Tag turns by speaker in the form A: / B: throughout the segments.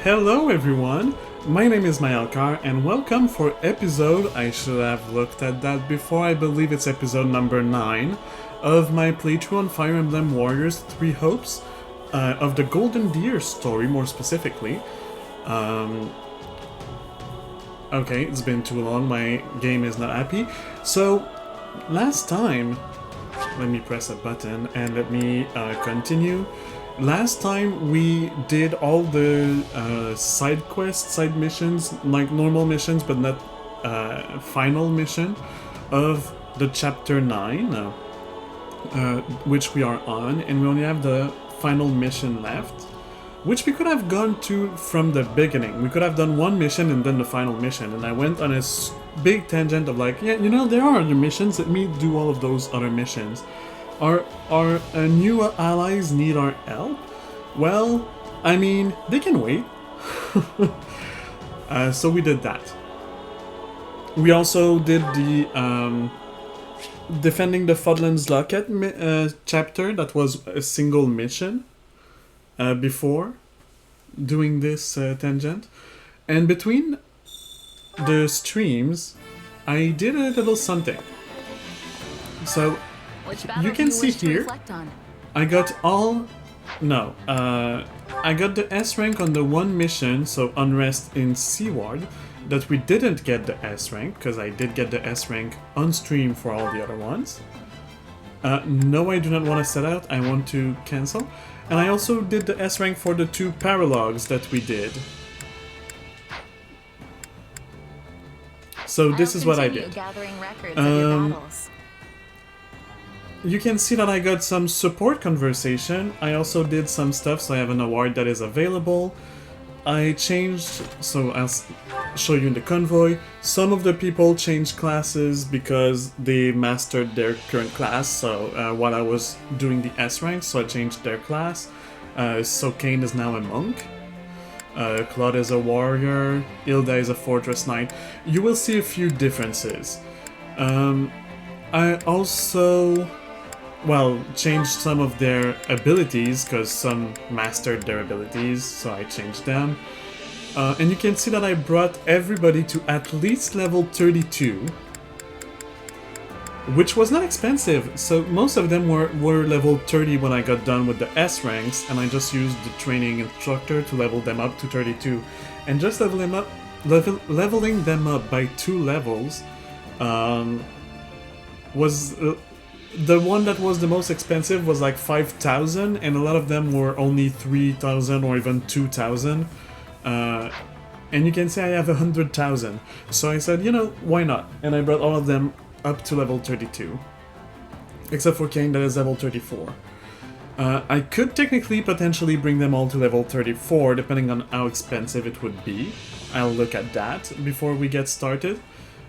A: Hello everyone, my name is Mayalkar and welcome for episode, I should have looked at that before, I believe it's episode number 9 of my playthrough on Fire Emblem Warriors 3 Hopes, of the Golden Deer story more specifically. Okay, it's been too long, my game is not happy. So, last time, let me press a button and let me continue. Last time we did all the side quests, side missions, like normal missions, but not final mission of the chapter 9, which we are on, and we only have the final mission left, which we could have gone to from the beginning. We could have done one mission and then the final mission, and I went on a big tangent of like, yeah, you know, there are other missions, let me do all of those other missions. Our new allies need our help? Well, I mean, they can wait. So we did that. We also did the Defending the Fodlands Locket chapter. That was a single mission before doing this tangent. And between the streams, I did a little something. So, you can see here, I got all... No, I got the S rank on the one mission, so Unrest in Seaward, that we didn't get the S rank, because I did get the S rank on stream for all the other ones. No, I do not want to set out, I want to cancel. And I also did the S rank for the 2 paralogs that we did. So this is what I did. You can see that I got some support conversation. I also did some stuff, so I have an award that is available. I changed, so I'll show you in the convoy. Some of the people changed classes because they mastered their current class, so while I was doing the S rank, so I changed their class. So Kane is now a monk. Claude is a warrior. Hilda is a fortress knight. You will see a few differences. I also... well, changed some of their abilities, because some mastered their abilities, so I changed them. And you can see that I brought everybody to at least level 32, which was not expensive, so most of them were level 30 when I got done with the S ranks, and I just used the training instructor to level them up to 32. And just leveling them up by 2 levels was... the one that was the most expensive was like 5,000, and a lot of them were only 3,000 or even 2,000. And you can say I have 100,000. So I said, you know, why not? And I brought all of them up to level 32. Except for Kane, that is level 34. I could technically potentially bring them all to level 34, depending on how expensive it would be. I'll look at that before we get started.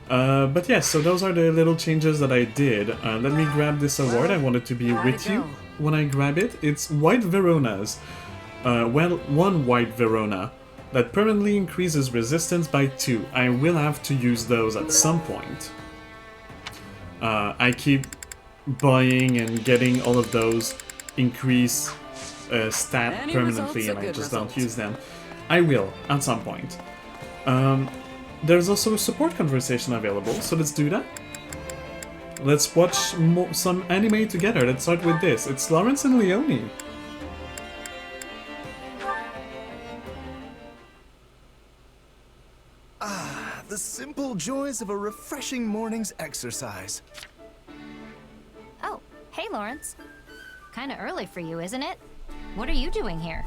A: But yes, so those are the little changes that I did. Let me grab this award. I want it to be with you when I grab it. It's White Veronas. Well, one White Verona that permanently increases resistance by 2. I will have to use those at some point. I keep buying and getting all of those increase stat permanently, and I just don't use them. I will at some point. There's also a support conversation available, so let's do that. Let's watch some anime together. Let's start with this. It's Lawrence and Leonie.
B: Ah, the simple joys of a refreshing morning's exercise.
C: Oh, hey Lawrence. Kinda early for you, isn't it? What are you doing here?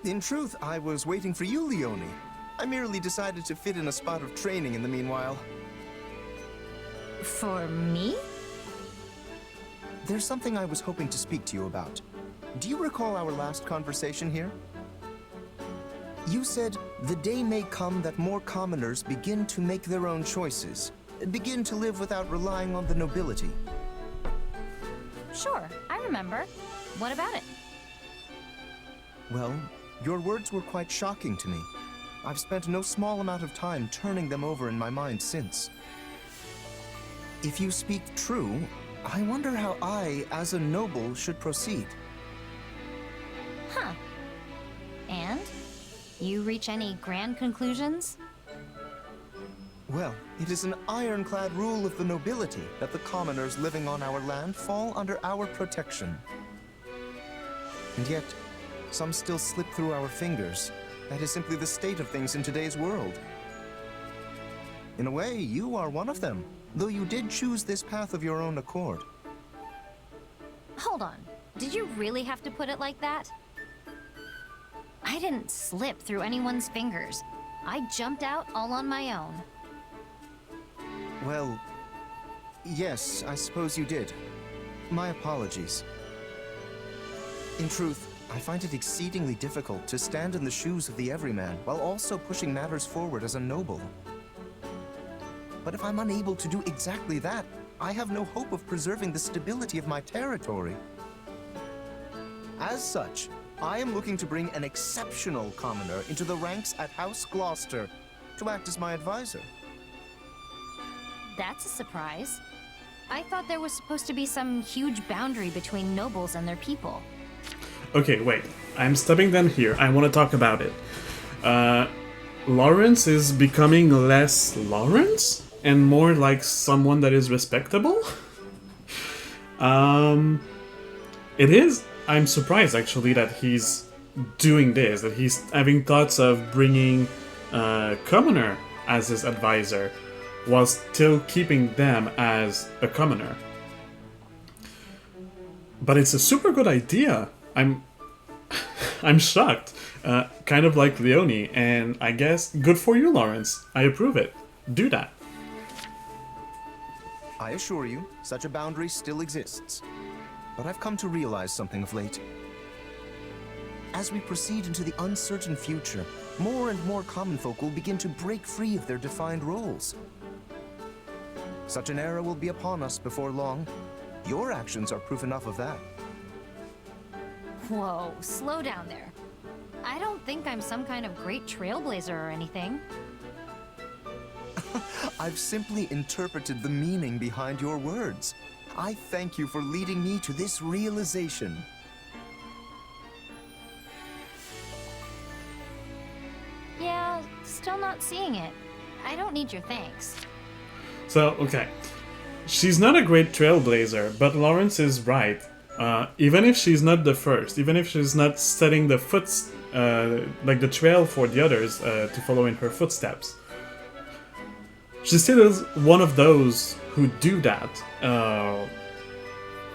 B: In truth, I was waiting for you, Leonie. I merely decided to fit in a spot of training in the meanwhile.
C: For me?
B: There's something I was hoping to speak to you about. Do you recall our last conversation here? You said, the day may come that more commoners begin to make their own choices, begin to live without relying on the nobility.
C: Sure, I remember. What about it?
B: Well, your words were quite shocking to me. I've spent no small amount of time turning them over in my mind since. If you speak true, I wonder how I, as a noble, should proceed.
C: Huh. And? You reach any grand conclusions?
B: Well, it is an ironclad rule of the nobility that the commoners living on our land fall under our protection. And yet, some still slip through our fingers. That is simply the state of things in today's world. In a way, you are one of them, though you did choose this path of your own accord.
C: Hold on. Did you really have to put it like that? I didn't slip through anyone's fingers. I jumped out all on my own.
B: Well, yes, I suppose you did. My apologies. In truth, I find it exceedingly difficult to stand in the shoes of the everyman while also pushing matters forward as a noble. But if I'm unable to do exactly that, I have no hope of preserving the stability of my territory. As such, I am looking to bring an exceptional commoner into the ranks at House Gloucester to act as my advisor.
C: That's a surprise. I thought there was supposed to be some huge boundary between nobles and their people.
A: Okay, wait. I'm stopping them here. I want to talk about it. Lawrence is becoming less Lawrence and more like someone that is respectable. It is. I'm surprised actually that he's doing this, that he's having thoughts of bringing Commoner as his advisor while still keeping them as a commoner. But it's a super good idea. I'm shocked. Kind of like Leonie, and I guess good for you, Lawrence. I approve it. Do that.
B: I assure you, such a boundary still exists. But I've come to realize something of late. As we proceed into the uncertain future, more and more common folk will begin to break free of their defined roles. Such an era will be upon us before long. Your actions are proof enough of that.
C: Whoa, slow down there. I don't think I'm some kind of great trailblazer or anything.
B: I've simply interpreted the meaning behind your words. I thank you for leading me to this realization.
C: Yeah, still not seeing it. I don't need your thanks.
A: So, okay. She's not a great trailblazer, but Lawrence is right. Even if she's not the first, even if she's not setting the like the trail for the others to follow in her footsteps, she still is one of those who do that.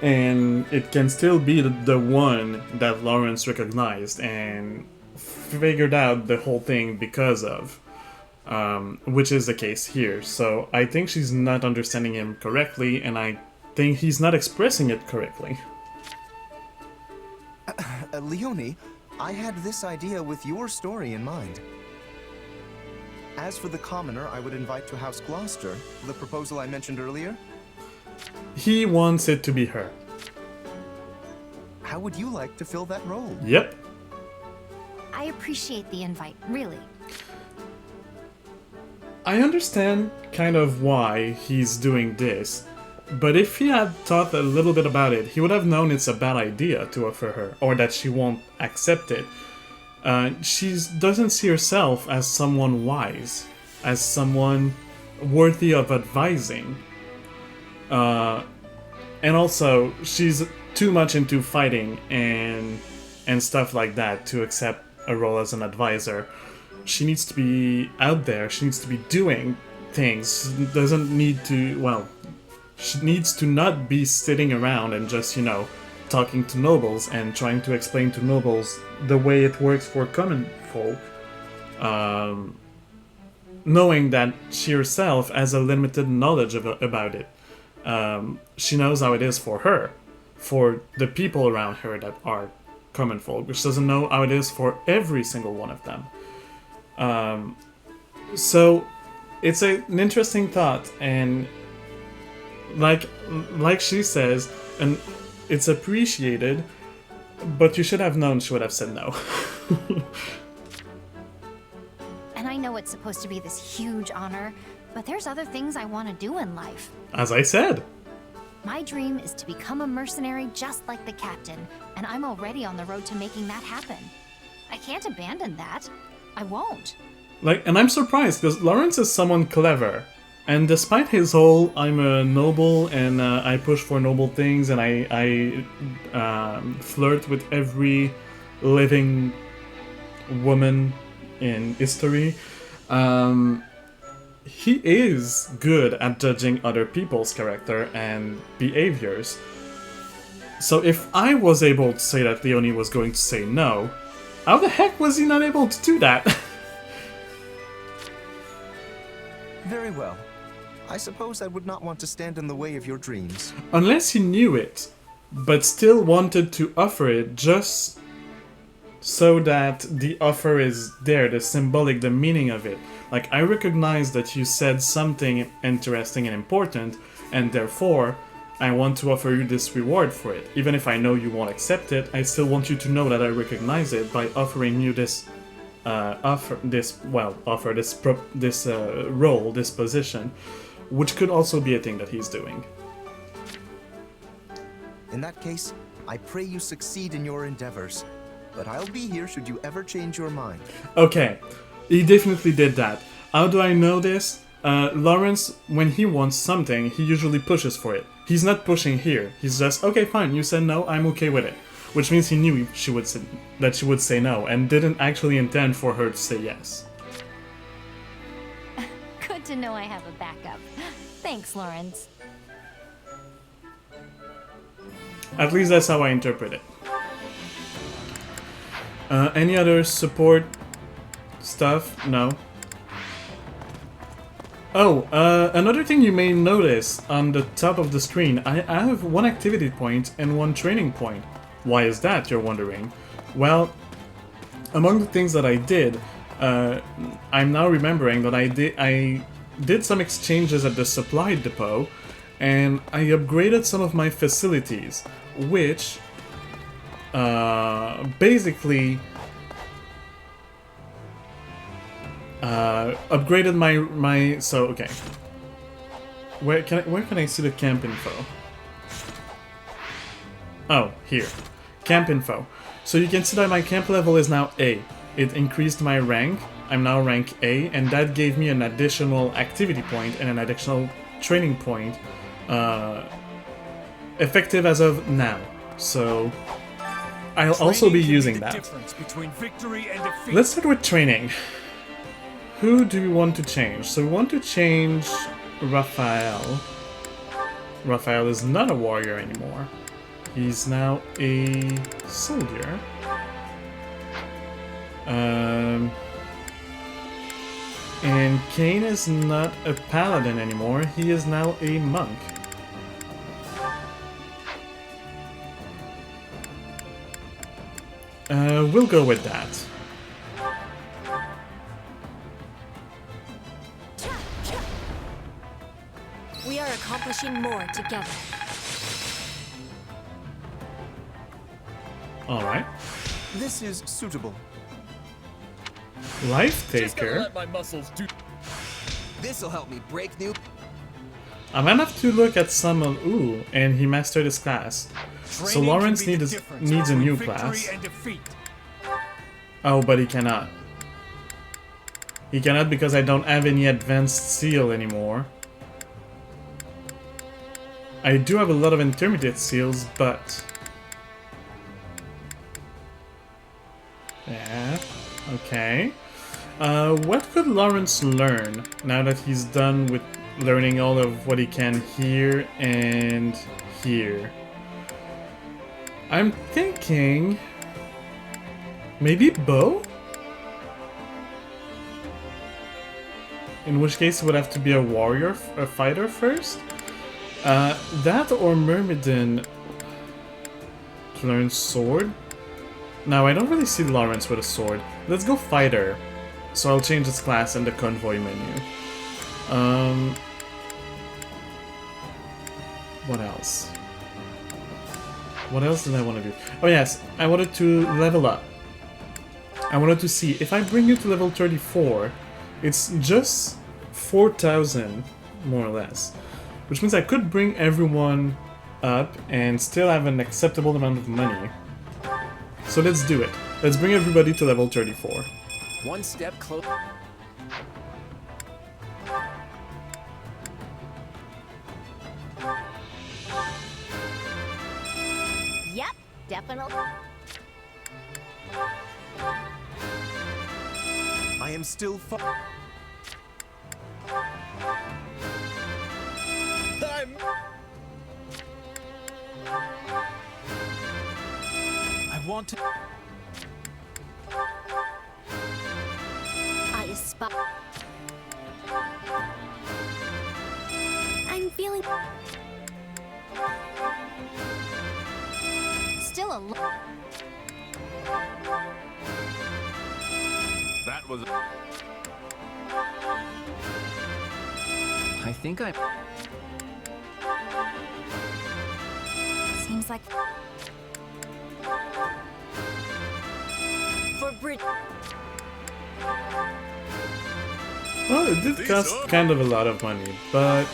A: And it can still be the one that Lawrence recognized and figured out the whole thing because of. Which is the case here. So I think she's not understanding him correctly, and I think he's not expressing it correctly.
B: Leonie, I had this idea with your story in mind. As for the commoner I would invite to House Gloucester, the proposal I mentioned earlier,
A: He wants it to be her.
B: how would you like to fill that role?
A: Yep.
C: I appreciate the invite, really.
A: I understand kind of why he's doing this, but if he had thought a little bit about it, he would have known it's a bad idea to offer her, or that she won't accept it. She doesn't see herself as someone wise, as someone worthy of advising. And also, she's too much into fighting and stuff like that to accept a role as an advisor. She needs to be out there, she needs to be doing things, doesn't need to, well, she needs to not be sitting around and just, talking to nobles and trying to explain to nobles the way it works for common folk, knowing that she herself has a limited knowledge about it. She knows how it is for her, for the people around her that are common folk, which doesn't know how it is for every single one of them. So it's an interesting thought, and like she says, and it's appreciated, but you should have known she would have said no.
C: And I know it's supposed to be this huge honor, but there's other things I want to do in life.
A: As I said.
C: My dream is to become a mercenary just like the captain, and I'm already on the road to making that happen. I can't abandon that. I won't.
A: Like, and I'm surprised, because Lawrence is someone clever. And despite his whole, I'm a noble and I push for noble things and I flirt with every living woman in history, he is good at judging other people's character and behaviors. So if I was able to say that Leonie was going to say no, how the heck was he not able to do that?
B: Very well. I suppose I would not want to stand in the way of your dreams.
A: Unless he knew it, but still wanted to offer it just so that the offer is there, the symbolic, the meaning of it. Like, I recognize that you said something interesting and important, and therefore, I want to offer you this reward for it. Even if I know you won't accept it, I still want you to know that I recognize it by offering you this role, this position, which could also be a thing that he's doing.
B: In that case, I pray you succeed in your endeavors. But I'll be here should you ever change your mind.
A: Okay, he definitely did that. How do I know this? Lawrence, when he wants something, he usually pushes for it. He's not pushing here. He's just, okay, fine, you said no, I'm okay with it. Which means he knew that she would say no, and didn't actually intend for her to say yes.
C: Good to know I have a backup. Thanks, Lawrence.
A: At least that's how I interpret it. Any other support stuff? No. Oh, another thing you may notice on the top of the screen, I have one activity point and one training point. Why is that, you're wondering? Well, among the things that I did, I'm now remembering that I did some exchanges at the supply depot, and I upgraded some of my facilities, which basically upgraded my so okay. Where can I see the camp info? Oh, here. Camp info. So you can see that my camp level is now A. It increased my rank. I'm now rank A, and that gave me an additional activity point and an additional training point, effective as of now. So I'll also be using that. Let's start with training. Who do we want to change? So we want to change Raphael. Raphael is not a warrior anymore. He's now a soldier. And Kane is not a paladin anymore. He is now a monk. We'll go with that.
D: We are accomplishing more together.
A: Alright.
B: This is suitable.
A: Life
E: Just gotta
A: Taker.
E: let my muscles do.
B: This'll help me break new.
A: I'm gonna have to look at some of. Ooh, and he mastered his class. So Lawrence needs a new class. Oh, but he cannot. He cannot because I don't have any advanced seal anymore. I do have a lot of intermediate seals, but... yeah, okay. What could Lawrence learn now that he's done with learning all of what he can here and here? I'm thinking... maybe bow? In which case it would have to be a warrior, a fighter first? That or Myrmidon to learn sword? Now I don't really see Lawrence with a sword. Let's go fighter. So I'll change its class in the convoy menu. What else? What else did I want to do? Oh yes, I wanted to level up. I wanted to see, if I bring you to level 34, it's just 4,000, more or less. Which means I could bring everyone up and still have an acceptable amount of money. So let's do it. Let's bring everybody to level 34.
E: One step closer.
C: Yep, definitely.
B: I am still
E: I want to.
C: I spot. I'm feeling. Still a.
E: That was. I think I.
C: Seems like.
D: For Brit.
A: Well, it did cost kind of a lot of money, but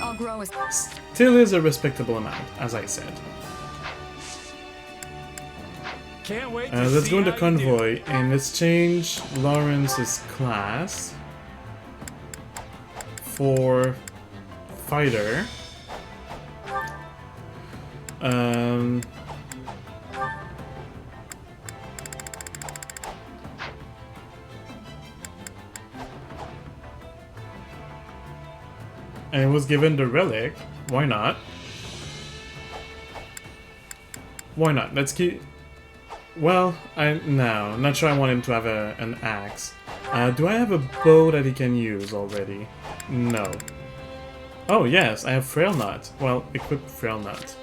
C: I'll grow as.
A: still is a respectable amount, as I said.
E: Can't wait.
A: Let's go into convoy and let's change Lawrence's class for fighter. And it was given the relic. Why not? Why not? Let's keep. Well, no, not sure I want him to have an axe. Do I have a bow that he can use already? No. Oh yes, I have Frail Knot. Well, equip Frail Knot.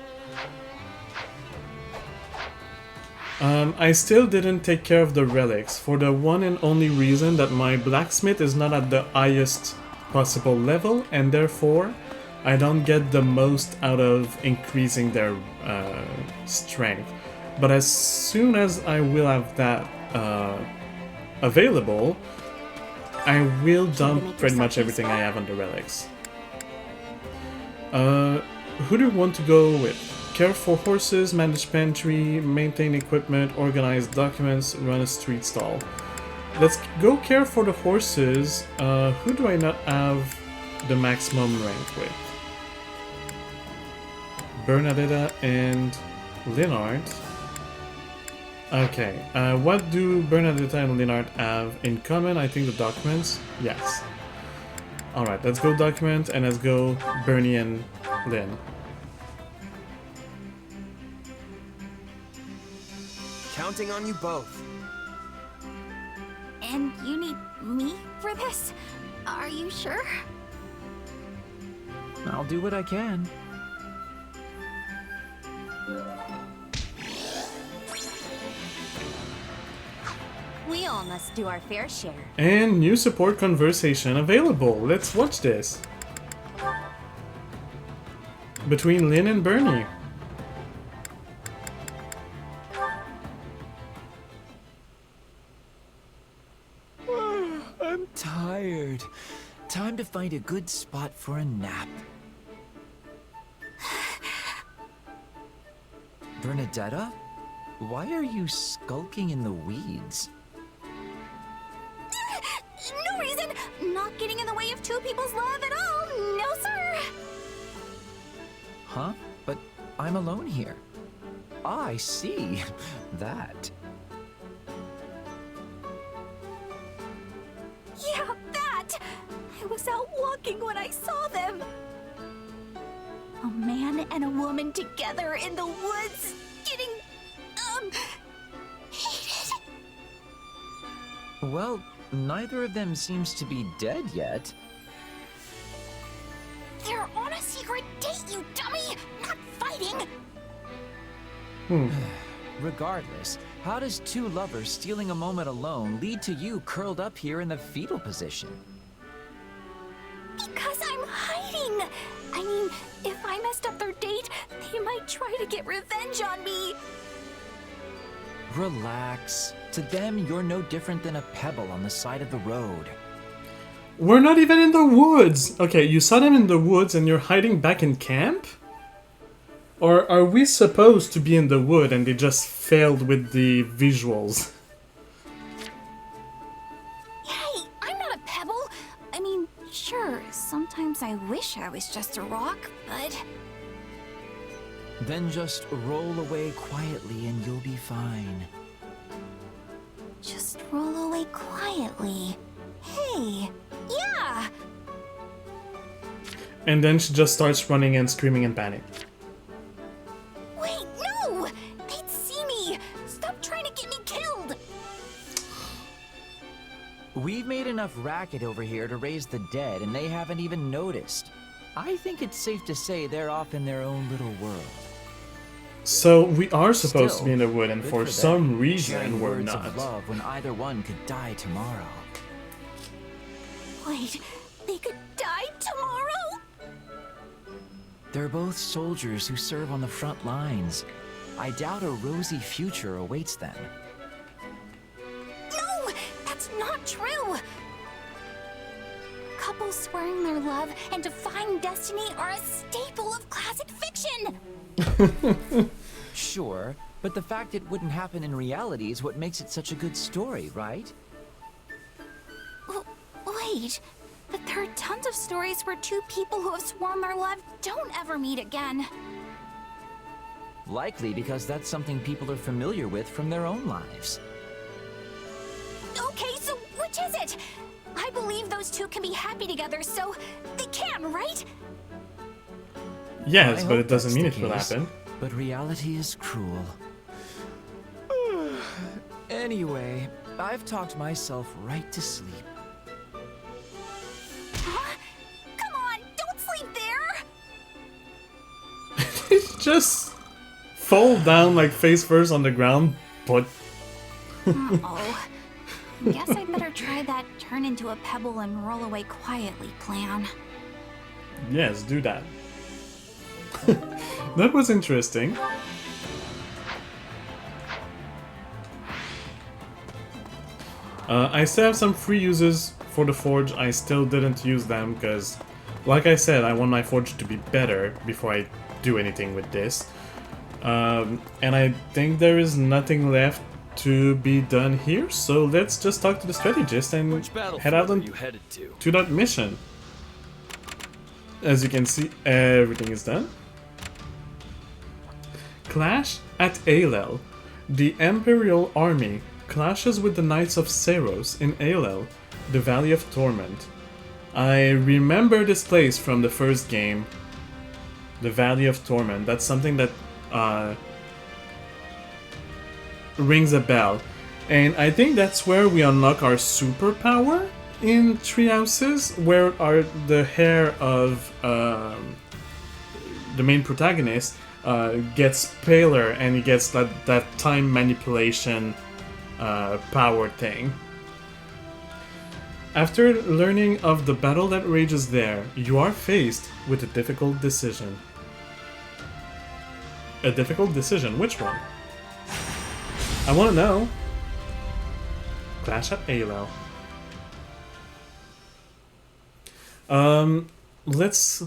A: I still didn't take care of the relics for the one and only reason that my blacksmith is not at the highest possible level, and therefore I don't get the most out of increasing their strength. But as soon as I will have that available, I will dump pretty much everything I have on the relics. Who do you want to go with? Care for horses, manage pantry, maintain equipment, organize documents, run a street stall. Let's go care for the horses. Who do I not have the maximum rank with? Bernadetta and Leonard. Okay, what do Bernadetta and Leonard have in common? I think the documents? Yes. Alright, let's go document and let's go Bernie and Lynn.
B: counting on you both.
C: And you need me for this? Are you sure?
E: I'll do what I can.
C: We all must do our fair share.
A: And new support conversation available. Let's watch this. Between Lynn and Bernie.
E: I'm tired. Time to find a good spot for a nap. Bernadetta? Why are you skulking in the weeds?
C: No reason! Not getting in the way of two people's love at all! No, sir!
E: Huh? But I'm alone here. I see. That.
D: Yeah, that! I was out walking when I saw them. A man and a woman together in the woods, getting, heated.
E: Well, neither of them seems to be dead yet.
D: They're on a secret date, you dummy! Not fighting!
E: Regardless, how does two lovers stealing a moment alone lead to you curled up here in the fetal position?
D: Because I'm hiding! I mean, if I messed up their date, they might try to get revenge on me!
E: Relax. To them, you're no different than a pebble on the side of the road.
A: We're not even in the woods! Okay, you saw them in the woods and you're hiding back in camp? Or are we supposed to be in the wood and they just failed with the visuals?
D: I wish I was just a rock, but...
E: Then just roll away quietly and you'll be fine.
D: Just roll away quietly. Hey, yeah!
A: And then she just starts running and screaming in panic.
D: Wait, no! They'd see me! Stop trying to get me killed!
E: We've made enough racket over here to raise the dead, and they haven't even noticed. I think it's safe to say they're off in their own little world.
A: So we are supposed to be in the wood, and
E: Good
A: for
E: them.
A: some reason
E: Sharing
A: we're
E: words
A: not.
E: of love when either one could die tomorrow.
D: Wait, they could die tomorrow?
E: They're both soldiers who serve on the front lines. I doubt a rosy future awaits them.
D: No, that's not true! Couples swearing their love and defying destiny are a staple of classic fiction!
E: Sure, but the fact it wouldn't happen in reality is what makes it such a good story, right?
D: Wait, but there are tons of stories where two people who have sworn their love don't ever meet again.
E: Likely because that's something people are familiar with from their own lives.
D: Okay, so which is it? I believe those two can be happy together, so they can, right?
A: Yes,
E: I
A: but
E: hope
A: it doesn't
E: that's
A: mean
E: the
A: it will
E: case,
A: happen.
E: But reality is cruel. Anyway, I've talked myself right to sleep.
D: Huh? Come on, don't sleep there!
A: Just fall down like face first on the ground, but
D: Uh-oh. Guess I better try that turn into a pebble and roll away quietly plan.
A: yes, do that. That was interesting. I still have some free uses for the forge. I still didn't use them because, like I said, I want my forge to be better before I do anything with this. And I think there is nothing left to be done here, so let's just talk to the strategist and head out on
F: you headed to?
A: to that mission. As you can see, everything is done. Clash at Aelel. The Imperial Army clashes with the Knights of Seros in Aelel, the Valley of Torment. I remember this place from the first game, the Valley of Torment. That's something that rings a bell. And I think that's where we unlock our superpower in Three Houses, where the hair of the main protagonist gets paler and he gets that time manipulation power thing. After learning of the battle that rages there, you are faced with a difficult decision. A difficult decision? Which one? I want to know. Clash at Aelel. Let's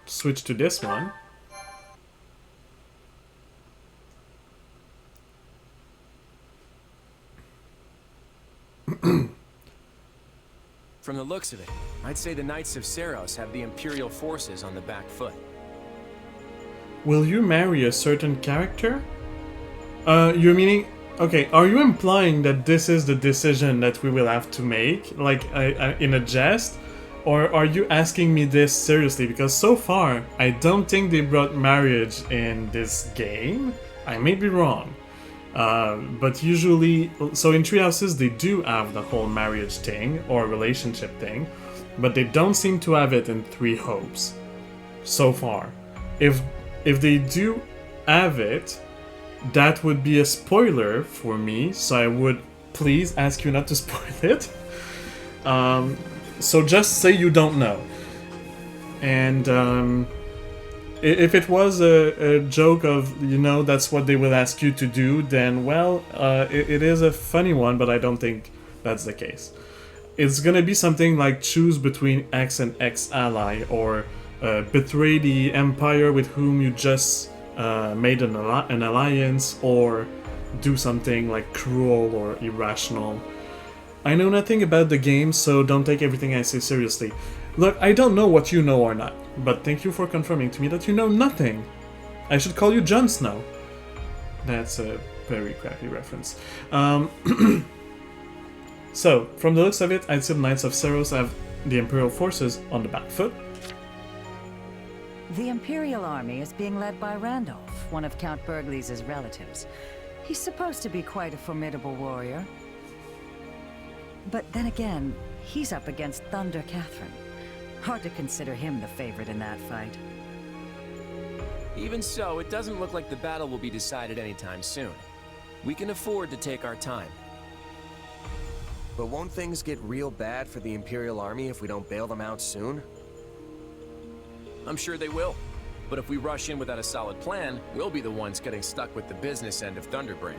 A: switch to this one.
F: From the looks of it, I'd say the Knights of Seros have the Imperial forces on the back foot.
A: Will you marry a certain character? You're meaning... Okay, are you implying that this is the decision that we will have to make? Like, in a jest? Or are you asking me this seriously? Because so far, I don't think they brought marriage in this game. I may be wrong. But usually... So in Three Houses, they do have the whole marriage thing, or relationship thing. But they don't seem to have it in Three Hopes. So far. If they do have it, that would be a spoiler for me, so I would please ask you not to spoil it. So just say you don't know. And if it was a joke of, you know, that's what they will ask you to do, then, well, it is a funny one, but I don't think that's the case. It's gonna be something like choose between X and X ally, or betray the empire with whom you just made an alliance, or do something like cruel or irrational. I know nothing about the game, so don't take everything I say seriously. Look, I don't know what you know or not, but thank you for confirming to me that you know nothing. I should call you Jon Snow. That's a very crappy reference. So, from the looks of it, I'd say the Knights of Seros have the Imperial forces on the back foot.
G: The Imperial army is being led by Randolph, one of Count Burgleys' relatives. He's supposed to be quite a formidable warrior. But then again, he's up against Thunder Catherine. Hard to consider him the favorite in that fight.
F: Even so, it doesn't look like the battle will be decided anytime soon. We can afford to take our time.
H: But won't things get real bad for the Imperial Army if we don't bail them out soon?
F: I'm sure they will. But if we rush in without a solid plan, we'll be the ones getting stuck with the business end of Thunderbrand.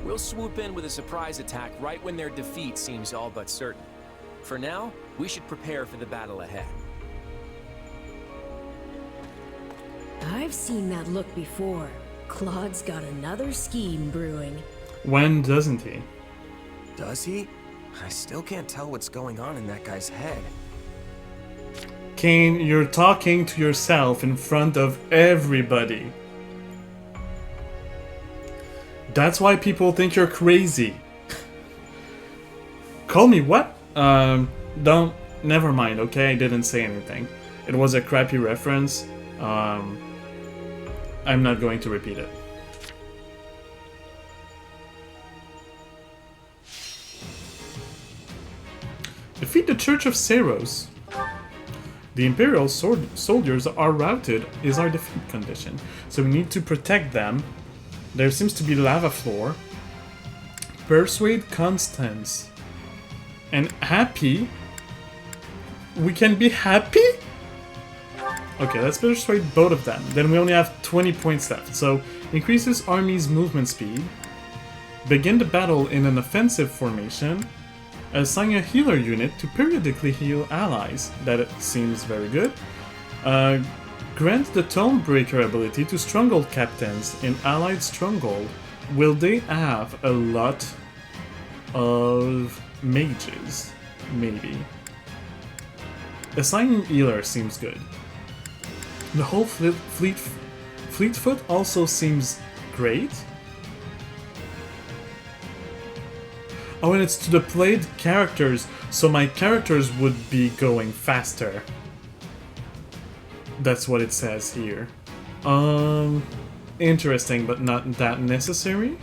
F: We'll swoop in with a surprise attack right when their defeat seems all but certain. For now, we should prepare for the battle ahead.
I: I've seen that look before. Claude's got another scheme brewing.
A: When doesn't he?
H: Does he? I still can't tell what's going on in that guy's head.
A: Kane, you're talking to yourself in front of everybody. That's why people think you're crazy. Call me what? Never mind, okay? I didn't say anything. It was a crappy reference. I'm not going to repeat it. Defeat the Church of Seros. The Imperial soldiers are routed is our defeat condition. So we need to protect them. There seems to be lava floor. Persuade Constance. And happy. We can be happy? Okay, let's persuade both of them. Then we only have 20 points left. So increases army's movement speed. Begin the battle in an offensive formation. Assign a healer unit to periodically heal allies. That seems very good. Grant the Tonebreaker ability to Stronghold captains in allied Stronghold. Will they have a lot of mages? Maybe. Assigning healer seems good. The whole Fleetfoot also seems great. Oh, and it's to the played characters, so my characters would be going faster. That's what it says here. Interesting, but not that necessary.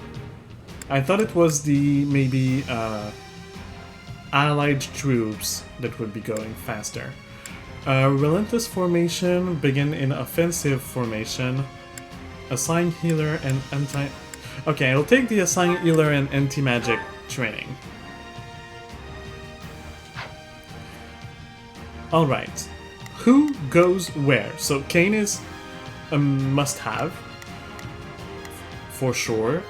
A: I thought it was the, maybe, allied troops that would be going faster. Relentless formation, begin in offensive formation. Assign healer and anti... Okay, I'll take the assign healer and anti-magic training. Alright. Who goes where? So Kane is a must-have. For sure.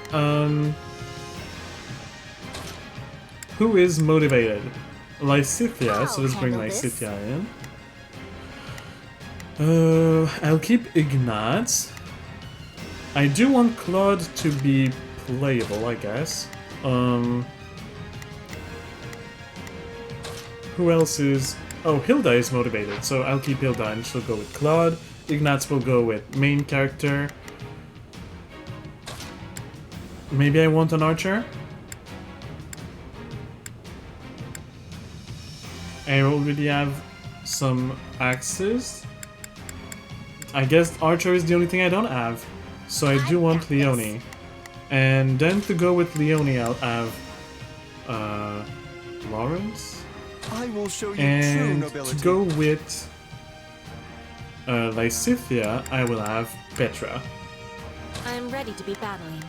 A: Who is motivated? Lysithia, so let's bring Lysithia in. I'll keep Ignatz. I do want Claude to be playable, I guess. Who else is... Oh, Hilda is motivated, so I'll keep Hilda and she'll go with Claude. Ignatz will go with main character. Maybe I want an archer? I already have some axes. I guess archer is the only thing I don't have. So I do want Leonie. And then to go with Leonie, I'll have Lawrence.
B: I will show you true
A: And
B: nobility.
A: to go with Lysithia, I will have Petra.
D: I'm ready to be battling.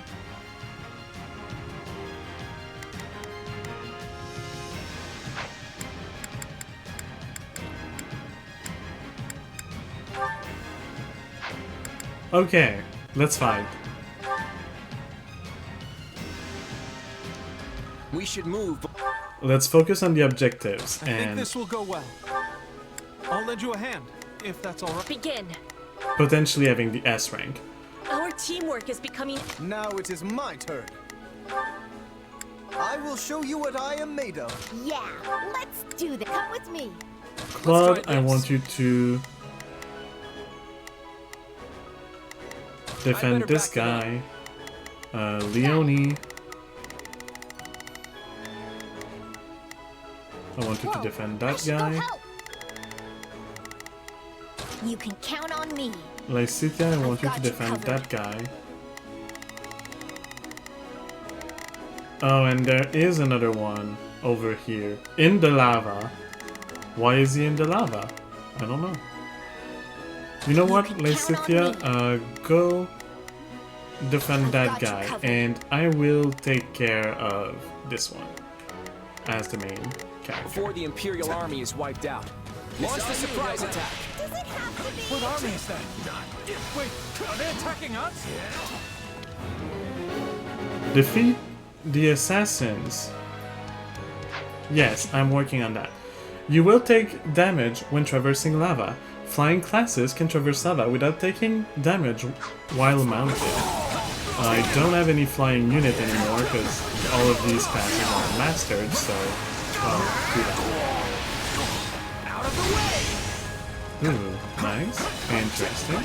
A: Okay, let's fight.
F: We should move.
A: Let's focus on the objectives
J: I think
A: and
J: this will go well. I'll lend you a hand, if that's all right.
I: Begin.
A: potentially having the S rank.
I: Our teamwork is becoming...
B: Now it is my turn. I will show you what I am made of.
D: Yeah, let's do this. Come with me.
A: Claude, I want you to defend
F: better
A: this
F: back him
A: guy. Leonie, I want you to defend
D: I
A: that
D: should go
A: guy.
D: help. You can count on me.
A: Lysithia, I want you to
D: got you
A: defend
D: covered.
A: that guy. Oh, and there is another one over here. In the lava. Why is he in the lava? I don't know. You know what,
D: can count on
A: Lysithia? Go defend that
D: got you
A: guy.
D: covered.
A: And I will take care of this one. As the main character.
F: Before the Imperial army is wiped out, launch the surprise attack.
D: Does it have to be?
J: What army is that? Wait, are they attacking us?
A: Defeat the assassins. Yes, I'm working on that. You will take damage when traversing lava. Flying classes can traverse lava without taking damage while mounted. I don't have any flying unit anymore because all of these classes are mastered, so I'll do that.
F: Out of the way!
A: Ooh, nice. Interesting.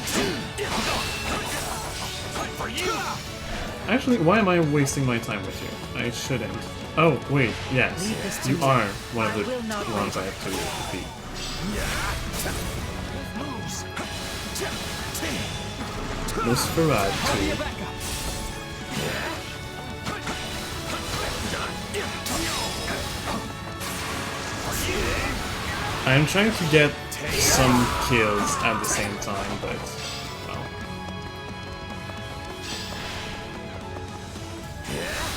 A: Actually, why am I wasting my time with you? I shouldn't. Oh, wait, yes. You are one of the ones I have to defeat. Nosferatu too. I'm trying to get some kills at the same time, but well.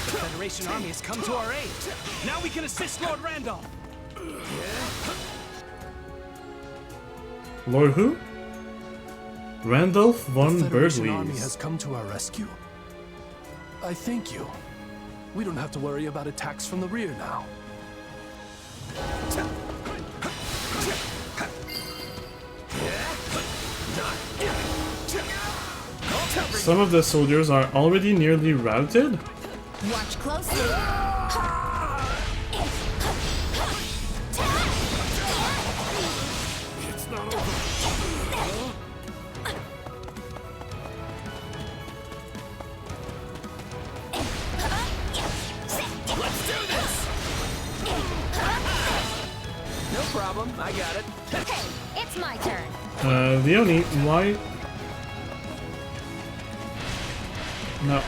J: The Federation army has come to our aid. Now we can assist Lord Randolph.
A: Lord who? Randolph von
K: The Federation army
A: Bergleys.
K: has come to our rescue. I thank you. We don't have to worry about attacks from the rear now.
A: Some of the soldiers are already nearly routed?
D: Watch closely.
F: Let's do this! No problem, I got it.
C: Okay, it's my turn.
A: Leonie, why? No.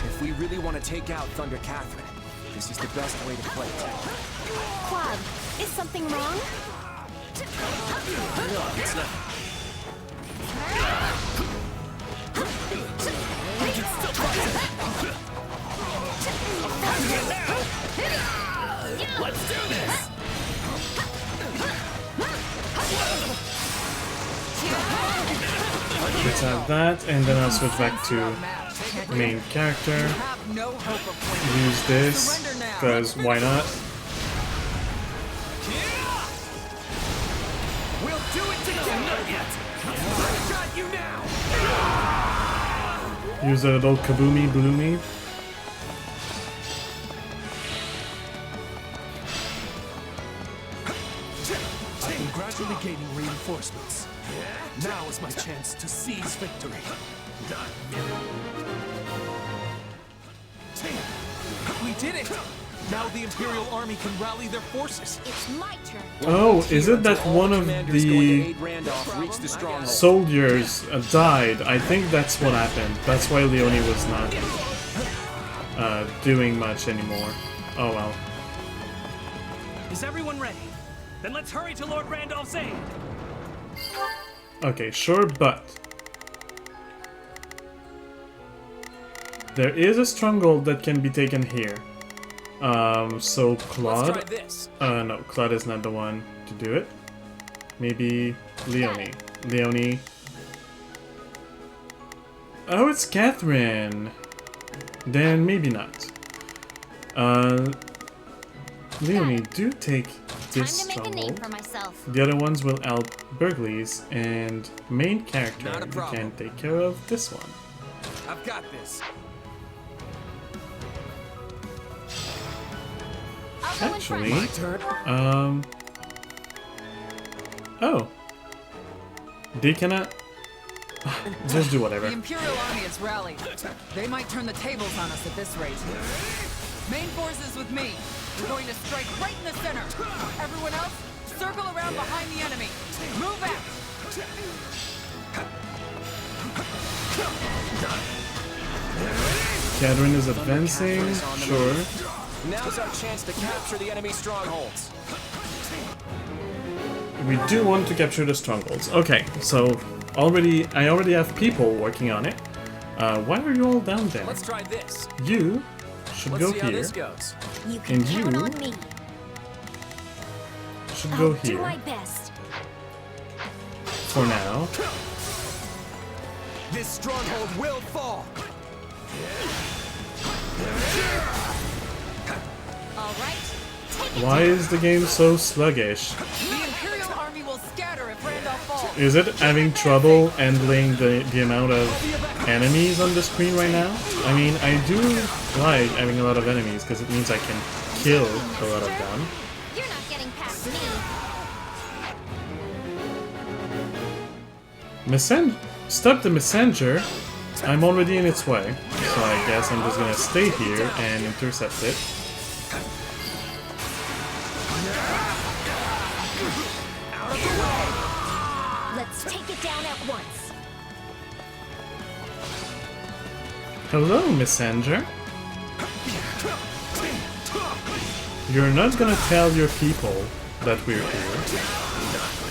F: If we really want to take out Thunder Catherine, this is the best way to play it.
D: Claude, is something wrong?
F: No, it's not. We can still fight it. Let's do this!
A: Let's have that, and then I'll switch back to main character. Use this, because why not?
F: We'll do it together! Not yet! Got you now!
A: Use a little kaboomy bloomy.
K: I've been gradually gaining reinforcements. Now is my chance to seize victory.
J: We did it! Now the Imperial army can rally their forces.
D: It's my turn.
A: Oh, is it that
F: All
A: one of
F: commanders going to
A: the
F: aid Randolph reach the stronghold.
A: soldiers died? I think that's what happened. That's why Leonie was not doing much anymore. Oh well.
J: Is everyone ready? Then let's hurry to Lord Randolph's aid.
A: Okay, sure, but there is a stronghold that can be taken here. So
F: Let's
A: Claude.
F: try this.
A: No, Claude is not the one to do it. Maybe Leonie. Leonie. Oh, it's Catherine. Then maybe not. Leonie, do take
C: Time
A: this
C: to make a name
A: stronghold.
C: for myself.
A: The other ones will help Burgleys, and main character,
H: Not a
A: you
H: problem.
A: can take care of this one.
H: I've got this.
C: I'll go in front.
A: Actually, oh. They cannot... Just do whatever.
L: The Imperial Army has rallied. They might turn the tables on us at this rate. Main forces with me. We're going to strike right in the center. Everyone else, circle around behind the enemy. Move out!
A: Catherine is advancing, sure.
F: Now's our chance to capture the enemy strongholds.
A: We do want to capture the strongholds. Okay, so I already have people working on it. Why are you all down there?
F: Let's try this.
A: You should
F: Let's
A: go
F: see how
A: here,
F: this goes.
C: You can
A: and
C: count
A: you
C: on me.
A: should
C: I'll
A: go
C: do my
A: here
C: best.
A: for now.
H: This stronghold will fall.
C: All right. Take it.
A: Why is the game so sluggish?
L: The Imperial Army will scatter if Randolph falls.
A: Is it having trouble handling the amount of enemies on the screen right now? I mean, I do like having a lot of enemies because it means I can kill a lot of them.
C: You're not getting past me.
A: Stop the messenger. I'm already in its way, so I guess I'm just gonna stay here and intercept it.
C: Let's take it down at once.
A: Hello, messenger. You're not gonna tell your people that we're here.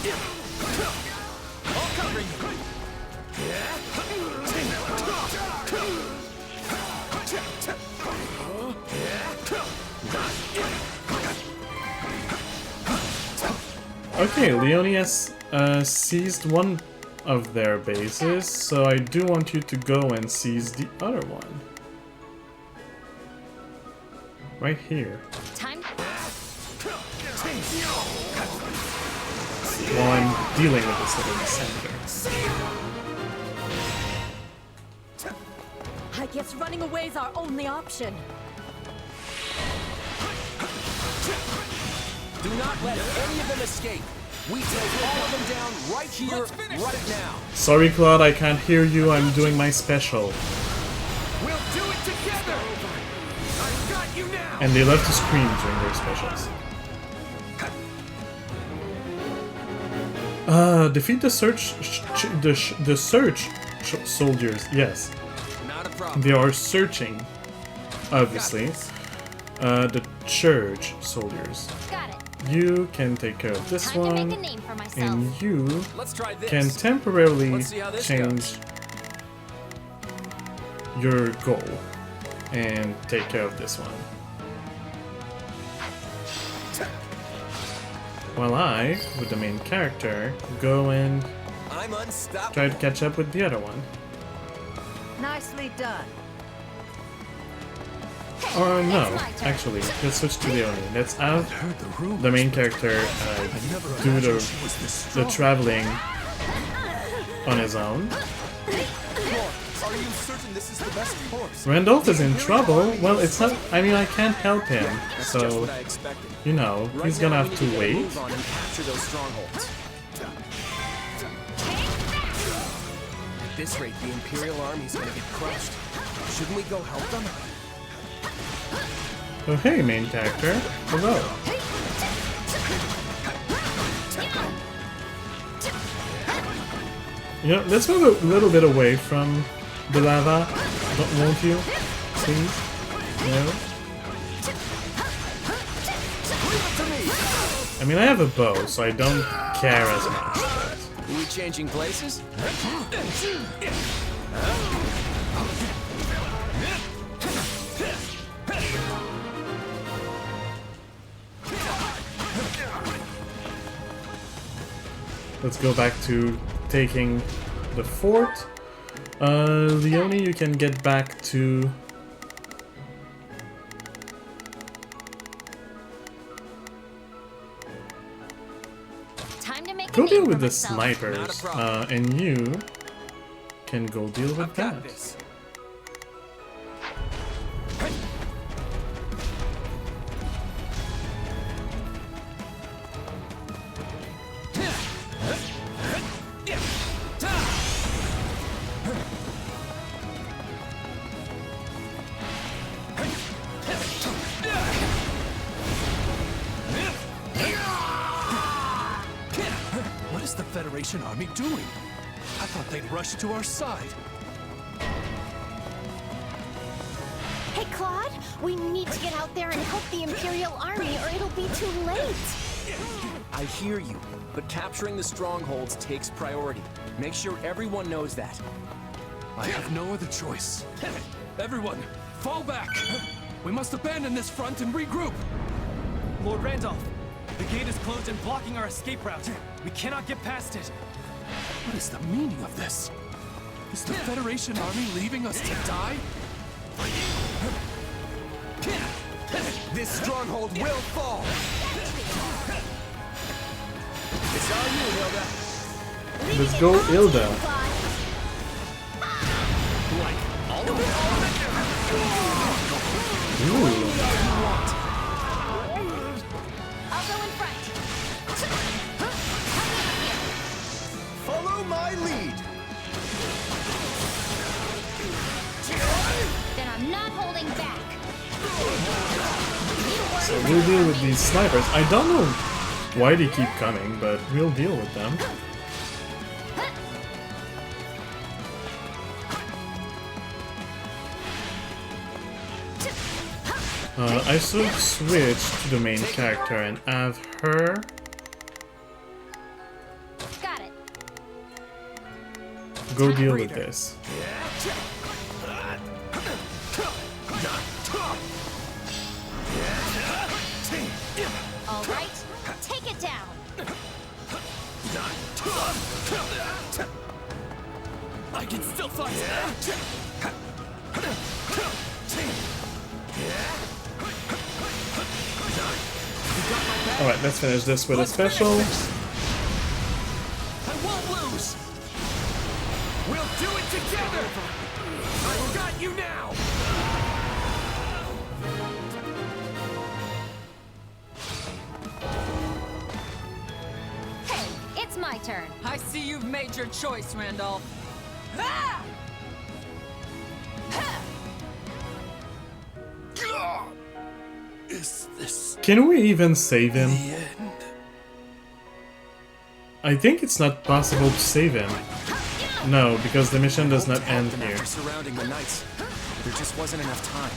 A: Okay, Leonie has seized one of their bases, so I do want you to go and seize the other one. Right here.
C: Time.
A: While I'm dealing with this little messenger.
I: I guess running away is our only option.
F: Do not let any of them escape. We take all of them down right here, right now.
A: Sorry, Claude, I can't hear you. I'm doing my special.
H: We'll do it together. I've got you now.
A: And they love to scream during their specials. Defeat the search soldiers. Yes,
H: Not a problem.
A: they are searching. Obviously, the church soldiers.
C: Got it.
A: You can take care of this
C: Time to
A: one,
C: make a name for myself.
A: and you
F: Let's try this.
A: can temporarily
F: Let's see how this
A: change
F: goes.
A: your goal and take care of this one. While I, with the main character, go and
H: I'm unstoppable.
A: try to catch up with the other one.
G: Nicely done.
A: Or no,
C: It's my turn.
A: actually, let's switch to Leonie. Let's have the main character do the traveling on his own.
B: Are you certain this is the best course?
A: Randolph is in trouble. Well, it's not. I mean, I can't help him.
F: That's just
A: So,
F: what I expected.
A: you know,
F: Right
A: he's
F: now,
A: gonna
F: we
A: have
F: need
A: to
F: get a
A: wait.
F: move on and capture those strongholds.
H: At this rate, the Imperial Army's gonna get crushed. Shouldn't we go help them?
A: Oh, hey, main character. Hello. You know, let's move a little bit away from the lava, won't you? Please? No? I mean, I have a bow, so I don't care as much. But...
F: Are we changing places?
A: Let's go back to taking the fort. Leonie, you can get back to Go deal with the
C: myself.
A: snipers, and you can go deal with that.
J: This.
K: What is the Federation army doing? I thought they'd rush to our side.
D: Hey, Claude, we need to get out there and help the Imperial Army or it'll be too late.
F: I hear you, but capturing the strongholds takes priority. Make sure everyone knows that.
K: I have no other choice. Everyone, fall back! We must abandon this front and regroup!
J: Lord Randolph, the gate is closed and blocking our escape route. We cannot get past it.
K: What is the meaning of this? Is the Federation army leaving us to die?
H: This stronghold will fall! It's all you, Hilda.
A: Let's go, Hilda. Ooh.
D: I'll go in front.
B: Follow my lead.
C: Then I'm not holding back.
A: So we'll deal with these snipers. I don't know why they keep coming, but we'll deal with them. I should switch to the main character and have her.
C: Got it.
A: Go deal with this.
C: All right, take it down.
J: I can still fight.
A: Alright, let's finish this with a special.
J: I won't lose. We'll do it together. I've got you now.
C: Hey, it's my turn.
L: I see you've made your choice, Randolph. Ah!
K: Is this
A: Can we even save him?
K: the end?
A: I think it's not possible to save him. No, because the mission does not end here.
F: After surrounding the knights, there just wasn't enough time.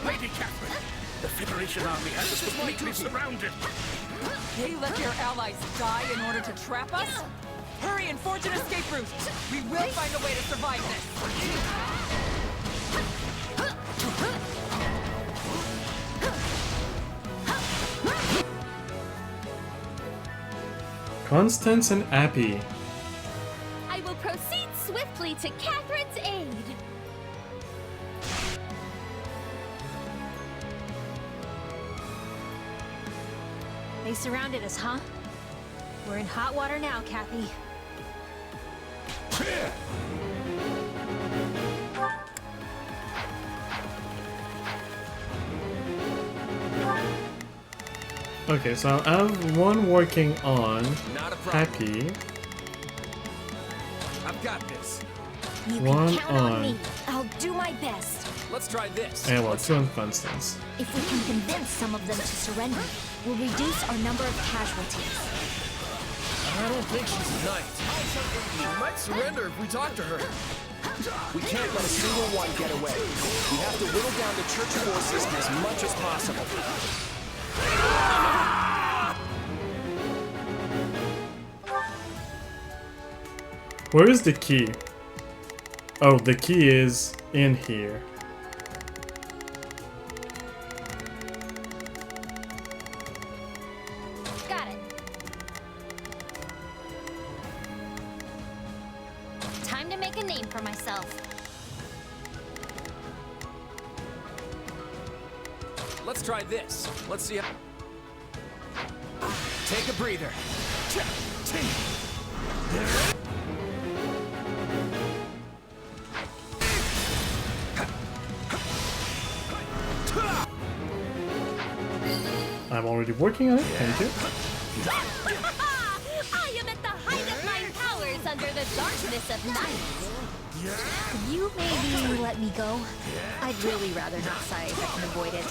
J: Lady Catherine, the Federation army has us completely surrounded.
L: They let their allies die in order to trap us? Hurry and forge an escape route. We will find a way to survive this.
A: Constance and Appy.
D: I will proceed swiftly to Catherine's aid.
C: They surrounded us, huh? We're in hot water now, Kathy.
A: Okay, so I have one working on Happy.
F: I've got this.
D: You
A: One
D: can count on
A: on.
D: me. I'll do my best.
F: Let's try this.
A: And well, two on Constance.
D: If we can convince some of them to surrender, we'll reduce our number of casualties.
F: I don't think she's a knight.
H: She might surrender if we talk to her.
F: We can't let a single one get away. We have to whittle down the church forces as much as possible.
A: Where is the key? Oh, the key is in here.
C: Got it. Time to make a name for myself.
F: Let's try this. Let's see how...
J: Take a breather.
A: I'm already working on it, thank you.
D: I am at the height of my powers under the darkness of night.
C: You maybe let me go? I'd really rather not sigh if I can avoid it.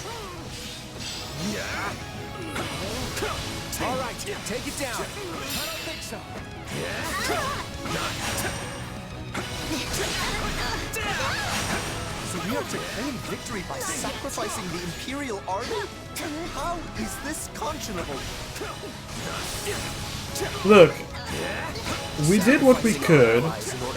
J: All right, take it down. I don't think so.
B: So we are to claim victory by sacrificing the Imperial army? How is this conscionable?
A: Look, we did what we could,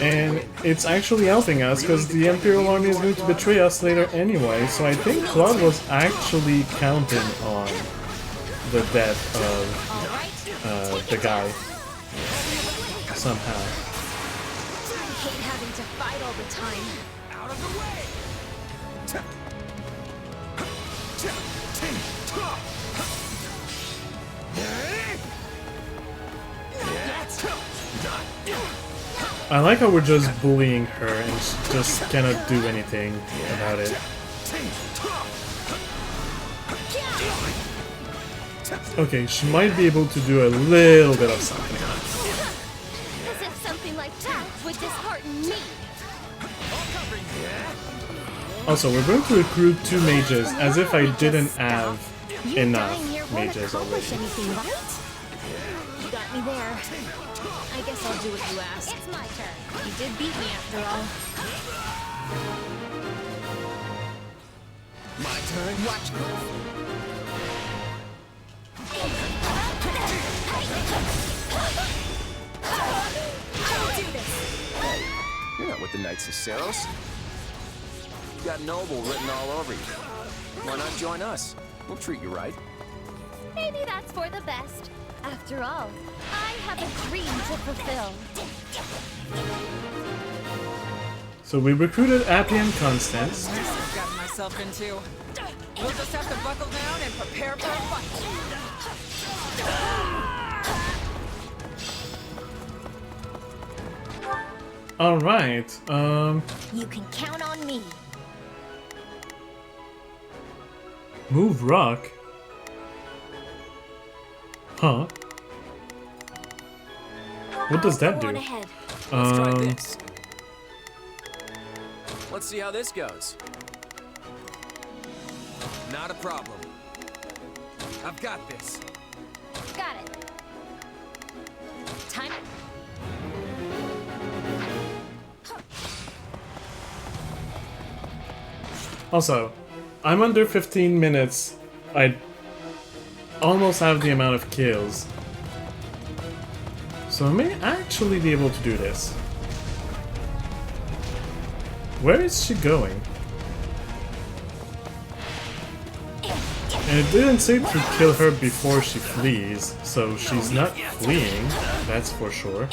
A: and it's actually helping us because the Imperial army is going to betray us later anyway, so I think Claude was actually counting on the death of the guy somehow.
D: I hate having to fight all the time.
J: Out of the way!
A: I like how we're just bullying her and she just cannot do anything about it. Okay, she might be able to do a little bit of something.
D: As if something like that would dishearten me.
A: Also, we're going to recruit 2 mages, as if I didn't have enough mages already.
D: Anything, right? You got me there. I guess I'll do what you asked. It's my turn. You did beat me after all.
J: My turn.
D: Watch I'll do this.
F: You're not with the Knights of Saros. You got Noble written all over you. Why not join us? We'll treat you right.
D: Maybe that's for the best. After all, I have a dream to fulfill.
A: So we recruited Appy and Constance.
L: I've gotten myself into. We'll just have to buckle down and prepare for a fight.
A: Alright,
D: You can count on me.
A: move rock? Huh? What does that
D: Go
A: do?
D: on ahead.
F: Let's try this. Let's see how this goes.
J: Not a problem. I've got this.
D: Got it. Time.
A: Also, I'm under 15 minutes. I almost have the amount of kills. So I may actually be able to do this. Where is she going? And it didn't say to kill her before she flees, so she's not fleeing, that's for sure.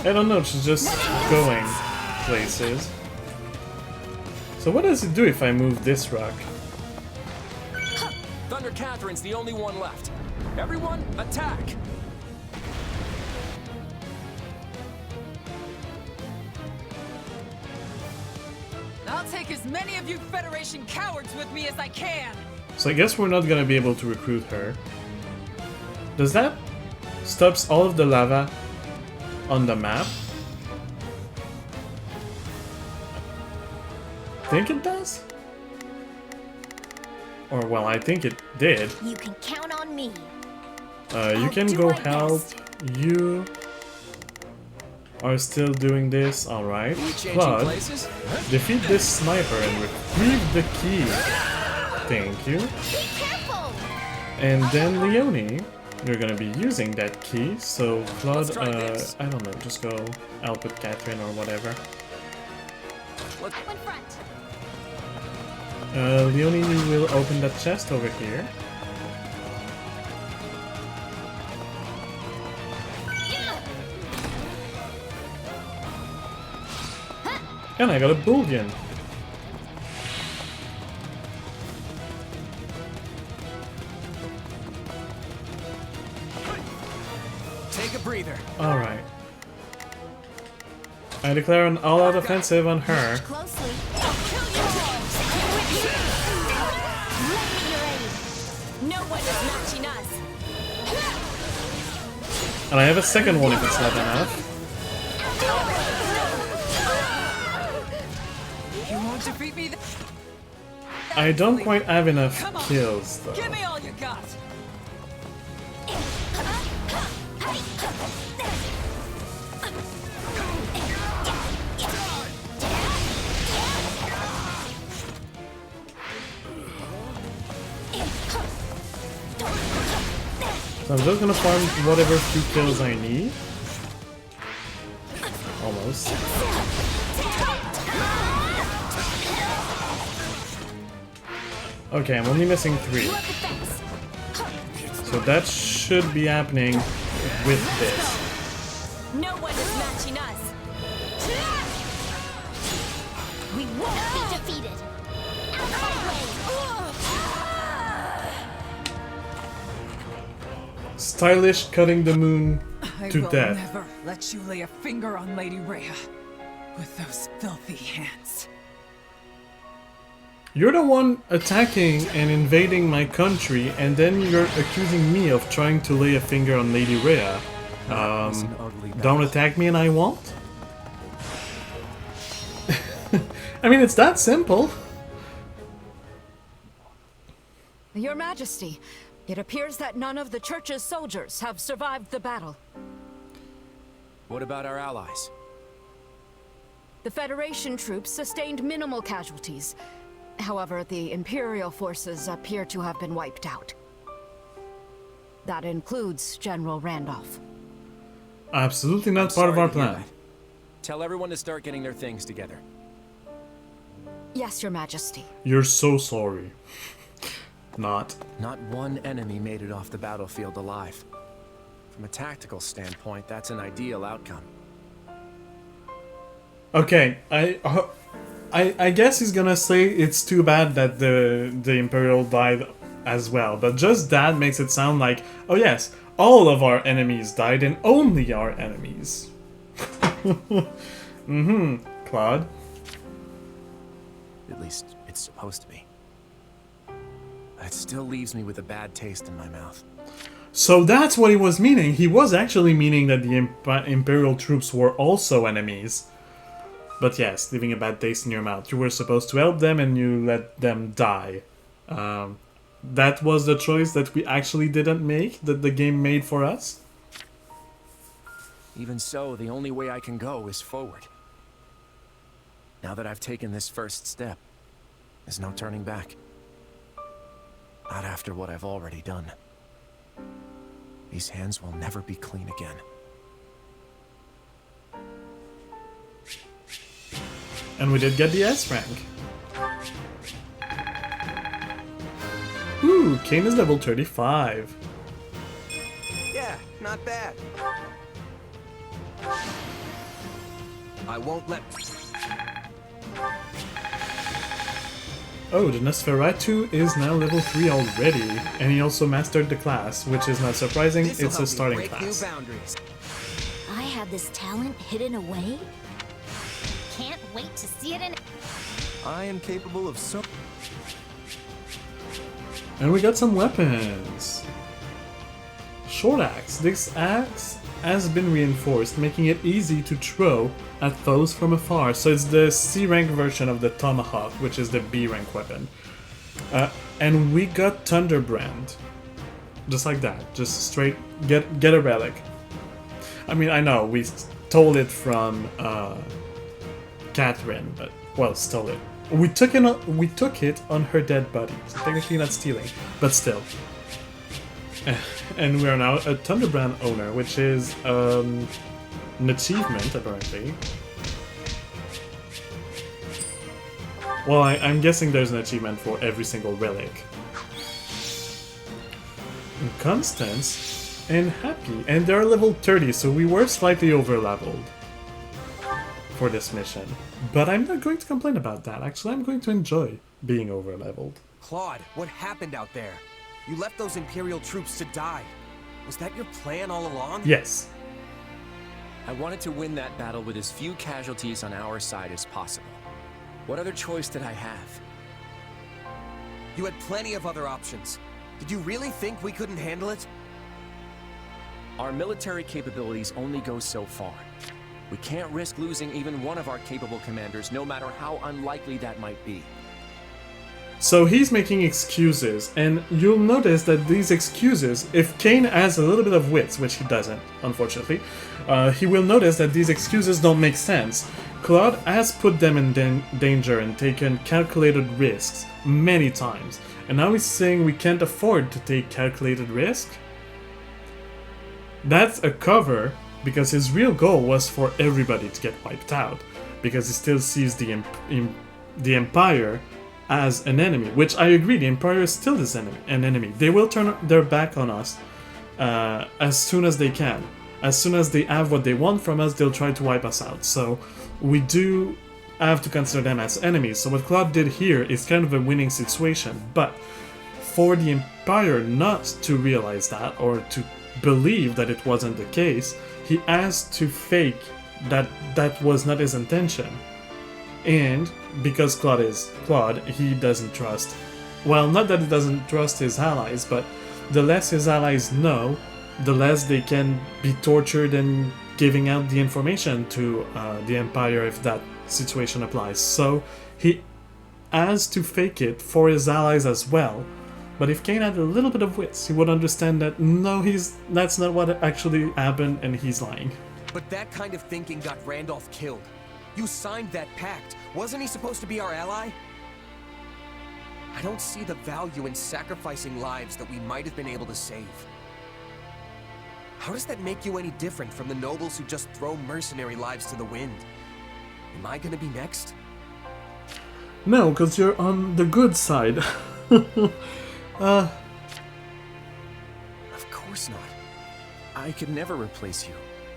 A: I don't know, she's just going places. So what does it do if I move this rock?
F: Thunder Catherine's the only one left. Everyone, attack!
L: I'll take as many of you Federation cowards with me as I can.
A: So I guess we're not gonna be able to recruit her. Does that stops all of the lava on the map? Think it does? Or well, I think it did.
D: You can count on me.
A: You can go help. You are still doing this, alright. Claude, defeat this sniper and retrieve the key. Thank you. And then Leonie, you're gonna be using that key, so Claude, I don't know, just go help with Catherine or whatever. Leonie, you will open that chest over here. And I got a bullion.
J: Take a breather.
A: Alright. I declare an all-out offensive on her.
D: Closely. I'll kill you all. With you. Lend me your aid. No one is matching us.
A: And I have a second one if it's not enough.
L: You won't defeat me.
A: I don't quite have enough kills though.
L: Give me all you got.
A: So I'm just gonna farm whatever few kills I need. Almost. Okay, I'm only missing 3. So that should be happening with this.
D: No one is matching us. We won't be defeated. Out of my way.
A: Stylish cutting the moon
L: I
A: to
L: will
A: death.
L: never let you lay a finger on Lady Rhea with those filthy hands.
A: You're the one attacking and invading my country, and then you're accusing me of trying to lay a finger on Lady Rhea. Don't attack me and I won't? I mean, it's that simple.
G: Your Majesty, it appears that none of the Church's soldiers have survived the battle.
F: What about our allies?
G: The Federation troops sustained minimal casualties. However, the Imperial forces appear to have been wiped out. That includes General Randolph.
A: Absolutely not part of our plan.
F: Tell everyone to start getting their things together.
G: Yes, Your Majesty.
A: You're so sorry. Not.
F: Not one enemy made it off the battlefield alive. From a tactical standpoint, that's an ideal outcome.
A: Okay, I guess he's gonna say it's too bad that the Imperial died as well, but just that makes it sound like, oh yes, all of our enemies died and only our enemies. Claude.
F: At least it's supposed to be. It still leaves me with a bad taste in my mouth.
A: So that's what he was meaning. He was actually meaning that the Imperial troops were also enemies. But yes, leaving a bad taste in your mouth. You were supposed to help them and you let them die. That was the choice that we actually didn't make, that the game made for us.
F: Even so, the only way I can go is forward. Now that I've taken this first step, there's no turning back. Not after what I've already done. These hands will never be clean again.
A: And we did get the S rank. Ooh, Kane is level 35.
H: Yeah, not bad. I won't let...
A: Oh, the Nosferatu is now level 3 already, and he also mastered the class, which is not surprising, it's a starting class.
D: I have this talent hidden away? Can't wait to see it in...
B: I am capable of so...
A: And we got some weapons. Short axe. This axe has been reinforced, making it easy to throw at foes from afar. So it's the C rank version of the Tomahawk, which is the B rank weapon. And we got Thunderbrand. Just like that. Just straight get a relic. I mean, I know we stole it from Catherine, but well, stole it. We took it on her dead body. So technically not stealing, but still. And we are now a Thunderbrand owner, which is an achievement, apparently. Well, I'm guessing there's an achievement for every single relic. And Constance and Happy, and they're level 30, so we were slightly over leveled. for this mission. But I'm not going to complain about that. Actually, I'm going to enjoy being over-leveled.
H: Claude, what happened out there? You left those Imperial troops to die. Was that your plan all along?
A: Yes.
F: I wanted to win that battle with as few casualties on our side as possible. What other choice did I have?
H: You had plenty of other options. Did you really think we couldn't handle it?
F: Our military capabilities only go so far. We can't risk losing even one of our capable commanders, no matter how unlikely that might be.
A: So he's making excuses, and you'll notice that these excuses, if Kane has a little bit of wits, which he doesn't, unfortunately, he will notice that these excuses don't make sense. Claude has put them in danger and taken calculated risks many times, and now he's saying we can't afford to take calculated risk? That's a cover, because his real goal was for everybody to get wiped out, because he still sees the Empire as an enemy, which I agree, the Empire still is an enemy. They will turn their back on us as soon as they can. As soon as they have what they want from us, they'll try to wipe us out. So we do have to consider them as enemies. So what Claude did here is kind of a winning situation, but for the Empire not to realize that, or to believe that it wasn't the case, he has to fake that that was not his intention. And because Claude is Claude, he doesn't trust, well, not that he doesn't trust his allies, but the less his allies know, the less they can be tortured and giving out the information to the Empire if that situation applies. So he has to fake it for his allies as well. But if Kane had a little bit of wits, he would understand that no, that's not what actually happened, and he's lying.
H: But that kind of thinking got Randolph killed. You signed that pact. Wasn't he supposed to be our ally? I don't see the value in sacrificing lives that we might have been able to save. How does that make you any different from the nobles who just throw mercenary lives to the wind? Am I gonna be next?
A: No, because you're on the good side.
F: Of course not. I could never replace you.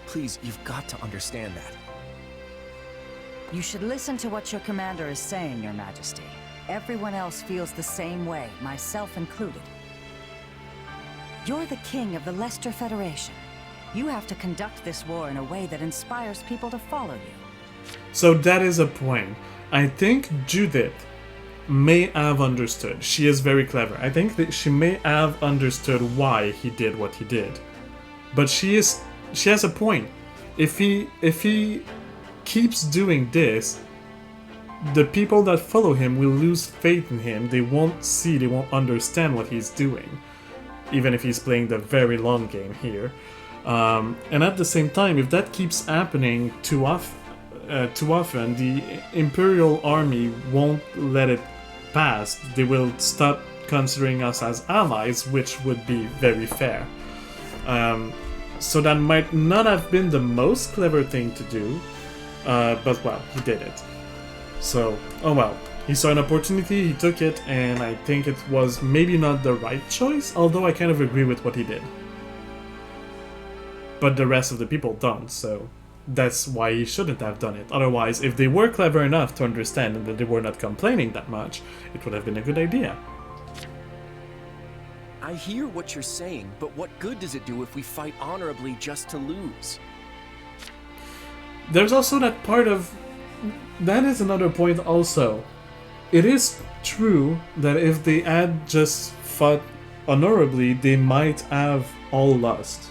F: Please, you've got to understand that.
M: You should listen to what your commander is saying, Your Majesty. Everyone else feels the same way, myself included. You're the king of the Leicester Federation. You have to conduct this war in a way that inspires people to follow you.
A: So that is a point. I think Judith may have understood. She is very clever. I think that she may have understood why he did what he did. But she has a point. If he keeps doing this, the people that follow him will lose faith in him. They won't understand what he's doing, even if he's playing the very long game here. And at the same time, if that keeps happening too often, the Imperial Army won't let it pass. They will stop considering us as allies, which would be very fair. So that might not have been the most clever thing to do, but well, he did it. So, oh well. He saw an opportunity, he took it, and I think it was maybe not the right choice, although I kind of agree with what he did. But the rest of the people don't, so that's why he shouldn't have done it. Otherwise, if they were clever enough to understand and that they were not complaining that much, it would have been a good idea.
F: I hear what you're saying, but what good does it do if we fight honorably just to lose?
A: There's also that part of... That is another point also. It is true that if they had just fought honorably, they might have all lost.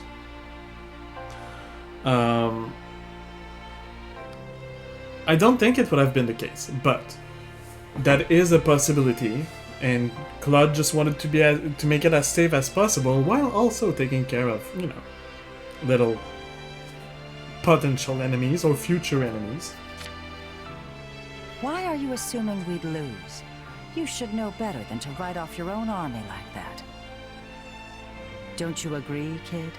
A: I don't think it would have been the case, but that is a possibility, and Claude just wanted to make it as safe as possible, while also taking care of, you know, little potential enemies or future enemies.
M: Why are you assuming we'd lose? You should know better than to write off your own army like that. Don't you agree, kid?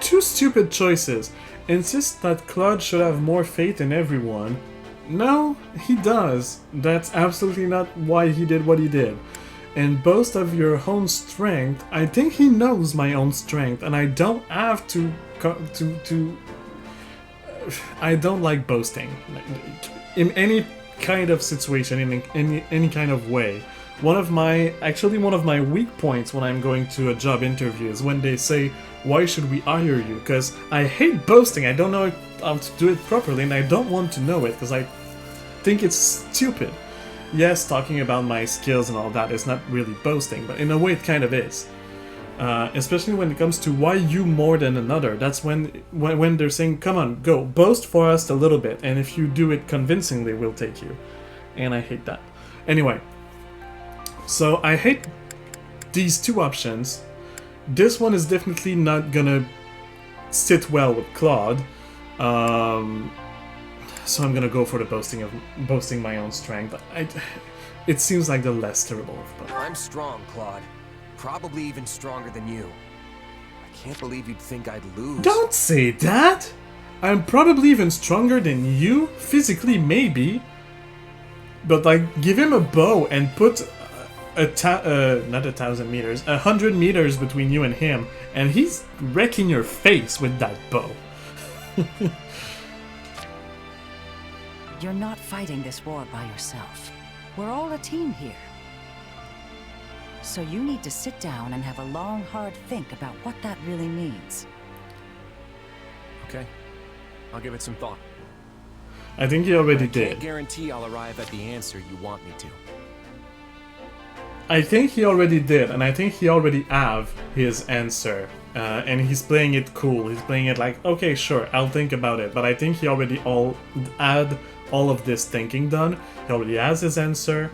A: Two stupid choices. Insist that Claude should have more faith in everyone. No, he does. That's absolutely not why he did what he did. and boast of your own strength, I think he knows my own strength, and I don't have to I don't like boasting in any kind of situation, in any kind of way. One of my weak points when I'm going to a job interview is when they say, "Why should we hire you?" Because I hate boasting. I don't know how to do it properly, and I don't want to know it because I think it's stupid. Yes, talking about my skills and all that is not really boasting, but in a way it kind of is. Especially when it comes to why you more than another. That's when they're saying, "Come on, go, boast for us a little bit, and if you do it convincingly, we'll take you." And I hate that. Anyway, so I hate these two options. This one is definitely not gonna sit well with Claude. So I'm gonna go for the boasting my own strength. It seems like the less terrible of both.
H: I'm strong, Claude. Probably even stronger than you. I can't believe you'd think I'd lose.
A: Don't say that! I'm probably even stronger than you, physically maybe. But like, give him a bow and put not 1,000 meters, 100 meters between you and him, and he's wrecking your face with that bow.
M: You're not fighting this war by yourself. We're all a team here. So you need to sit down and have a long, hard think about what that really means.
F: Okay. I'll give it some thought.
A: I think he already
F: I
A: did.
F: can't guarantee I'll arrive at the answer you want me to.
A: I think he already did, and I think he already have his answer. And he's playing it cool. He's playing it like, okay, sure, I'll think about it. But I think he already had all of this thinking done. He already has his answer.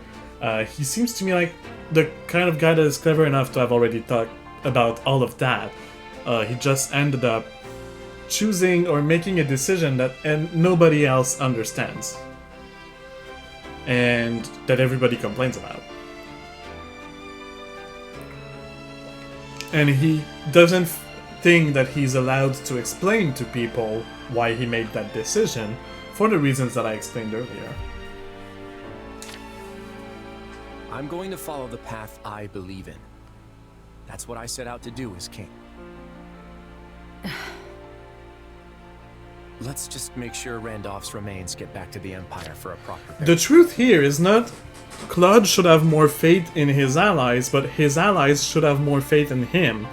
A: He seems to me like the kind of guy that is clever enough to have already thought about all of that. He just ended up choosing or making a decision that nobody else understands. And that everybody complains about. And he doesn't think that he's allowed to explain to people why he made that decision for the reasons that I explained earlier.
F: I'm going to follow the path I believe in. That's what I set out to do as king. Let's just make sure Randolph's remains get back to the Empire for a proper burial.
A: The truth here is not Claude should have more faith in his allies, but his allies should have more faith in him.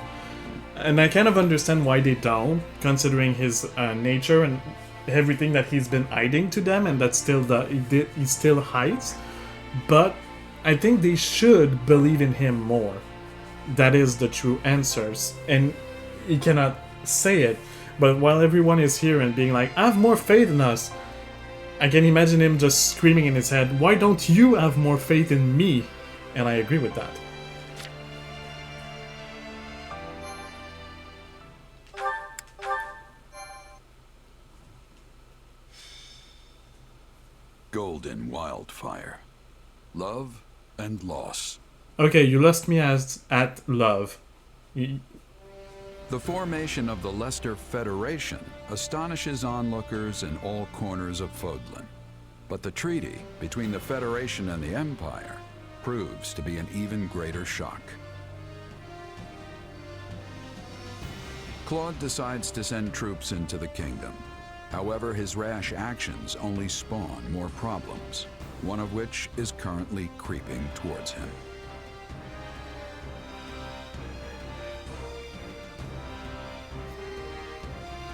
A: And I kind of understand why they don't, considering his nature and everything that he's been hiding to them, and that he still hides. But I think they should believe in him more. That is the true answers. And he cannot say it, but while everyone is here and being like, have more faith in us, I can imagine him just screaming in his head, why don't you have more faith in me? And I agree with that.
N: Golden Wildfire. Love and loss.
A: Okay, you lost me at love.
N: The formation of the Leicester Federation astonishes onlookers in all corners of Fodlan. But the treaty between the Federation and the Empire proves to be an even greater shock. Claude decides to send troops into the kingdom. However, his rash actions only spawn more problems, one of which is currently creeping towards him.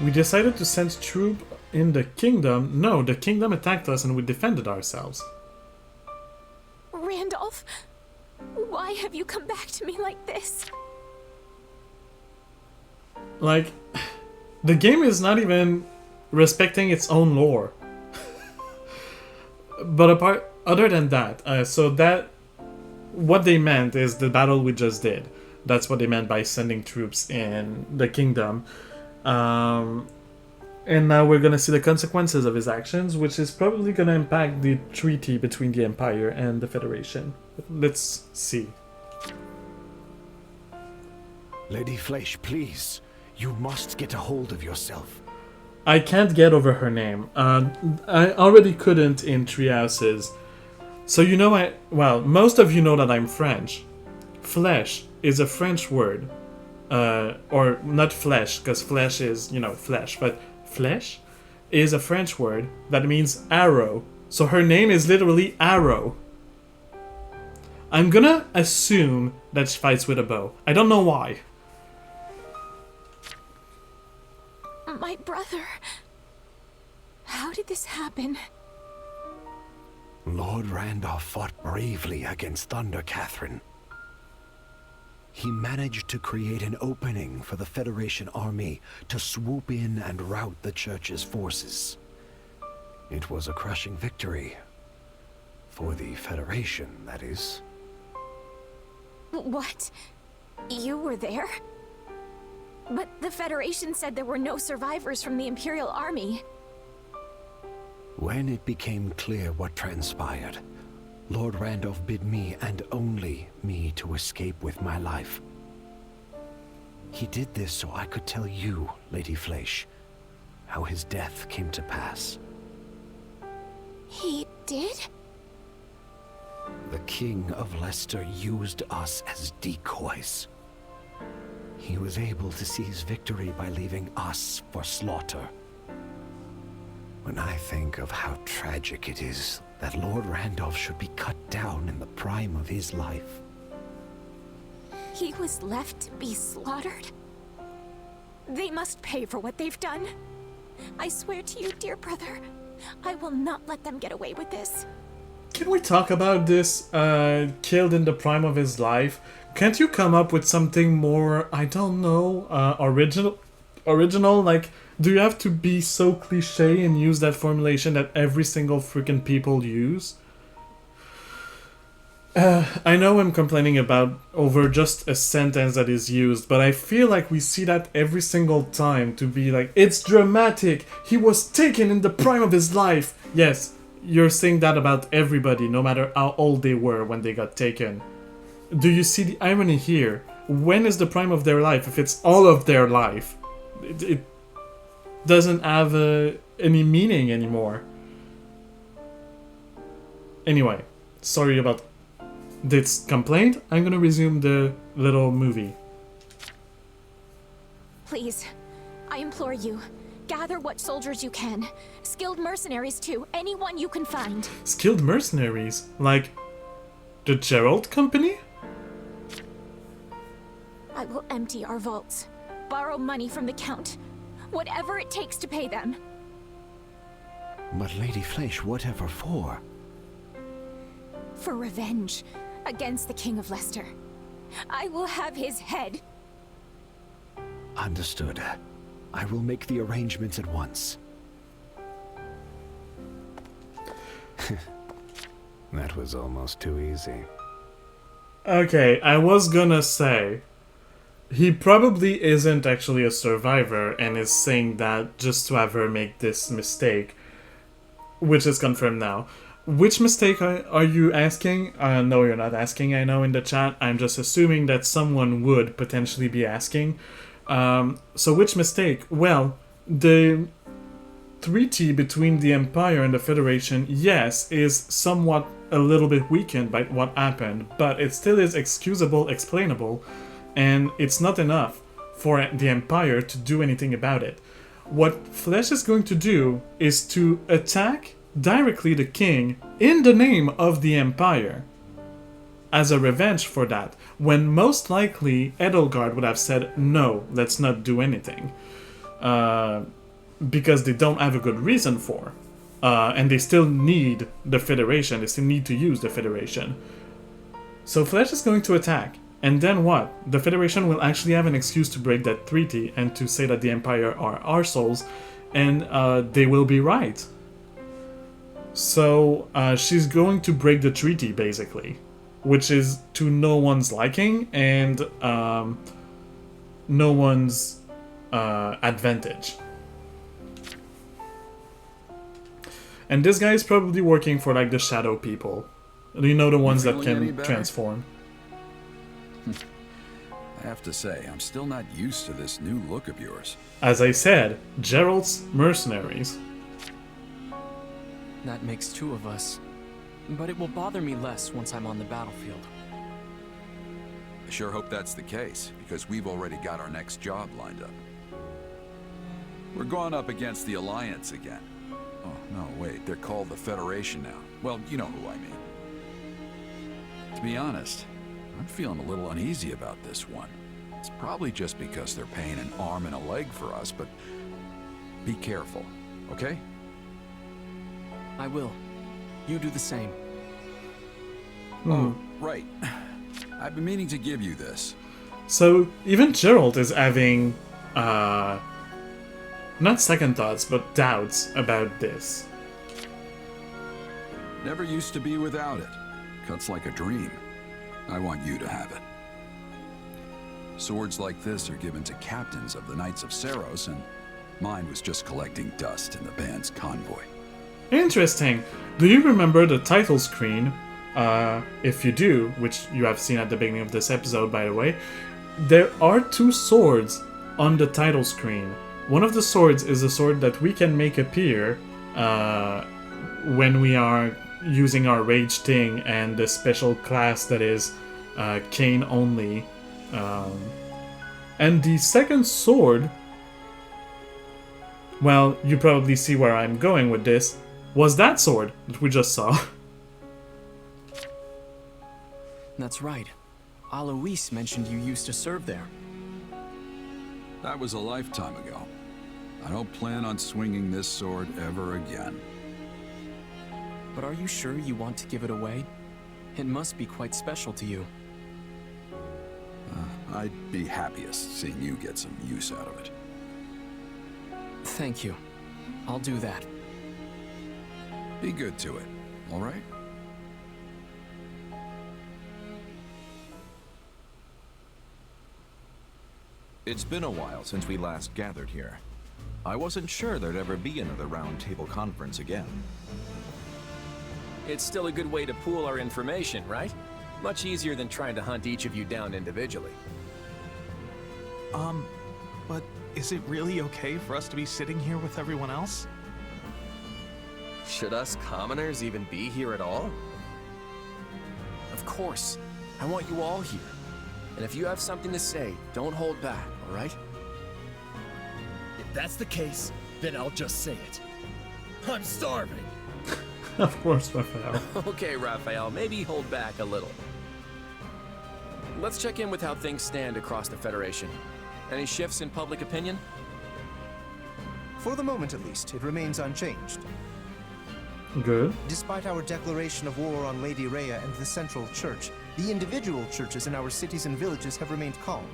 A: We decided to send troops in the kingdom. No, the kingdom attacked us and we defended ourselves.
D: Randolph, why have you come back to me like this?
A: Like, the game is not even respecting its own lore. But other than that, so that what they meant is the battle we just did. That's what they meant by sending troops in the kingdom. And now we're gonna see the consequences of his actions, which is probably gonna impact the treaty between the Empire and the Federation. Let's see.
J: Lady Flesh, please. You must get a hold of yourself.
A: I can't get over her name. I already couldn't in Three Houses. So you know well, most of you know that I'm French. Flesh is a French word, or not flesh, because flesh is, you know, flesh, but flesh is a French word that means arrow. So her name is literally Arrow. I'm gonna assume that she fights with a bow. I don't know why.
D: My brother. How did this happen?
O: Lord Randolph fought bravely against Thunder Catherine. He managed to create an opening for the Federation army to swoop in and rout the Church's forces. It was a crushing victory. For the Federation, that is.
D: What? You were there? But the Federation said there were no survivors from the Imperial Army.
O: When it became clear what transpired, Lord Randolph bid me, and only me, to escape with my life. He did this so I could tell you, Lady Fleisch, how his death came to pass.
D: He did?
O: The King of Leicester used us as decoys. He was able to seize victory by leaving us for slaughter. When I think of how tragic it is that Lord Randolph should be cut down in the prime of his life.
D: He was left to be slaughtered? They must pay for what they've done. I swear to you, dear brother, I will not let them get away with this.
A: Can we talk about this, killed in the prime of his life? Can't you come up with something more, I don't know, original? Like, do you have to be so cliche and use that formulation that every single freaking people use? I know I'm complaining about over just a sentence that is used, but I feel like we see that every single time to be like, it's dramatic, he was taken in the prime of his life. Yes, you're saying that about everybody, no matter how old they were when they got taken. Do you see the irony here? When is the prime of their life if it's all of their life? It doesn't have any meaning anymore. Anyway, sorry about this complaint. I'm gonna resume the little movie.
D: Please, I implore you, gather what soldiers you can. Skilled mercenaries too, anyone you can find.
A: Skilled mercenaries? Like the Gerald Company?
D: I will empty our vaults, borrow money from the Count, whatever it takes to pay them.
O: But Lady Fleisch, whatever for?
D: For revenge against the King of Leicester. I will have his head.
O: Understood. I will make the arrangements at once. That was almost too easy.
A: Okay, I was gonna say, he probably isn't actually a survivor and is saying that just to have her make this mistake, which is confirmed now. Which mistake are you asking? No, you're not asking, I know, in the chat. I'm just assuming that someone would potentially be asking. So which mistake? Well, the treaty between the Empire and the Federation, yes, is somewhat a little bit weakened by what happened, but it still is excusable, explainable, and it's not enough for the Empire to do anything about it. What Flesh is going to do is to attack directly the king in the name of the Empire as a revenge for that, when most likely Edelgard would have said, no, let's not do anything, because they don't have a good reason for, and they still need the Federation, they still need to use the Federation. So Flesh is going to attack, and then what? The Federation will actually have an excuse to break that treaty and to say that the Empire are arseholes, and they will be right. So she's going to break the treaty, basically, which is to no one's liking and no one's advantage. And this guy is probably working for like the shadow people. You know, the ones that can transform.
N: I have to say, I'm still not used to this new look of yours.
A: As I said, Gerald's mercenaries.
P: That makes two of us. But it will bother me less once I'm on the battlefield.
N: sure hope that's the case, because we've already got our next job lined up. We're going up against the Alliance again. Oh, no, wait, they're called the Federation now. Well, you know who I mean. To be honest, I'm feeling a little uneasy about this one. It's probably just because they're paying an arm and a leg for us, but be careful, okay?
F: I will. You do the same.
N: Oh, right. I've been meaning to give you this.
A: So even Gerald is having not second thoughts, but doubts about this.
N: Never used to be without it. Cuts like a dream. I want you to have it. Swords like this are given to captains of the Knights of Seros, and mine was just collecting dust in the band's convoy.
A: Interesting. Do you remember the title screen? If you do, which you have seen at the beginning of this episode, by the way, there are two swords on the title screen. One of the swords is a sword that we can make appear when we are using our Rage Thing and the special class that is Cane only. And the second sword, well, you probably see where I'm going with this, was that sword that we just saw.
F: That's right. Alois mentioned you used to serve there.
N: That was a lifetime ago. I don't plan on swinging this sword ever again.
F: But are you sure you want to give it away? It must be quite special to you.
N: I'd be happiest seeing you get some use out of it.
F: Thank you. I'll do that.
N: Be good to it, all right?
P: It's been a while since we last gathered here. I wasn't sure there'd ever be another roundtable conference again.
F: It's still a good way to pool our information, right? Much easier than trying to hunt each of you down individually.
Q: But is it really okay for us to be sitting here with everyone else?
F: Should us commoners even be here at all? Of course. I want you all here. And if you have something to say, don't hold back, all right?
J: If that's the case, then I'll just say it. I'm starving.
A: Of course, Raphael.
F: Okay, Raphael, maybe hold back a little. Let's check in with how things stand across the Federation. Any shifts in public opinion?
B: For the moment, at least, it remains unchanged.
A: Good.
B: Despite our declaration of war on Lady Rhea and the Central Church, the individual churches in our cities and villages have remained calm.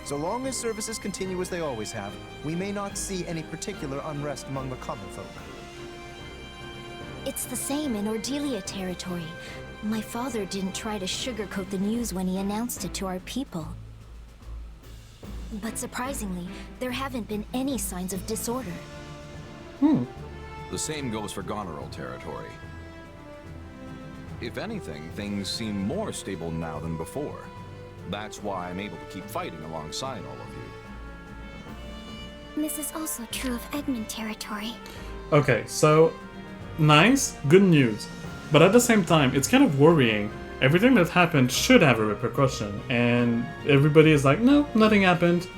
B: So long as services continue as they always have, we may not see any particular unrest among the common folk.
R: It's the same in Ordelia territory. My father didn't try to sugarcoat the news when he announced it to our people. But surprisingly, there haven't been any signs of disorder.
P: The same goes for Goneril territory. If anything, things seem more stable now than before. That's why I'm able to keep fighting alongside all of you.
R: This is also true of Egmont territory.
A: Okay, so nice, good news. But at the same time, it's kind of worrying. Everything that happened should have a repercussion, and everybody is like, no, nothing happened.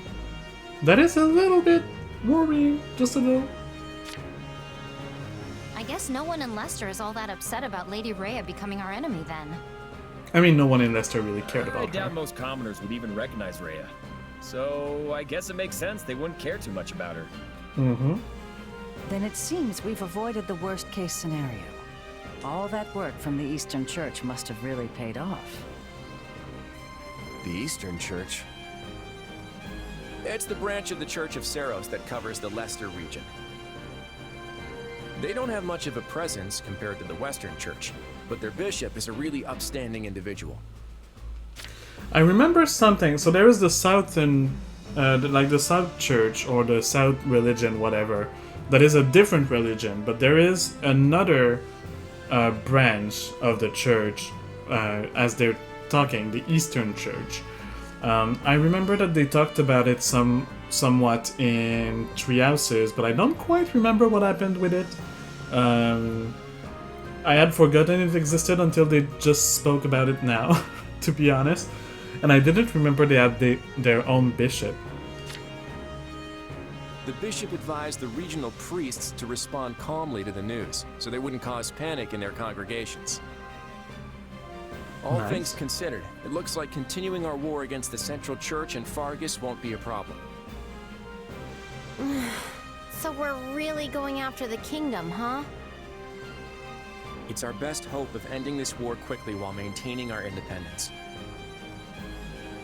A: That is a little bit worrying, just a little.
C: I guess no one in Leicester is all that upset about Lady Rhea becoming our enemy then.
A: I mean, no one in Leicester really cared
S: I
A: about
S: doubt
A: her.
S: most commoners would even recognize Rhea. So I guess it makes sense they wouldn't care too much about her.
A: Mm-hmm.
M: Then it seems we've avoided the worst case scenario. All that work from the Eastern Church must have really paid off.
F: The Eastern Church? It's the branch of the Church of Seros that covers the Leicester region. They don't have much of a presence compared to the Western Church, but their bishop is a really upstanding individual.
A: I remember something. So there is the Southern, like the South Church or the South religion, whatever. That is a different religion, but there is another branch of the church, as they're talking, the Eastern Church. I remember that they talked about it somewhat in Three Houses, but I don't quite remember what happened with it. I had forgotten it existed until they just spoke about it now, to be honest. And I didn't remember they had their own bishop.
F: The bishop advised the regional priests to respond calmly to the news, so they wouldn't cause panic in their congregations. All
A: Nice.
F: things considered, it looks like continuing our war against the Central Church and Fargus won't be a problem.
C: So we're really going after the kingdom, huh?
F: It's our best hope of ending this war quickly while maintaining our independence.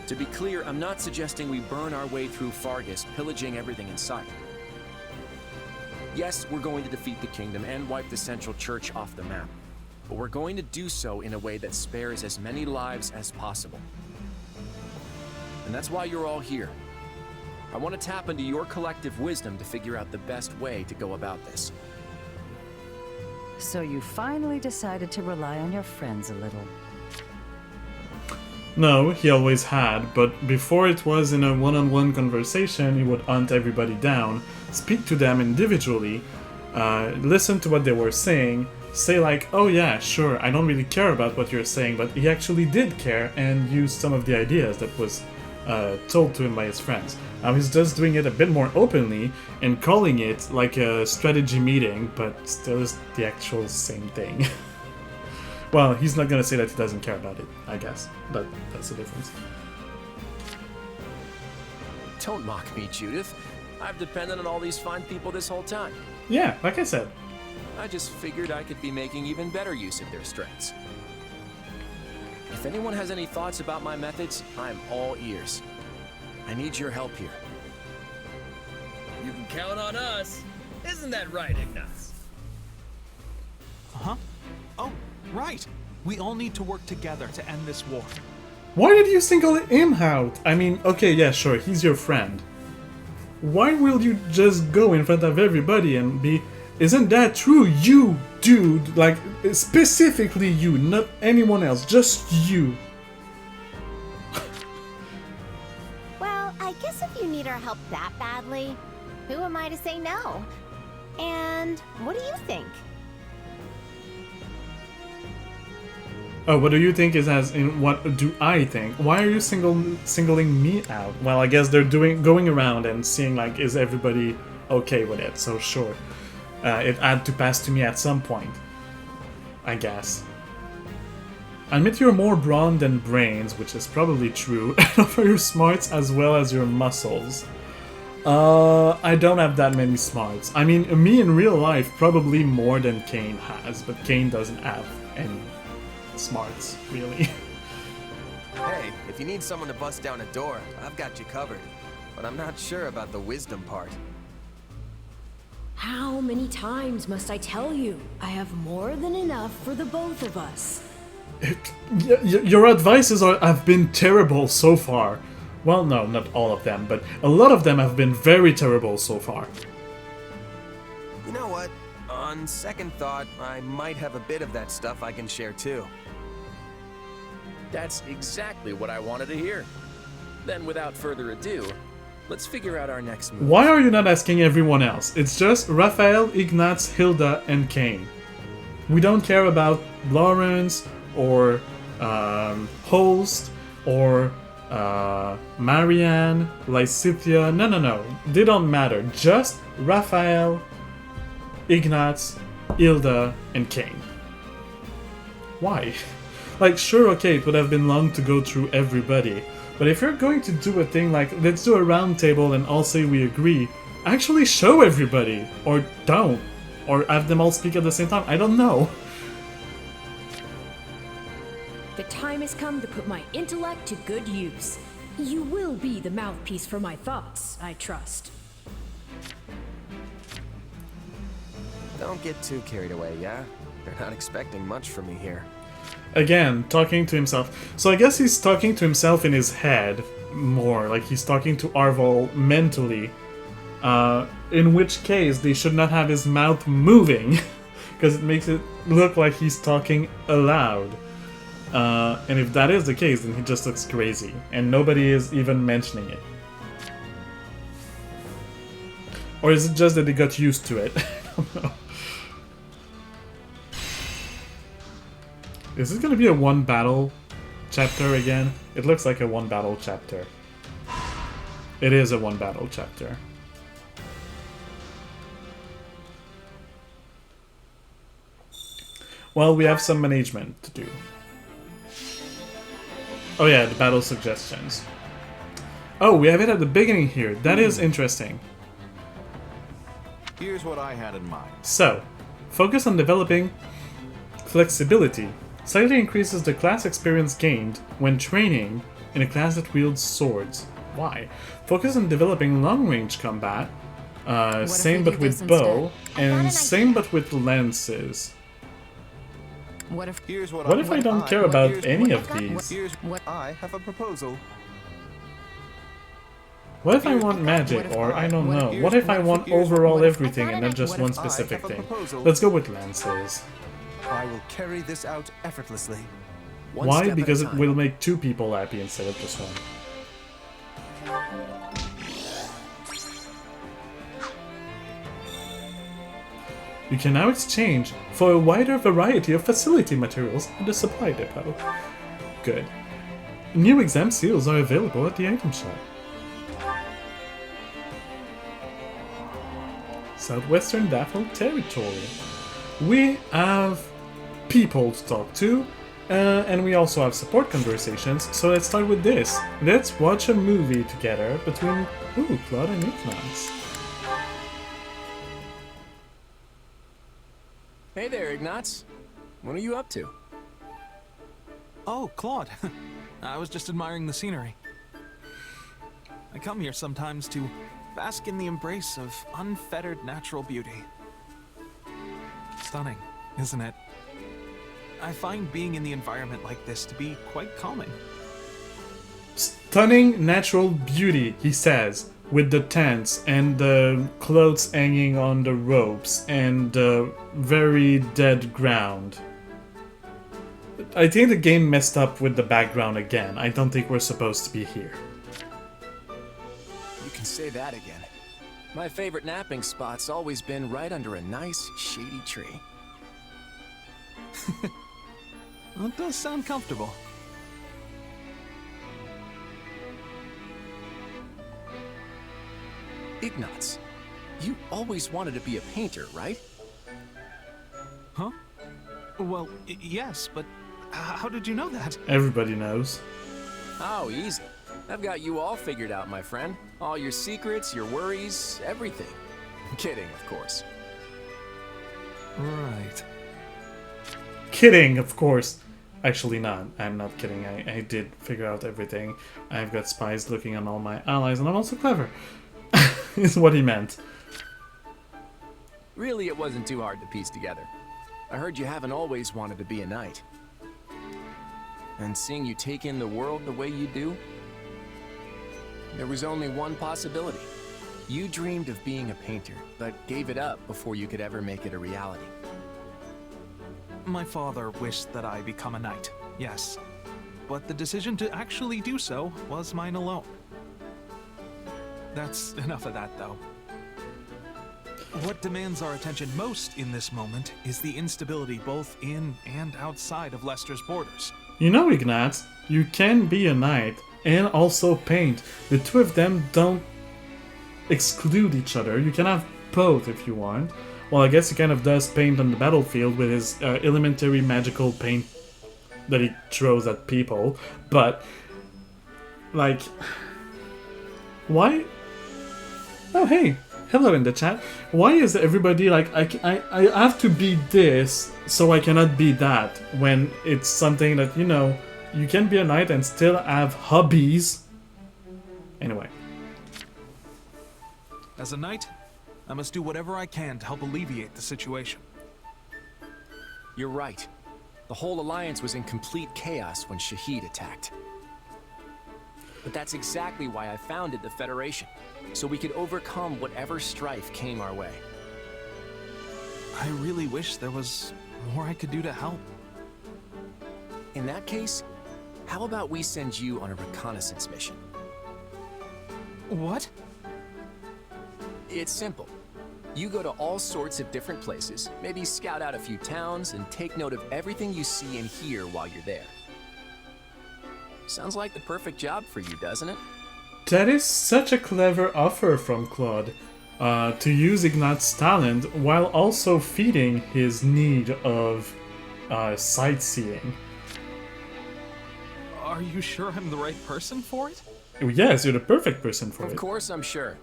F: To be clear, I'm not suggesting we burn our way through Fargus, pillaging everything in sight. Yes, we're going to defeat the kingdom and wipe the Central Church off the map, but we're going to do so in a way that spares as many lives as possible. And that's why you're all here. I want to tap into your collective wisdom to figure out the best way to go about this.
M: So you finally decided to rely on your friends a little.
A: No, he always had, but before it was in a one-on-one conversation, he would hunt everybody down, speak to them individually, listen to what they were saying, say like, oh yeah, sure, I don't really care about what you're saying, but he actually did care and used some of the ideas that was told to him by his friends. Now he's just doing it a bit more openly and calling it like a strategy meeting, but still is the actual same thing. Well, he's not gonna say that he doesn't care about it, I guess, but that's the difference.
F: Don't mock me, Judith. I've depended on all these fine people this whole time.
A: Yeah, like I said.
F: I just figured I could be making even better use of their strengths. If anyone has any thoughts about my methods, I'm all ears. I need your help here.
S: You can count on us. Isn't that right, Ignaz?
Q: Huh? Oh, right. We all need to work together to end this war.
A: Why did you single him out? I mean, okay, yeah, sure, he's your friend. Why will you just go in front of everybody and be, isn't that true? You, dude, like, specifically you, not anyone else, just you.
R: Well, I guess if you need our help that badly, who am I to say no? And what do you think?
A: Oh, what do you think is as in what do I think? Why are you singling me out? Well, I guess they're going around and seeing like, is everybody okay with it? So sure, it had to pass to me at some point, I guess. I admit you're more brawn than brains, which is probably true, and for your smarts as well as your muscles. I don't have that many smarts. I mean, me in real life probably more than Kane has, but Kane doesn't have any smarts, really.
H: Hey, if you need someone to bust down a door, I've got you covered. But I'm not sure about the wisdom part.
I: How many times must I tell you? I have more than enough for the both of us.
A: Your advices have been terrible so far. Well, no, not all of them, but a lot of them have been very terrible so far.
H: You know what? On second thought, I might have a bit of that stuff I can share too.
F: That's exactly what I wanted to hear. Then, without further ado, let's figure out our next move.
A: Why are you not asking everyone else? It's just Raphael, Ignaz, Hilda, and Kane. We don't care about Lawrence, or Holst, or Marianne, Lysithia. No. They don't matter. Just Raphael, Ignaz, Hilda, and Kane. Why? Like, sure, okay, it would have been long to go through everybody, but if you're going to do a thing like, let's do a round table and all say we agree, actually show everybody, or don't, or have them all speak at the same time, I don't know.
I: The time has come to put my intellect to good use. You will be the mouthpiece for my thoughts, I trust.
H: Don't get too carried away, yeah? They're not expecting much from me here.
A: Again, talking to himself. So I guess he's talking to himself in his head more, like he's talking to Arval mentally. In which case, they should not have his mouth moving, because it makes it look like he's talking aloud. And if that is the case, then he just looks crazy, and nobody is even mentioning it. Or is it just that they got used to it? I don't know. Is this gonna be a one battle chapter again. It looks like a one battle chapter. It is a one battle chapter. Well, we have some management to do. Oh yeah, the battle suggestions. Oh, we have it at the beginning here. That is interesting.
P: Here's what I had in mind.
A: So, focus on developing flexibility. Slightly increases the class experience gained when training in a class that wields swords. Why? Focus on developing long-range combat. Same but with bow, and same but with lances.
L: What if
A: I don't care about any of these?
B: I have a proposal.
A: What if I want magic, or I don't know. What if I want overall everything and not just one specific thing? Let's go with lances.
B: I will carry this out effortlessly.
A: Why? Because it will make two people happy instead of just one. You can now exchange for a wider variety of facility materials at the supply depot. Good. New exam seals are available at the item shop. Southwestern Daffel Territory. We have people to talk to, and we also have support conversations, so let's start with this. Let's watch a movie together between Claude and Ignaz.
F: Hey there, Ignaz. What are you up to?
Q: Oh, Claude. I was just admiring the scenery. I come here sometimes to bask in the embrace of unfettered natural beauty. Stunning, isn't it? I find being in the environment like this to be quite calming.
A: Stunning natural beauty, he says, with the tents and the clothes hanging on the ropes and the very dead ground. I think the game messed up with the background again. I don't think we're supposed to be here.
F: You can say that again. My favorite napping spot's always been right under a nice, shady tree.
Q: Well, it does sound comfortable.
F: Ignaz, you always wanted to be a painter, right?
Q: Huh? Well, yes, but how did you know that?
A: Everybody knows.
F: Oh, easy. I've got you all figured out, my friend. All your secrets, your worries, everything. Kidding, of course.
Q: Right.
A: Kidding, of course. Actually not. I'm not kidding. I did figure out everything. I've got spies looking on all my allies, and I'm also clever. Is what he meant.
F: Really, it wasn't too hard to piece together. I heard you haven't always wanted to be a knight. And seeing you take in the world the way you do, there was only one possibility. You dreamed of being a painter, but gave it up before you could ever make it a reality.
Q: My father wished that I become a knight, yes. But the decision to actually do so was mine alone. That's enough of that, though. What demands our attention most in this moment is the instability both in and outside of Leicester's borders.
A: You know, Ignaz, you can be a knight and also paint. The two of them don't exclude each other. You can have both if you want. Well, I guess he kind of does paint on the battlefield with his elementary magical paint that he throws at people. But, like, why? Oh, hey, hello in the chat. Why is everybody like, I have to be this, so I cannot be that, when it's something that, you know, you can be a knight and still have hobbies. Anyway.
Q: As a knight, I must do whatever I can to help alleviate the situation.
F: You're right. The whole alliance was in complete chaos when Shahid attacked. But that's exactly why I founded the Federation, so we could overcome whatever strife came our way.
Q: I really wish there was more I could do to help.
F: In that case, how about we send you on a reconnaissance mission?
Q: What?
F: It's simple. You go to all sorts of different places, maybe scout out a few towns, and take note of everything you see and hear while you're there. Sounds like the perfect job for you, doesn't it?
A: That is such a clever offer from Claude, to use Ignat's talent while also feeding his need of sightseeing.
Q: Are you sure I'm the right person for it?
A: Yes, you're the perfect person for it.
F: Of course I'm sure.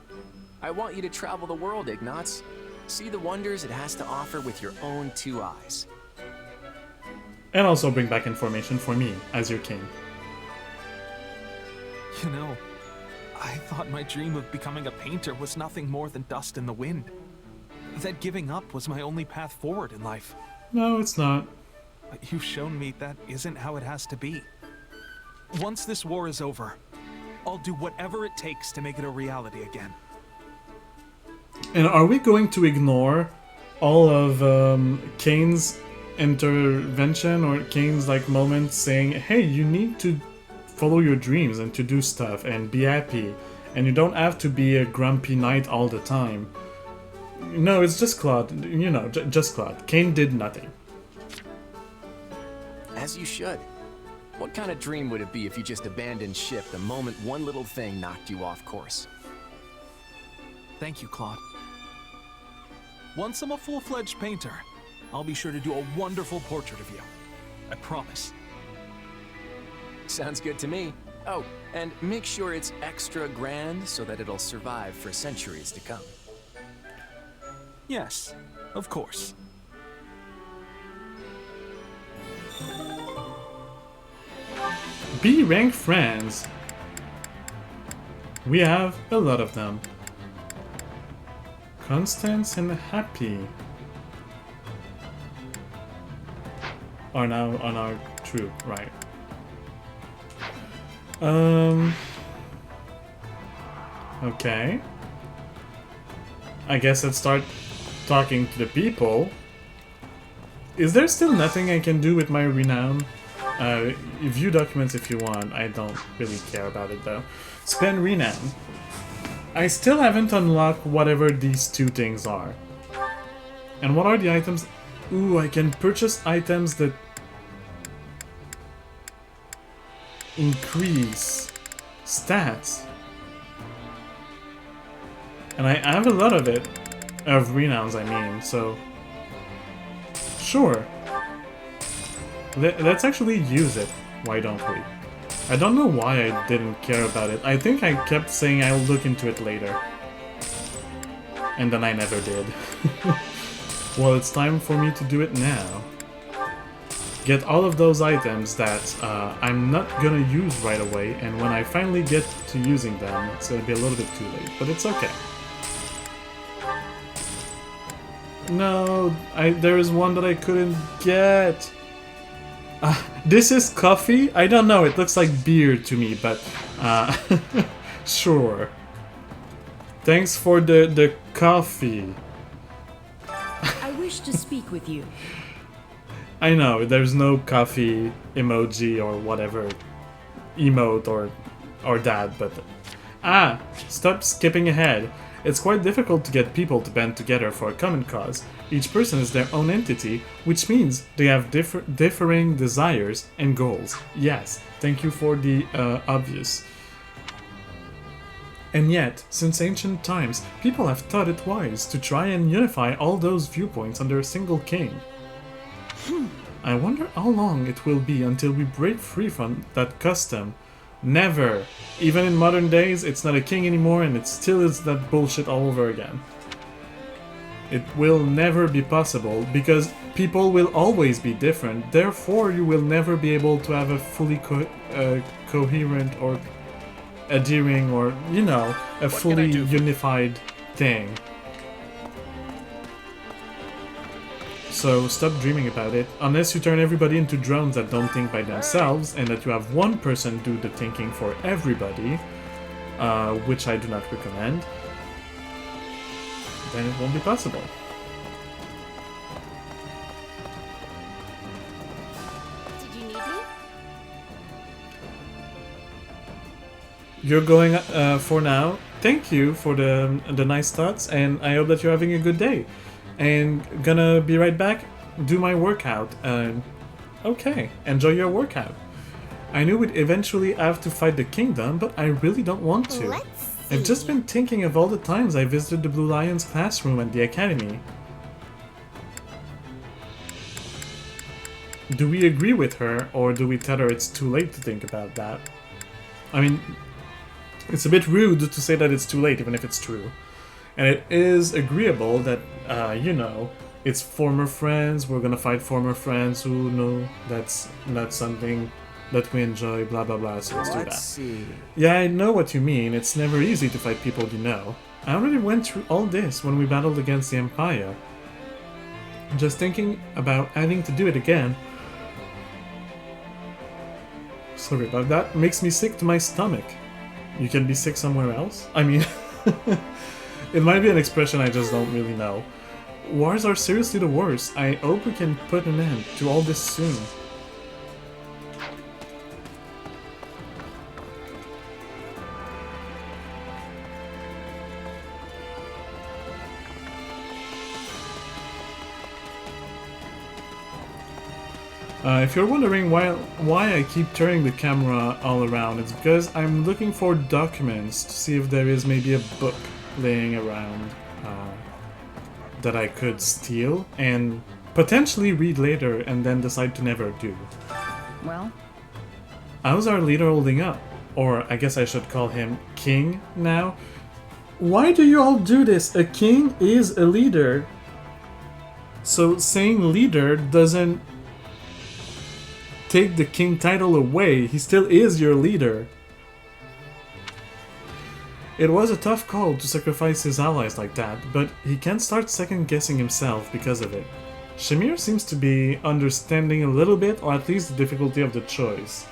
F: I want you to travel the world, Ignatz. See the wonders it has to offer with your own 2 eyes.
A: And also bring back information for me, as your king.
Q: You know, I thought my dream of becoming a painter was nothing more than dust in the wind. That giving up was my only path forward in life.
A: No, it's not.
Q: But you've shown me that isn't how it has to be. Once this war is over, I'll do whatever it takes to make it a reality again.
A: And are we going to ignore all of Kane's intervention or Kane's like moment saying, hey, you need to follow your dreams and to do stuff and be happy, and you don't have to be a grumpy knight all the time? No, it's just Claude, you know, just Claude. Kane did nothing.
F: As you should. What kind of dream would it be if you just abandoned ship the moment one little thing knocked you off course?
Q: Thank you, Claude. Once I'm a full-fledged painter, I'll be sure to do a wonderful portrait of you. I promise.
F: Sounds good to me. Oh, and make sure it's extra grand so that it'll survive for centuries to come.
Q: Yes, of course.
A: B-rank friends. We have a lot of them. Constance and Happy are now on our troop, right? Okay. I guess let's start talking to the people. Is there still nothing I can do with my renown? View documents if you want. I don't really care about it though. Spend renown. I still haven't unlocked whatever these 2 things are. And what are the items? Ooh, I can purchase items that increase stats. And I have a lot of it. Of renowns, I mean, so... Sure. Let's actually use it. Why don't we? I don't know why I didn't care about it. I think I kept saying I'll look into it later. And then I never did. Well, it's time for me to do it now. Get all of those items that I'm not gonna use right away, and when I finally get to using them, it's gonna be a little bit too late, but it's okay. No, there is one that I couldn't get. This is coffee? I don't know, it looks like beer to me, but sure. Thanks for the coffee.
I: I wish to speak with you.
A: I know, there's no coffee emoji or whatever emote or that, but... Stop skipping ahead. It's quite difficult to get people to band together for a common cause. Each person is their own entity, which means they have differing desires and goals. Yes, thank you for the obvious. And yet, since ancient times, people have thought it wise to try and unify all those viewpoints under a single king. I wonder how long it will be until we break free from that custom. Never! Even in modern days, it's not a king anymore and it still is that bullshit all over again. It will never be possible, because people will always be different, therefore you will never be able to have a fully coherent or adhering or, you know, a fully unified thing. So stop dreaming about it, unless you turn everybody into drones that don't think by themselves, and that you have one person do the thinking for everybody, which I do not recommend, then it won't be possible.
R: Did you need me?
A: You're going for now. Thank you for the nice thoughts, and I hope that you're having a good day. And gonna be right back, do my workout. Okay, enjoy your workout. I knew we'd eventually have to fight the kingdom, but I really don't want to. I've just been thinking of all the times I visited the Blue Lion's classroom at the academy. Do we agree with her, or do we tell her it's too late to think about that? I mean, it's a bit rude to say that it's too late, even if it's true. And it is agreeable that, you know, it's former friends, we're gonna fight former friends who know that's not something that we enjoy, blah blah blah, so let's do that.
B: Let's see.
A: Yeah, I know what you mean, it's never easy to fight people you know. I already went through all this when we battled against the Empire. Just thinking about having to do it again, sorry about that, makes me sick to my stomach. You can be sick somewhere else? I mean, it might be an expression I just don't really know. Wars are seriously the worst. I hope we can put an end to all this soon. If you're wondering why I keep turning the camera all around, it's because I'm looking for documents to see if there is maybe a book laying around that I could steal and potentially read later and then decide to never do.
M: Well?
A: How's our leader holding up? Or I guess I should call him King now. Why do you all do this? A king is a leader. So saying leader doesn't take the king title away. He still is your leader. It was a tough call to sacrifice his allies like that, but he can't start second-guessing himself because of it. Shamir seems to be understanding a little bit, or at least the difficulty of the choice,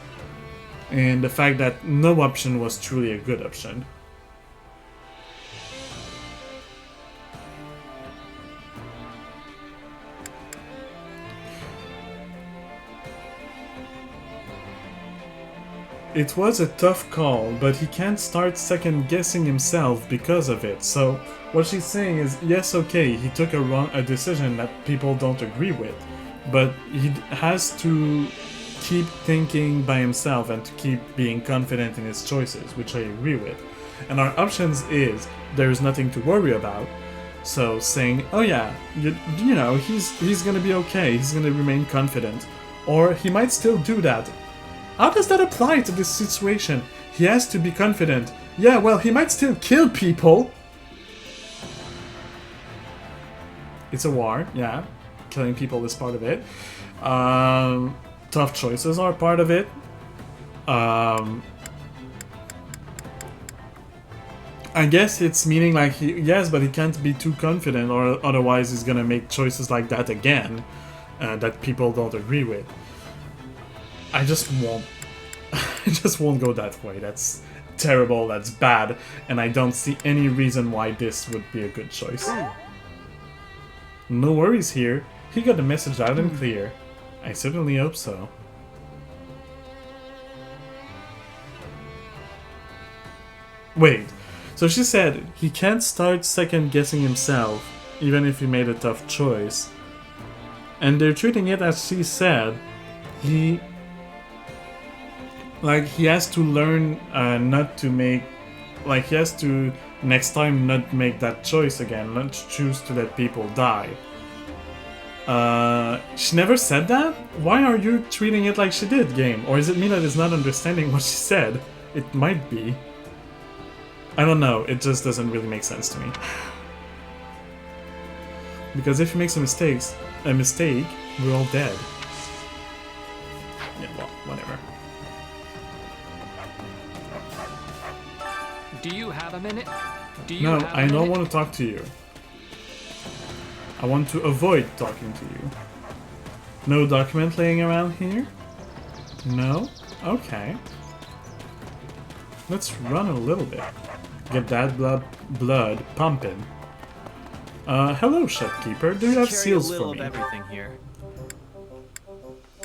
A: and the fact that no option was truly a good option. It was a tough call, but he can't start second-guessing himself because of it. So what she's saying is, yes, okay, he took a decision that people don't agree with, but he has to keep thinking by himself and to keep being confident in his choices, which I agree with. And our options is, there's nothing to worry about. So saying, oh yeah, you know, he's gonna be okay, he's gonna remain confident. Or he might still do that. How does that apply to this situation? He has to be confident. Yeah, well, he might still kill people. It's a war, yeah. Killing people is part of it. Tough choices are part of it. I guess it's meaning like, yes, but he can't be too confident or otherwise he's gonna make choices like that again that people don't agree with. I just won't go that way. That's terrible, that's bad, and I don't see any reason why this would be a good choice. No worries here. He got the message loud and clear. I certainly hope so. Wait, so she said he can't start second-guessing himself, even if he made a tough choice. And they're treating it as she said. He has to learn not to make... Like, he has to, next time, not make that choice again, not choose to let people die. She never said that? Why are you treating it like she did, game? Or is it me that is not understanding what she said? It might be. I don't know, it just doesn't really make sense to me. Because if he makes a mistake, we're all dead. Yeah, well, whatever.
T: Do you have a minute?
A: No, I don't want to talk to you. I want to avoid talking to you. No document laying around here? No? Okay. Let's run a little bit. Get that blood pumping. Hello, shopkeeper. Do you have seals for me?
U: Everything here.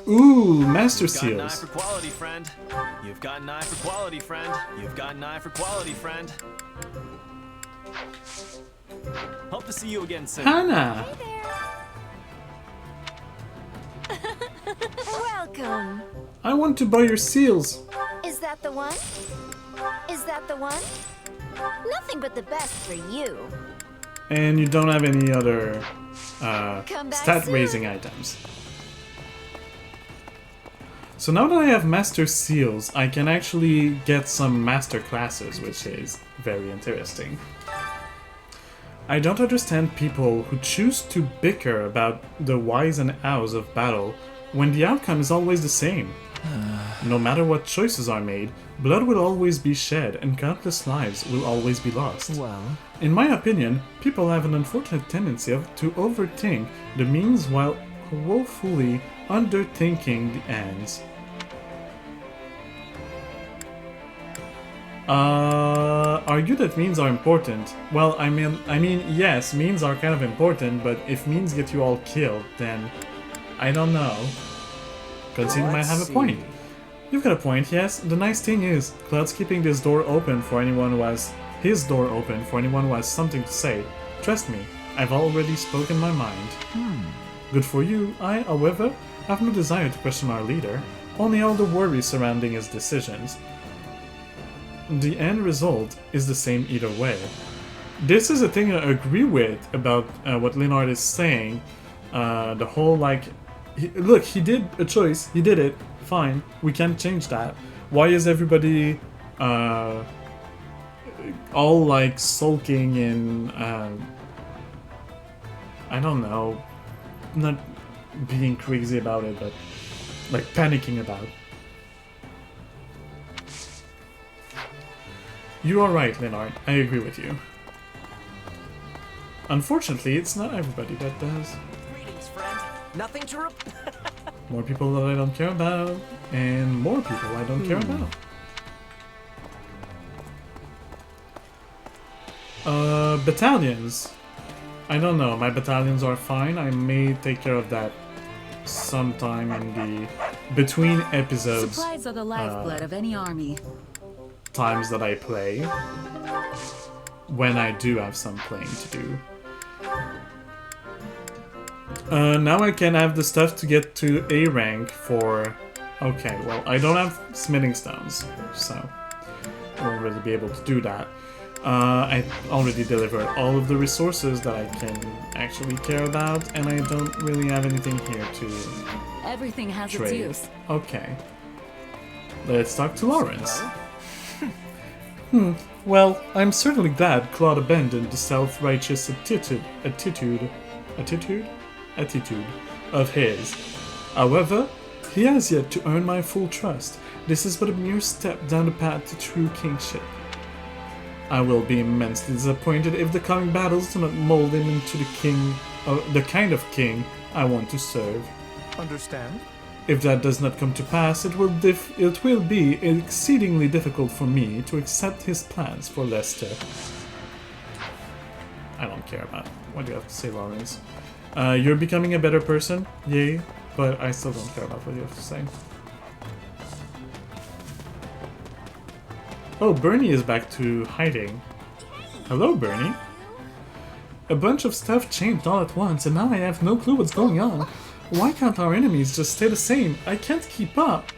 A: Ooh, master seals.
U: You've got an eye for quality, friend. You've got an eye for quality, friend. You've got an eye for quality, friend. Hope to see you again soon.
A: Hannah!
R: Hey there.
D: Welcome.
A: I want to buy your seals.
D: Is that the one? Is that the one? Nothing but the best for you.
A: And you don't have any other
D: Come back
A: stat
D: soon.
A: raising items. So now that I have master seals, I can actually get some master classes, which is very interesting. I don't understand people who choose to bicker about the whys and hows of battle when the outcome is always the same. No matter what choices are made, blood will always be shed and countless lives will always be lost.
E: Well,
A: in my opinion, people have an unfortunate tendency to overthink the means while woefully underthinking the ends. Argue that means are important. Well, I mean, yes, means are kind of important, but if means get you all killed, then I don't know. Concede might have a point. You've got a point, yes. The nice thing is, Cloud's keeping this door open for anyone who has his door open for anyone who has something to say. Trust me, I've already spoken my mind. Good for you. I, however, have no desire to question our leader, only all the worry surrounding his decisions. The end result is the same either way. This is a thing I agree with about what Leonard is saying. The whole, like, look, he did a choice, he did it, fine, we can't change that. Why is everybody all, like, sulking and, I don't know, not being crazy about it, but, like, panicking about it? You are right, Leonard. I agree with you. Unfortunately, it's not everybody that does.
H: Greetings, friend. Nothing to
A: More people that I don't care about, and more people I don't care about. Battalions. I don't know. My battalions are fine. I may take care of that sometime in the between episodes.
T: Supplies are the lifeblood of any army.
A: Times that I play, when I do have some playing to do. Now I can have the stuff to get to A rank for... Okay, well, I don't have smithing stones, so I won't really be able to do that. I already delivered all of the resources that I can actually care about, and I don't really have anything here to
T: Everything has
A: trade.
T: its use.
A: Okay. Let's talk to Lawrence. Well, I'm certainly glad Claude abandoned the self-righteous attitude of his. However, he has yet to earn my full trust. This is but a mere step down the path to true kingship. I will be immensely disappointed if the coming battles do not mold him into the kind of king I want to serve.
B: Understand?
A: If that does not come to pass, it will be exceedingly difficult for me to accept his plans for Leicester. I don't care about what you have to say, Lawrence. You're becoming a better person, yay, but I still don't care about what you have to say. Oh, Bernie is back to hiding. Hello, Bernie. A bunch of stuff changed all at once, and now I have no clue what's going on. Why can't our enemies just stay the same? I can't keep up.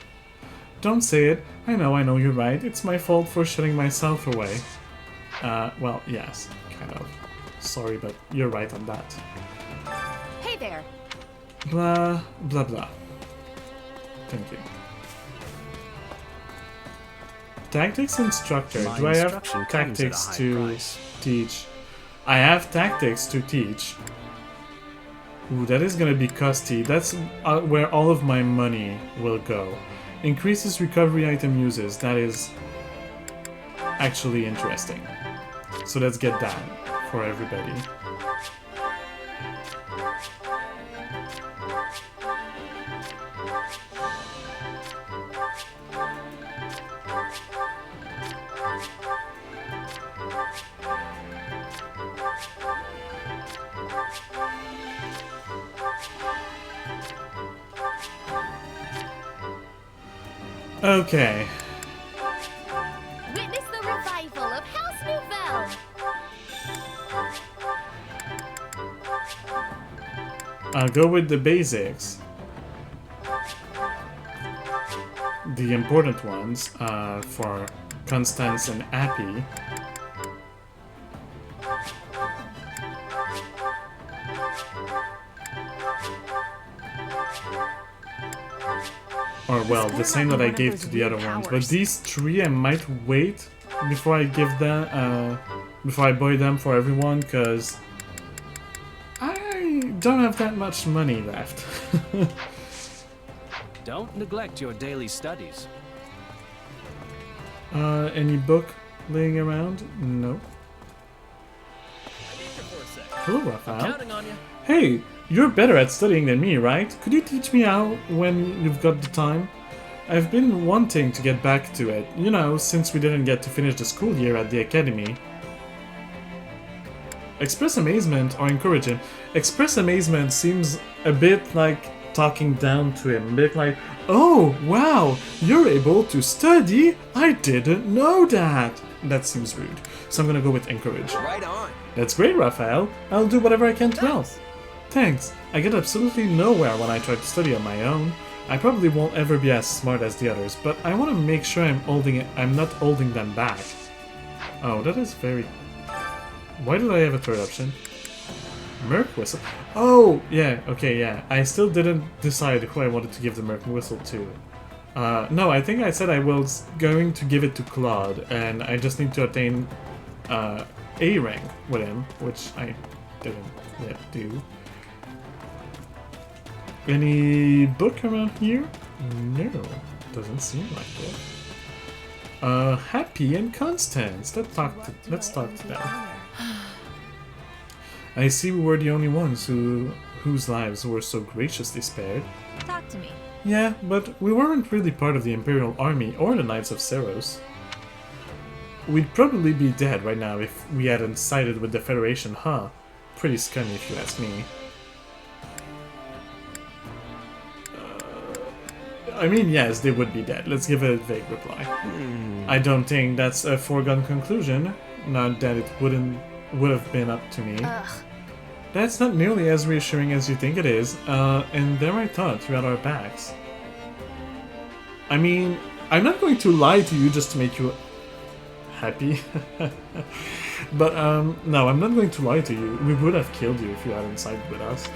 A: Don't say it. I know you're right. It's my fault for shutting myself away. Well, yes, kind of. Sorry, but you're right on that.
D: Hey there.
A: Blah, blah, blah. Thank you. Tactics instructor. Do I have tactics to teach? I have tactics to teach. Ooh, that is gonna be costly. That's where all of my money will go. Increases recovery item uses. That is actually interesting. So let's get that for everybody. Okay.
R: Witness the revival of House Nouvelle.
A: I'll go with the basics. the important ones for Constance and Appy. Or well, the same that I gave to the other ones. But these three I might wait before I give them, before I buy them for everyone, because I don't have that much money left.
K: Don't neglect your daily studies.
A: Any book laying around? No. Hello, Raphael.
S: Counting on you.
A: Hey, you're better at studying than me, right? Could you teach me how when you've got the time? I've been wanting to get back to it, you know, since we didn't get to finish the school year at the academy. Express amazement or encourage him. Express amazement seems a bit like talking down to him, a bit like, oh, wow, you're able to study? I didn't know that. That seems rude, so I'm gonna go with encourage.
H: Right on.
A: That's great, Raphael. I'll do whatever I can to help. Thanks. I get absolutely nowhere when I try to study on my own. I probably won't ever be as smart as the others, but I want to make sure I'm not holding them back. Oh, that is very... Why did I have a third option? Merc Whistle? Oh, yeah, okay, yeah. I still didn't decide who I wanted to give the Merc Whistle to. No, I think I said I was going to give it to Claude, and I just need to attain A rank with him, which I didn't yet do. Any book around here? No, doesn't seem like it. Happy and Constance. Let's talk to them. I see we were the only ones whose lives were so graciously spared.
C: Talk to me.
A: Yeah, but we weren't really part of the Imperial Army or the Knights of Ceros. We'd probably be dead right now if we hadn't sided with the Federation, huh? Pretty scummy if you ask me. I mean, yes, they would be dead. Let's give a vague reply. I don't think that's a foregone conclusion. Not that it would have been up to me. That's not nearly as reassuring as you think it is, and they're right thoughts throughout our backs. I mean, I'm not going to lie to you just to make you happy. But, no, I'm not going to lie to you. We would have killed you if you hadn't sided with us.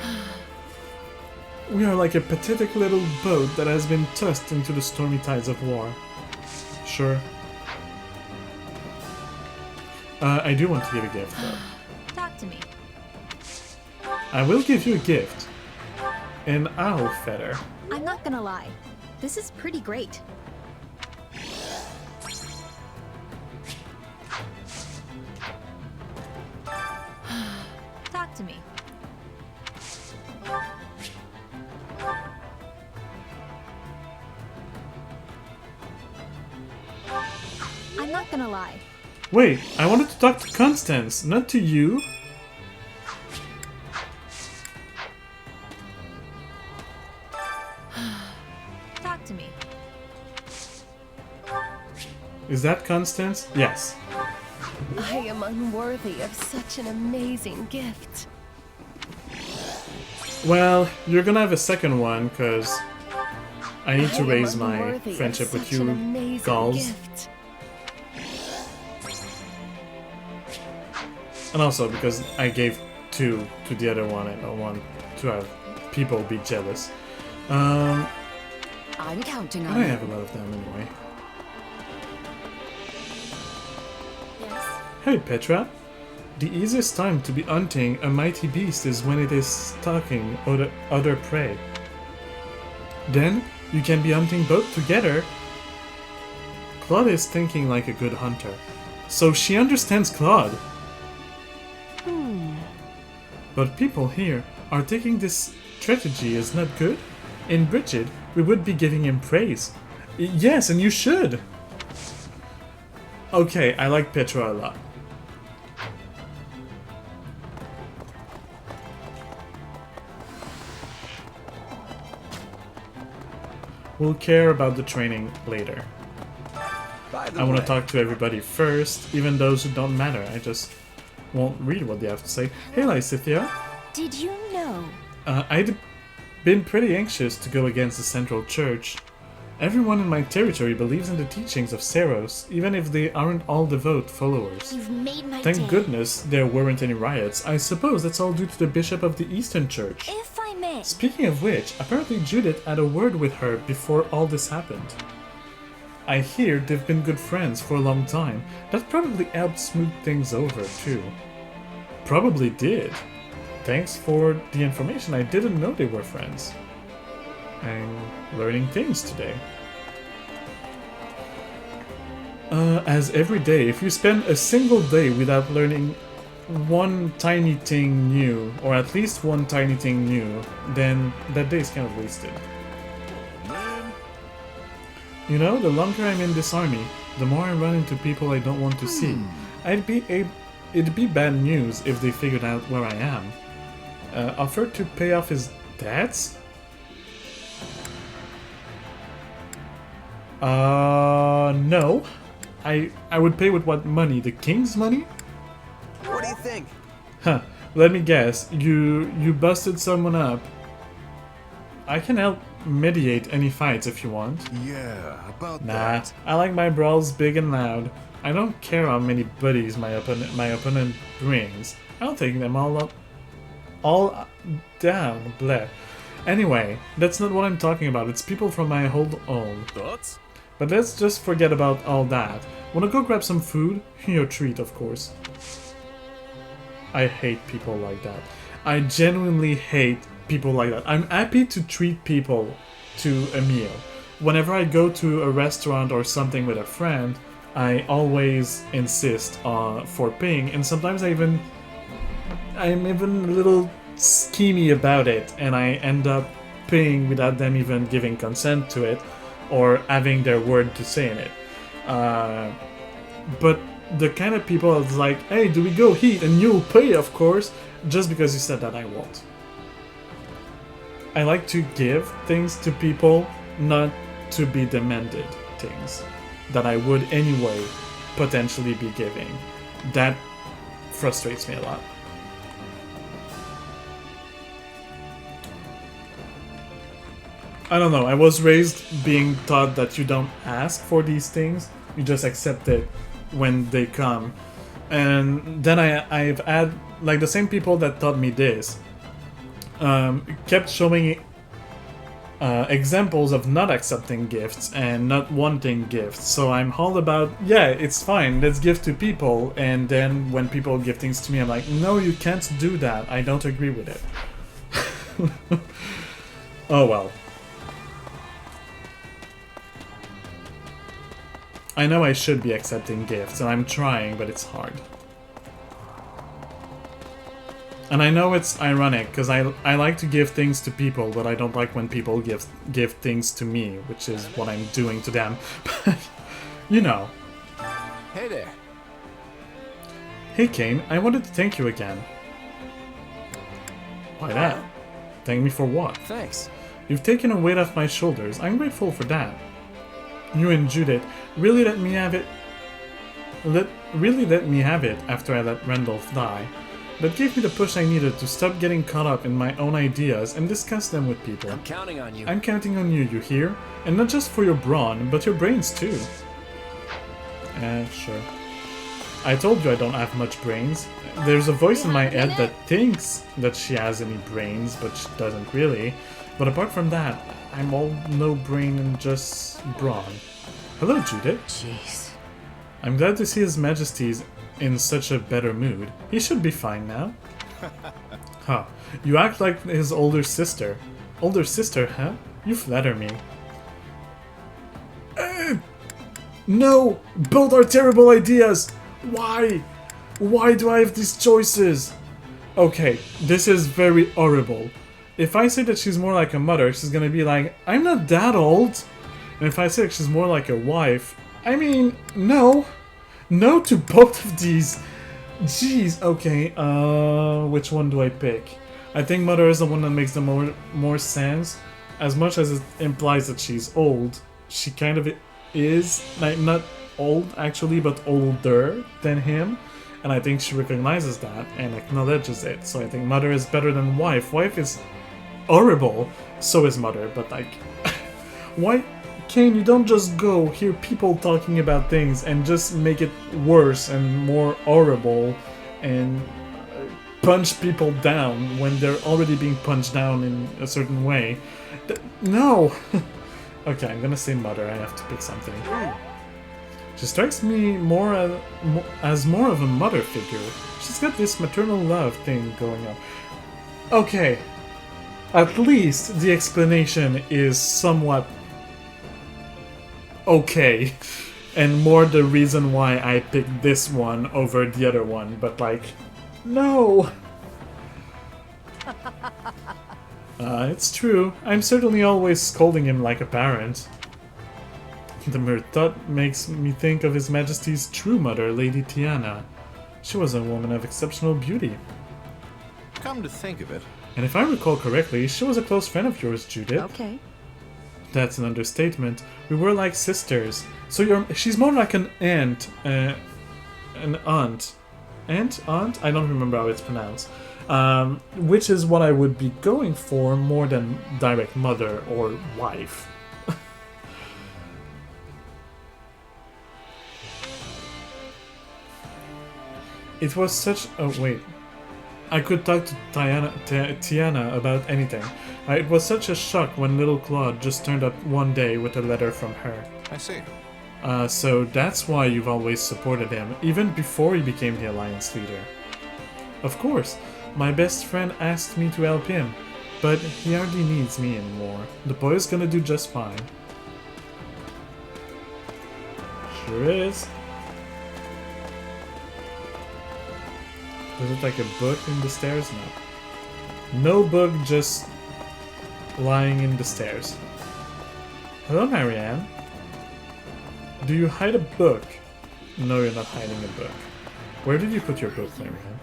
A: We are like a pathetic little boat that has been tossed into the stormy tides of war. Sure. I do want to give a gift, though.
C: Talk to me.
A: I will give you a gift. An owl feather.
D: I'm not gonna lie. This is pretty great.
C: Talk to me.
D: I'm not gonna lie.
A: Wait, I wanted to talk to Constance, not to you.
C: Talk to me.
A: Is that Constance? Yes.
V: I am unworthy of such an amazing gift.
A: Well, you're gonna have a second one, because I need to raise my friendship with you, Gauls. And also because I gave 2 to the other one, I don't want to have people be jealous.
G: I'm counting on
A: I
G: you.
A: have a lot of them anyway. Hey Petra, the easiest time to be hunting a mighty beast is when it is stalking other prey. Then you can be hunting both together. Claude is thinking like a good hunter, so she understands Claude. But people here are taking this strategy as not good. In Bridget, we would be giving him praise. Yes, and you should! Okay, I like Petra a lot. We'll care about the training later. I want to talk to everybody first, even those who don't matter. I just won't read what they have to say. Hey Lysithia!
R: Did you know?
A: I'd been pretty anxious to go against the Central Church. Everyone in my territory believes in the teachings of Seros, even if they aren't all devout followers.
R: You've made my
A: Thank
R: day.
A: goodness there weren't any riots. I suppose that's all due to the Bishop of the Eastern Church.
R: If I may.
A: Speaking of which, apparently Judith had a word with her before all this happened. I hear they've been good friends for a long time. That probably helped smooth things over, too. Probably did. Thanks for the information. I didn't know they were friends. I'm learning things today. As every day, if you spend a single day without learning one tiny thing new, or at least one tiny thing new, then that day is kind of wasted. You know, the longer I'm in this army, the more I run into people I don't want to see. It'd be bad news if they figured out where I am. Offered to pay off his debts? No. I would pay with what money? The king's money?
H: What do you think?
A: Huh. Let me guess. You busted someone up. I can help mediate any fights if you want.
N: Yeah, about
A: Nah, I like my brawls big and loud. I don't care how many buddies my opponent brings. I'll take them all down. Bleh. Anyway, that's not what I'm talking about. It's people from my old home.
H: Thoughts?
A: But let's just forget about all that. Wanna go grab some food? Your treat, of course. I hate people like that. I genuinely hate people like that. I'm happy to treat people to a meal. Whenever I go to a restaurant or something with a friend, I always insist for paying, and sometimes I'm even a little schemy about it, and I end up paying without them even giving consent to it or having their word to say in it. But the kind of people that's like, hey, do we go eat? And you'll pay, of course, just because you said that I won't. I like to give things to people, not to be demanded things that I would anyway potentially be giving. That frustrates me a lot. I don't know, I was raised being taught that you don't ask for these things, you just accept it when they come. And then I've had, like, the same people that taught me this kept showing examples of not accepting gifts and not wanting gifts. So I'm all about, yeah, it's fine, let's give to people. And then when people give things to me, I'm like, no, you can't do that. I don't agree with it. Oh well. I know I should be accepting gifts, and I'm trying, but it's hard. And I know it's ironic, because I like to give things to people, but I don't like when people give things to me, which is what I'm doing to them. But, you know.
H: Hey there.
A: Hey Kane, I wanted to thank you again. Why that? Thank me for what?
H: Thanks.
A: You've taken a weight off my shoulders. I'm grateful for that. You and Judith really let me have it. Really let me have it after I let Randolph die. That gave me the push I needed to stop getting caught up in my own ideas and discuss them with people.
F: I'm counting on you.
A: I'm counting on you, you hear? And not just for your brawn, but your brains too. Sure. I told you I don't have much brains. There's a voice in my head that thinks that she has any brains, but she doesn't really. But apart from that, I'm all no brain and just brawn. Hello, Judith.
M: Jeez.
A: I'm glad to see His Majesty's in such a better mood. He should be fine now. Huh. You act like his older sister. Older sister, huh? You flatter me. No! Both are terrible ideas! Why? Why do I have these choices? Okay, this is very horrible. If I say that she's more like a mother, she's gonna be like, I'm not that old. And if I say that she's more like a wife, I mean, no. No to both of these. Jeez, okay, which one do I pick? I think mother is the one that makes the more sense. As much as it implies that she's old, she kind of is, like, not old actually, but older than him. And I think she recognizes that and acknowledges it. So I think mother is better than wife. Wife is horrible, so is mother, but like, why Kane, you don't just go hear people talking about things and just make it worse and more horrible and punch people down when they're already being punched down in a certain way. No! Okay, I'm gonna say mother, I have to pick something. She strikes me as more of a mother figure. She's got this maternal love thing going on. Okay, at least the explanation is somewhat okay, and more the reason why I picked this one over the other one, but like, no! It's true. I'm certainly always scolding him like a parent. The mere thought makes me think of His Majesty's true mother, Lady Tiana. She was a woman of exceptional beauty.
P: Come to think of it.
A: And if I recall correctly, she was a close friend of yours, Judith.
M: Okay.
A: That's an understatement. We were like sisters. So she's more like an aunt. An aunt. Aunt? I don't remember how it's pronounced. Which is what I would be going for more than direct mother or wife. It was such... Oh, wait. I could talk to Tiana about anything. It was such a shock when little Claude just turned up one day with a letter from her.
P: I see.
A: So that's why you've always supported him, even before he became the Alliance leader. Of course, my best friend asked me to help him, but he hardly needs me anymore. The boy's gonna do just fine. Sure is. Was it like a book in the stairs? No. No book, just lying in the stairs. Hello, Marianne. Do you hide a book? No, you're not hiding a book. Where did you put your book, Marianne?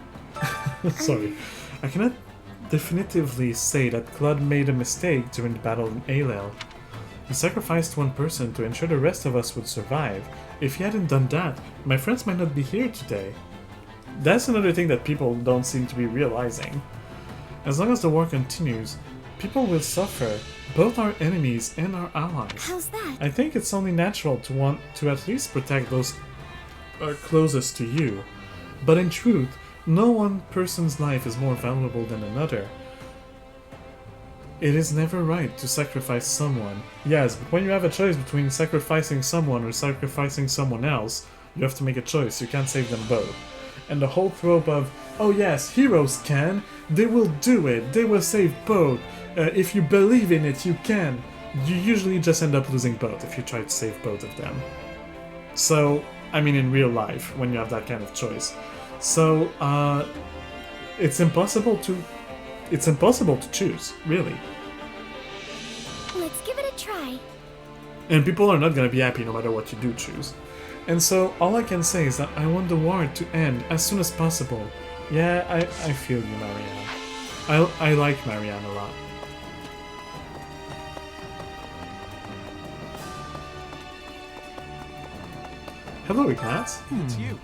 A: Sorry. I cannot definitively say that Claude made a mistake during the battle in Ailel. He sacrificed one person to ensure the rest of us would survive. If he hadn't done that, my friends might not be here today. That's another thing that people don't seem to be realizing. As long as the war continues, people will suffer, both our enemies and our allies.
R: How's that?
A: I think it's only natural to want to at least protect those closest to you. But in truth, no one person's life is more valuable than another. It is never right to sacrifice someone. Yes, but when you have a choice between sacrificing someone or sacrificing someone else, you have to make a choice. You can't save them both. And the whole trope of, oh yes, heroes can, they will do it, they will save both, if you believe in it, you can. You usually just end up losing both if you try to save both of them. So, I mean in real life, when you have that kind of choice. So, it's impossible to choose, really.
R: Let's give it a try.
A: And people are not gonna be happy no matter what you do choose. And so, all I can say is that I want the war to end as soon as possible. Yeah, I feel you, Marianne. I like Marianne a lot. Hello, Ignatz.
Q: It's you.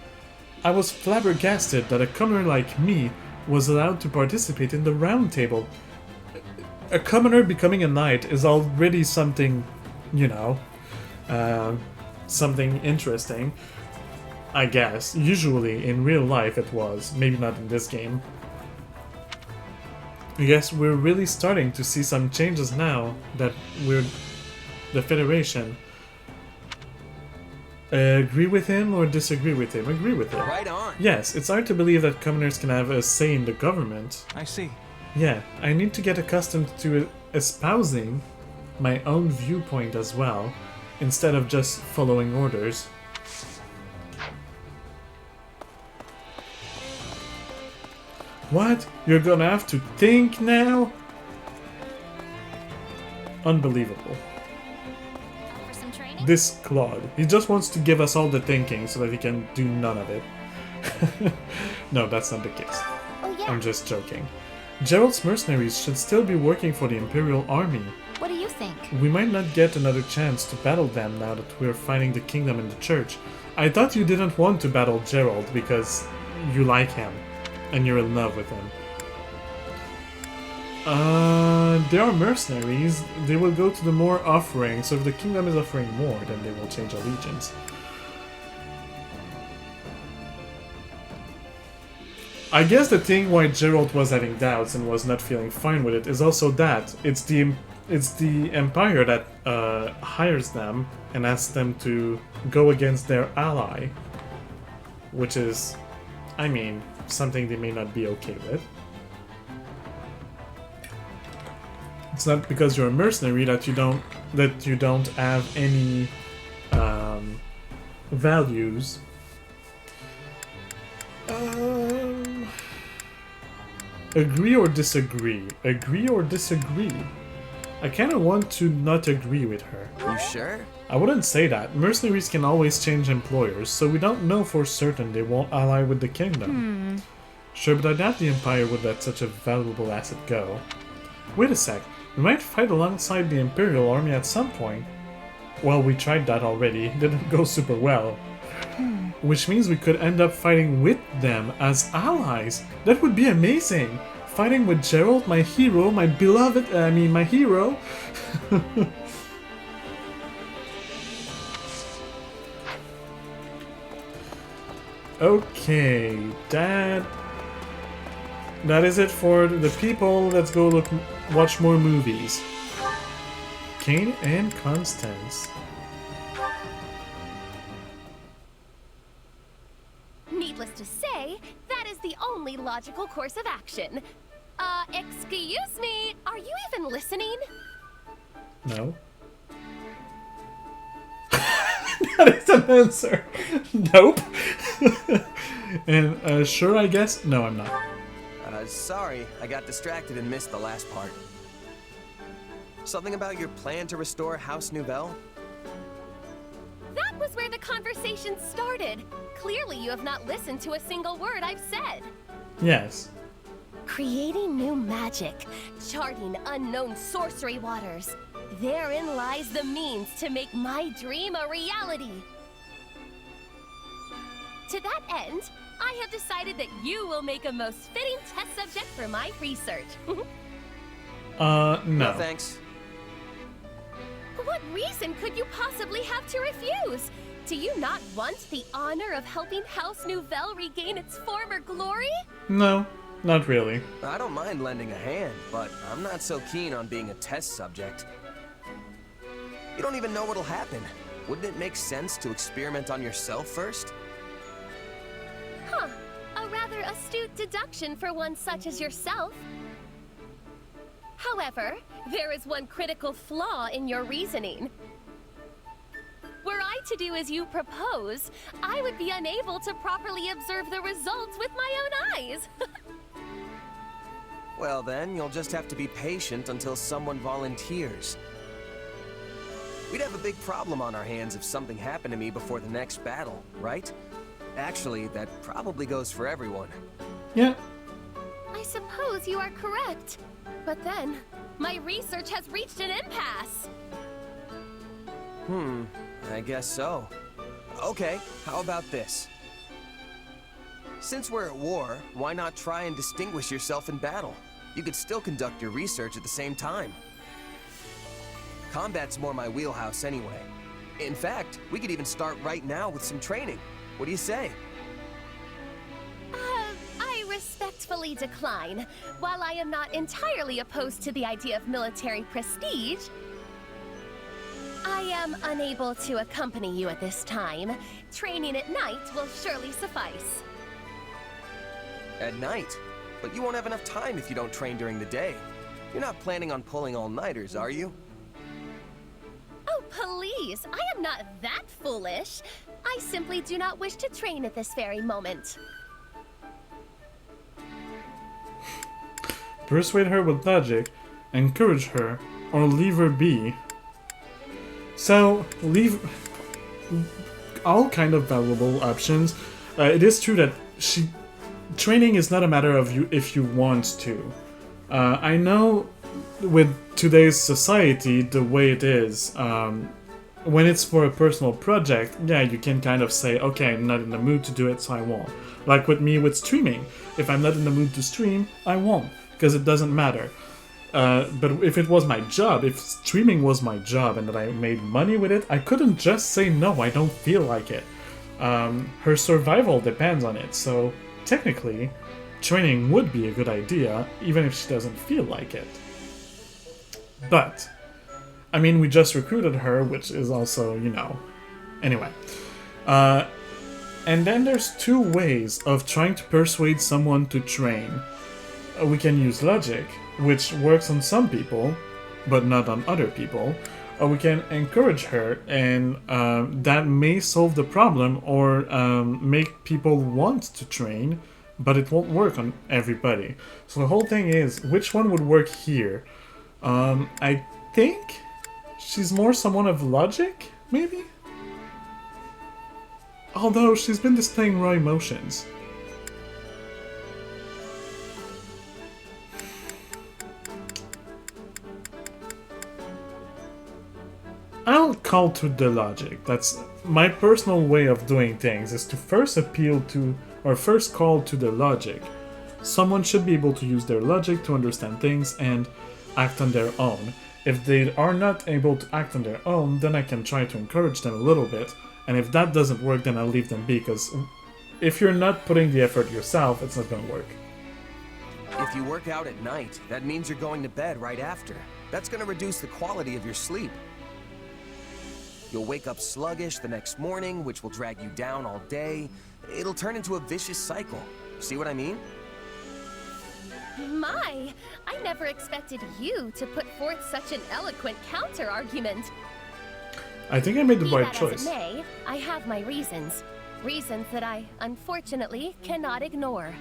A: I was flabbergasted that a commoner like me was allowed to participate in the round table. A commoner becoming a knight is already something, you know, something interesting, I guess. Usually, in real life it was. Maybe not in this game. I guess we're really starting to see some changes now that we're the Federation. Agree with him or disagree with him? Agree with him.
H: Right on.
A: Yes, it's hard to believe that commoners can have a say in the government.
Q: I see.
A: Yeah, I need to get accustomed to espousing my own viewpoint as well, instead of just following orders. What? You're gonna have to think now? Unbelievable. This Claude. He just wants to give us all the thinking so that he can do none of it. No, that's not the case.
R: Oh, yeah.
A: I'm just joking. Gerald's mercenaries should still be working for the Imperial Army.
C: What do you think?
A: We might not get another chance to battle them now that we're fighting the kingdom and the church. I thought you didn't want to battle Gerald because you like him and you're in love with him. They are mercenaries. They will go to the more offering. So if the kingdom is offering more, then they will change allegiance. I guess the thing why Geralt was having doubts and was not feeling fine with it is also that it's the Empire that hires them and asks them to go against their ally, which is, I mean, something they may not be okay with. It's not because you're a mercenary that you don't have any values. Agree or disagree? Agree or disagree? I kind of want to not agree with her.
H: You sure?
A: I wouldn't say that. Mercenaries can always change employers, so we don't know for certain they won't ally with the kingdom. Sure, but I doubt the Empire would let such a valuable asset go. Wait a sec. We might fight alongside the Imperial army at some point. Well, we tried that already. It didn't go super well. Which means we could end up fighting with them as allies. That would be amazing. Fighting with Geralt, my hero, my beloved, my hero. Okay, that is it for the people. Let's go watch more movies. Kane and Constance.
R: Needless to say, that is the only logical course of action. Excuse me, are you even listening?
A: No. That is an answer. Nope. And sure, I guess? No, I'm not.
H: Sorry, I got distracted and missed the last part. Something about your plan to restore House Nouvelle?
R: That was where the conversation started. Clearly you have not listened to a single word I've said.
A: Yes.
R: Creating new magic, charting unknown sorcery waters. Therein lies the means to make my dream a reality. To that end, I have decided that you will make a most fitting test subject for my research.
A: No.
H: No thanks.
R: What reason could you possibly have to refuse? Do you not want the honor of helping House Nouvelle regain its former glory?
A: No, not really.
H: I don't mind lending a hand, but I'm not so keen on being a test subject. You don't even know what'll happen. Wouldn't it make sense to experiment on yourself first?
R: Huh. A rather astute deduction for one such as yourself. However, there is one critical flaw in your reasoning. Were I to do as you propose, I would be unable to properly observe the results with my own eyes.
H: Well then, you'll just have to be patient until someone volunteers. We'd have a big problem on our hands if something happened to me before the next battle, right? Actually, that probably goes for everyone.
A: Yeah.
R: I suppose you are correct. But then, my research has reached an impasse.
H: I guess so. Okay, how about this? Since we're at war, why not try and distinguish yourself in battle? You could still conduct your research at the same time. Combat's more my wheelhouse anyway. In fact, we could even start right now with some training. What do you say?
R: I respectfully decline. While I am not entirely opposed to the idea of military prestige, I am unable to accompany you at this time. Training at night will surely suffice.
H: At night? But you won't have enough time if you don't train during the day. You're not planning on pulling all-nighters, are you?
R: Oh, please! I am not that foolish. I simply do not wish to train at this very moment.
A: Persuade her with logic, encourage her, or leave her be. So, leave all kind of valuable options. It is true that training is not a matter of you if you want to. I know with today's society, the way it is, when it's for a personal project, yeah, you can kind of say, okay, I'm not in the mood to do it, so I won't. Like with me with streaming. If I'm not in the mood to stream, I won't, because it doesn't matter. But if it was my job, if streaming was my job and that I made money with it, I couldn't just say no, I don't feel like it. Her survival depends on it, so technically, training would be a good idea, even if she doesn't feel like it. But, I mean, we just recruited her, which is also, you know... Anyway. And then there's two ways of trying to persuade someone to train. We can use logic, which works on some people, but not on other people. Or we can encourage her, and that may solve the problem or make people want to train, but it won't work on everybody. So the whole thing is, which one would work here? I think she's more someone of logic, maybe? Although she's been displaying raw emotions. I'll call to the logic. That's my personal way of doing things, is to first appeal to, or first call to the logic. Someone should be able to use their logic to understand things and act on their own. If they are not able to act on their own, then I can try to encourage them a little bit, and if that doesn't work, then I'll leave them be, because if you're not putting the effort yourself, it's not going to work.
H: If you work out at night, that means you're going to bed right after. That's going to reduce the quality of your sleep. You'll wake up sluggish the next morning, which will drag you down all day. It'll turn into a vicious cycle. See what I mean?
R: My, I never expected you to put forth such an eloquent counter-argument.
A: I think I made the right
R: Be that
A: choice.
R: as it may, I have my reasons. Reasons that I, unfortunately, cannot ignore.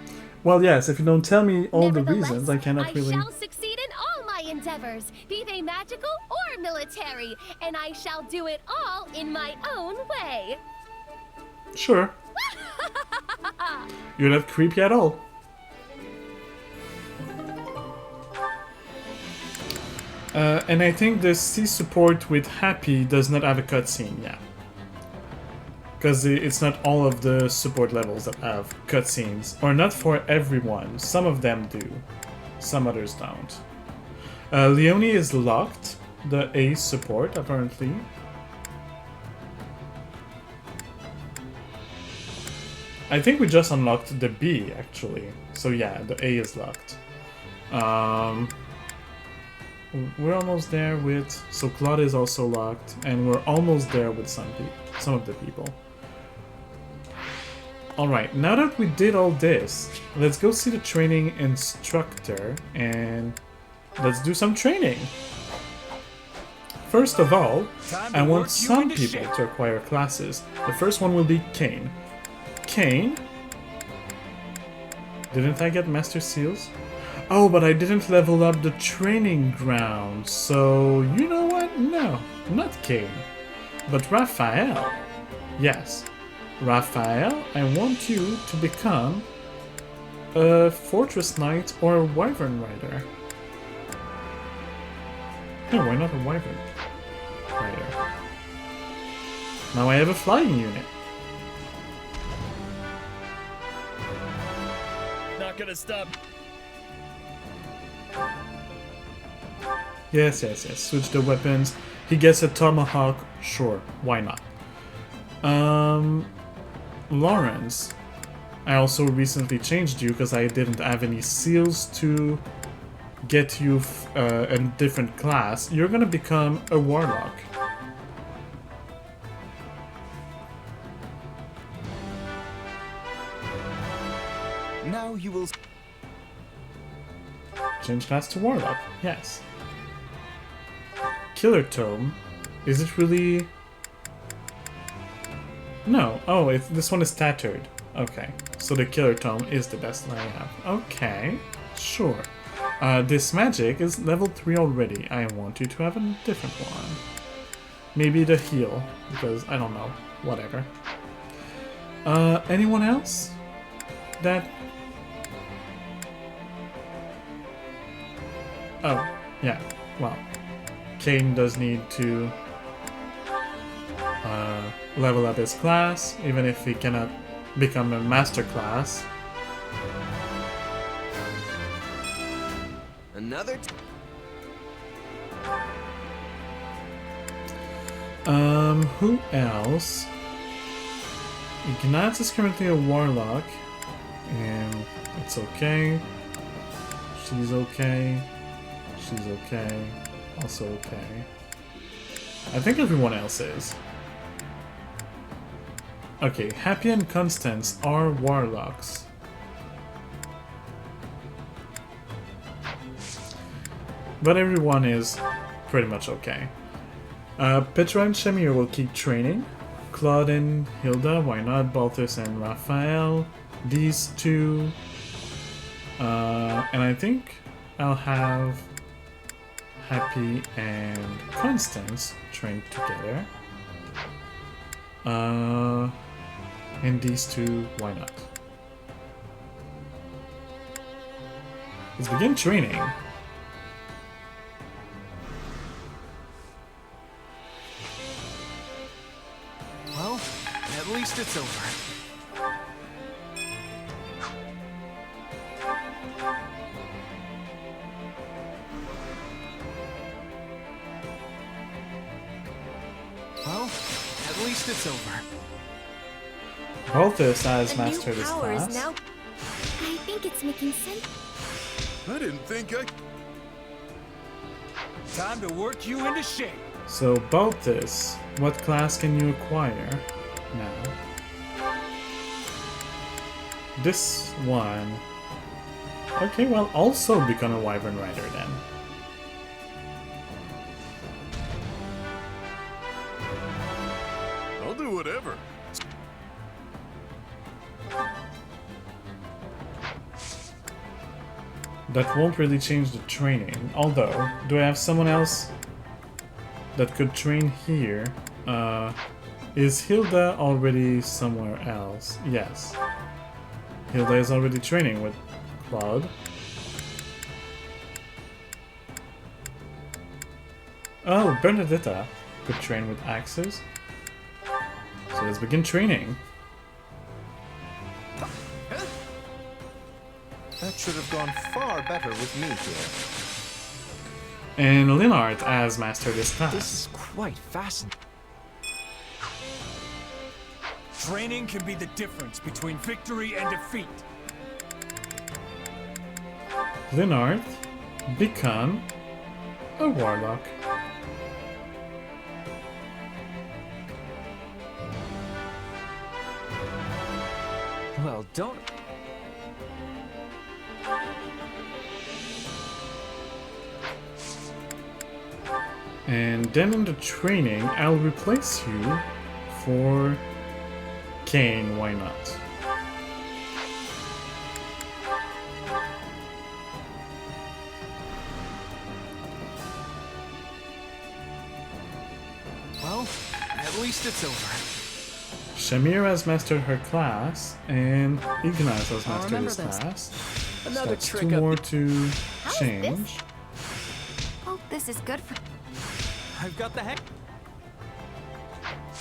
A: Well, yes, if you don't tell me all the reasons, I cannot really...
R: I shall succeed in all my endeavors, be they magical or military, and I shall do it all in my own way.
A: Sure. You're not creepy at all. And I think the C support with Happy does not have a cutscene, yeah. Because it's not all of the support levels that have cutscenes. Or not for everyone. Some of them do. Some others don't. Leonie is locked. The A support, apparently. I think we just unlocked the B, actually. So yeah, the A is locked. We're almost there with... So Claude is also locked. And we're almost there with some of the people. Alright, now that we did all this, let's go see the training instructor and let's do some training. First of all, I want some people to acquire classes. The first one will be Kane. Kane? Didn't I get Master Seals? Oh, but I didn't level up the training ground, so you know what? No, not Kane. But Raphael. Yes. Raphael, I want you to become a Fortress Knight or a Wyvern Rider. No, why not a Wyvern Rider? Now I have a flying unit.
S: Not gonna stop.
A: Yes. Switch the weapons. He gets a Tomahawk. Sure, why not? Lawrence, I also recently changed you because I didn't have any seals to get you a different class. You're gonna become a Warlock.
B: Now you will...
A: Change class to Warlock, yes. Killer Tome, is it really... No. Oh, this one is tattered. Okay. So the Killer Tome is the best one I have. Okay. Sure. This magic is level 3 already. I want you to have a different one. Maybe the heal, because I don't know. Whatever. Anyone else? That... Oh, yeah. Well, Kane does need to... level up his class, even if he cannot become a master class.
H: Another...
A: Who else? Ignatz is currently a warlock, and it's okay. She's okay. She's okay. Also okay. I think everyone else is. Okay, Happy and Constance are warlocks. But everyone is pretty much okay. Petra and Shamir will keep training. Claude and Hilda, why not? Balthus and Raphael. These two. And I think I'll have Happy and Constance train together. And these two, why not? Let's begin training.
Q: Well, at least it's over. Well, at least it's over.
A: Balthus has mastered this class.
D: Now, I think it's making sense.
J: I didn't think I...
K: Time to work you into shape.
A: So, Balthus, what class can you acquire now? This one. Okay, well, also become a Wyvern Rider then.
J: I'll do whatever.
A: That won't really change the training. Although, do I have someone else that could train here? Is Hilda already somewhere else? Yes. Hilda is already training with Claude. Oh, Bernadetta could train with axes. So let's begin training.
B: That should have gone far better with me here.
A: And Linhart has mastered this class.
E: This is quite fascinating.
K: Training can be the difference between victory and defeat.
A: Linhart become a warlock.
E: Well, don't...
A: And then in the training, I'll replace you for Kane, why not?
Q: Well, at least it's over.
A: Shamir has mastered her class, and Ignaz has mastered his class.
L: Another
A: So that's
L: trick
A: two
L: up
A: more
L: your-
A: to change.
C: Oh, this is good for...
Q: I've got the heck.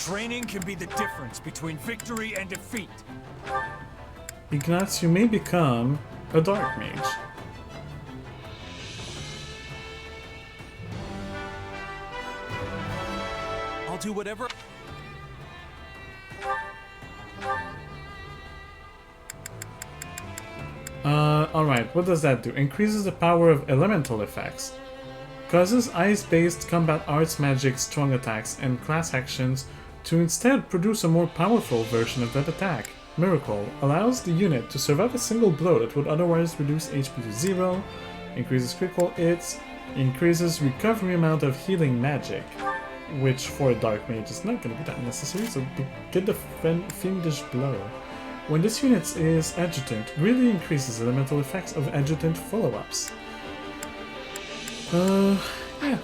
K: Training can be the difference between victory and defeat.
A: Ignaz, you may become a Dark Mage.
Q: I'll do whatever.
A: Alright, what does that do? Increases the power of elemental effects. Causes ice-based combat arts, magic, strong attacks, and class actions to instead produce a more powerful version of that attack. Miracle allows the unit to survive a single blow that would otherwise reduce HP to 0, increases critical hits, increases recovery amount of healing magic, which for a Dark Mage is not going to be that necessary, so get the Fiendish Blow. When this unit is adjutant, really increases elemental effects of adjutant follow-ups. Yeah.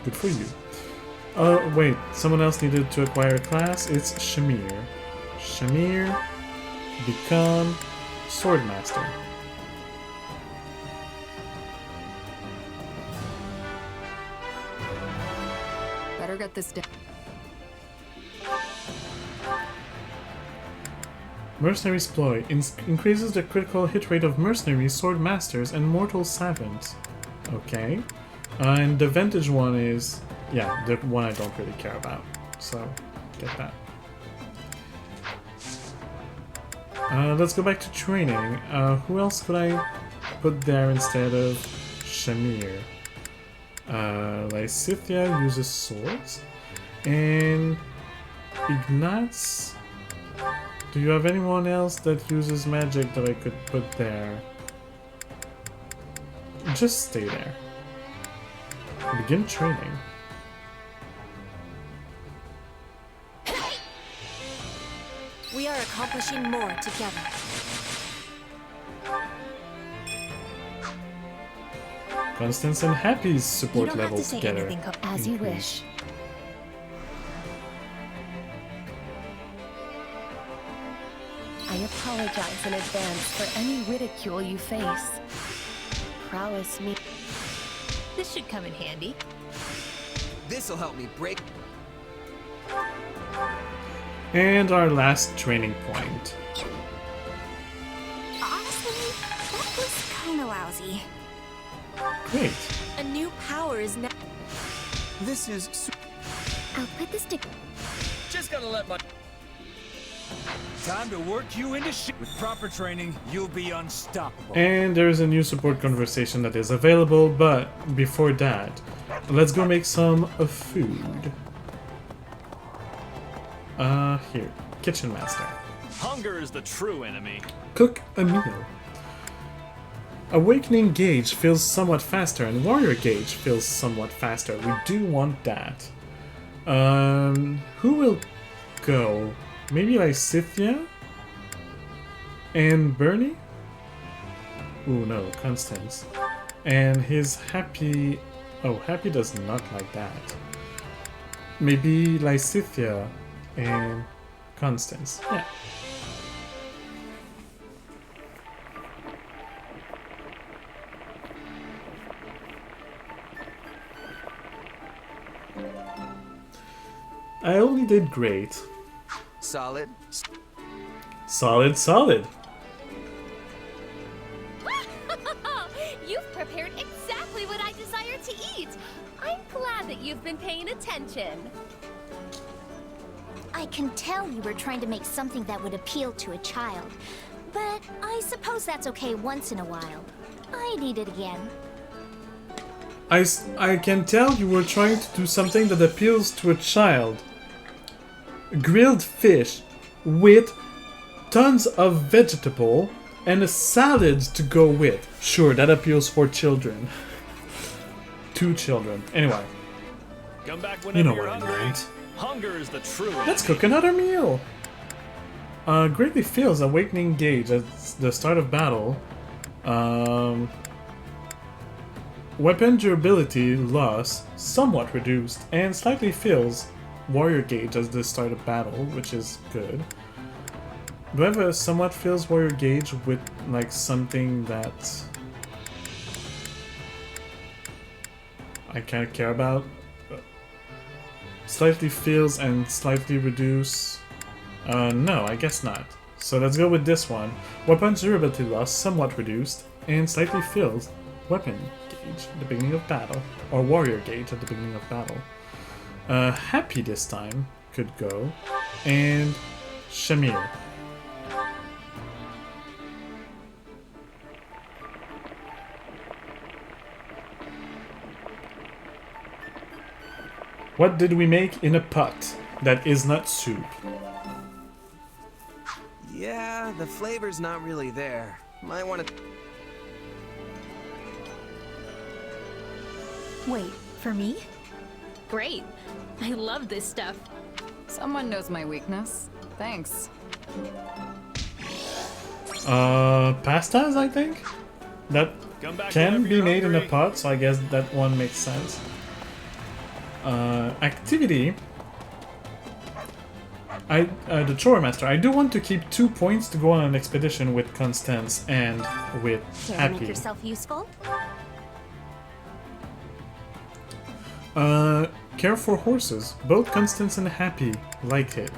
A: Good for you. Wait, someone else needed to acquire a class. It's Shamir. Shamir, become Swordmaster.
G: Better get this down.
A: Mercenary's Ploy increases the critical hit rate of mercenaries, sword masters, and mortal savants. Okay. And the vintage one is, yeah, the one I don't really care about. So, get that. Let's go back to training. Who else could I put there instead of Shamir? Lysithia uses swords. And Ignatz? Do you have anyone else that uses magic that I could put there? Just stay there. Begin training.
D: We are accomplishing more together.
A: Constance and Happy's support level together.
V: As you wish. I apologize in advance for any ridicule you face. Prowess me.
D: This should come in handy.
H: This'll help me break.
A: And our last training point.
D: Honestly, that was kinda lousy.
A: Great.
D: A new power is now.
B: This is.
D: I'll put this to.
U: Just gotta let my.
K: Time to work you into shit. With proper training, you'll be unstoppable.
A: And there is a new support conversation that is available, but before that, let's go make some food. Here, Kitchen Master.
U: Hunger is the true enemy.
A: Cook a meal. Awakening gauge feels somewhat faster, and Warrior gauge feels somewhat faster. We do want that. Who will go? Maybe Lysithia? And Bernie? Ooh, no, Constance. And his Happy... Oh, Happy does not like that. Maybe Lysithia and Constance. Yeah. I only did great.
H: Solid.
A: Solid, solid.
R: You've prepared exactly what I desire to eat. I'm glad that you've been paying attention.
D: I can tell you were trying to make something that would appeal to a child. But I suppose that's okay once in a while. I'd eat it again.
A: I can tell you were trying to do something that appeals to a child. Grilled fish with tons of vegetable and a salad to go with. Sure, that appeals for children. 2 children. Anyway.
U: Come back whenever
A: You know
U: you're
A: what I
U: hungry.
A: meant.
U: Hunger is the true enemy.
A: Let's cook another meal. Greatly feels awakening gauge at the start of battle. Weapon durability loss somewhat reduced, and slightly feels warrior gauge at the start of battle, which is good. Do I have a somewhat feels warrior gauge with like something that I kind of care about? Slightly feels and slightly reduce. No, I guess not. So let's go with this one. Weapon durability loss somewhat reduced, and slightly feels weapon gauge at the beginning of battle, or warrior gauge at the beginning of battle. Happy this time could go, and Shamir. What did we make in a pot that is not soup?
H: Yeah, the flavor's not really there. Might want to...
D: Wait, for me? Great. I love this stuff.
L: Someone knows my weakness. Thanks.
A: Pastas, I think? That can be made in a pot, so I guess that one makes sense. Activity. The chore master. I do want to keep 2 points to go on an expedition with Constance and with
D: Can
A: Happy.
D: you make yourself useful?
A: Care for horses. Both Constance and Happy like it.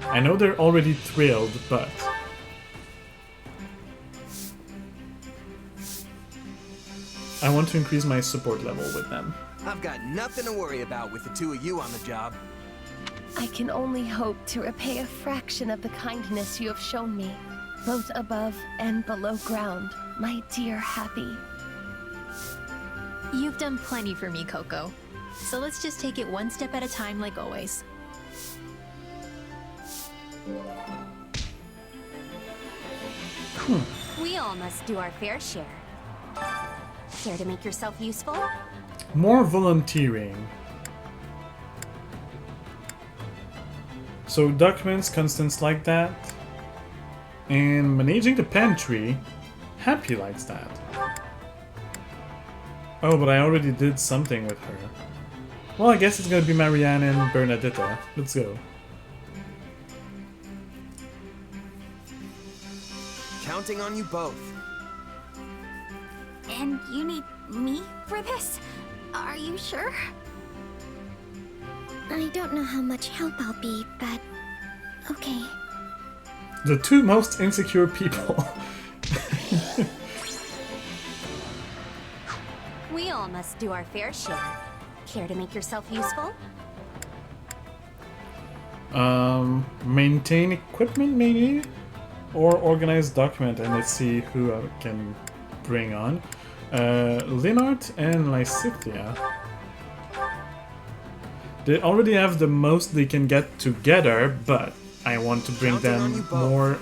A: I know they're already thrilled, but... I want to increase my support level with them.
H: I've got nothing to worry about with the two of you on the job.
V: I can only hope to repay a fraction of the kindness you have shown me, both above and below ground, my dear Happy.
N: You've done plenty for me, Coco. So let's just take it one step at a time like always.
O: We all must do our fair share. Care to make yourself useful?
A: More volunteering. So documents, constants like that. And managing the pantry. Happy likes that. Oh, but I already did something with her. Well, I guess it's gonna be Marianne and Bernadetta. Let's go.
H: Counting on you both.
D: And you need me for this? Are you sure?
W: I don't know how much help I'll be, but okay.
A: The two most insecure people.
O: We all must do our fair share. Care to make yourself useful?
A: Maintain equipment maybe? Or organize document, and let's see who I can bring on. Linart and Lysithia. They already have the most they can get together, but I want to bring them more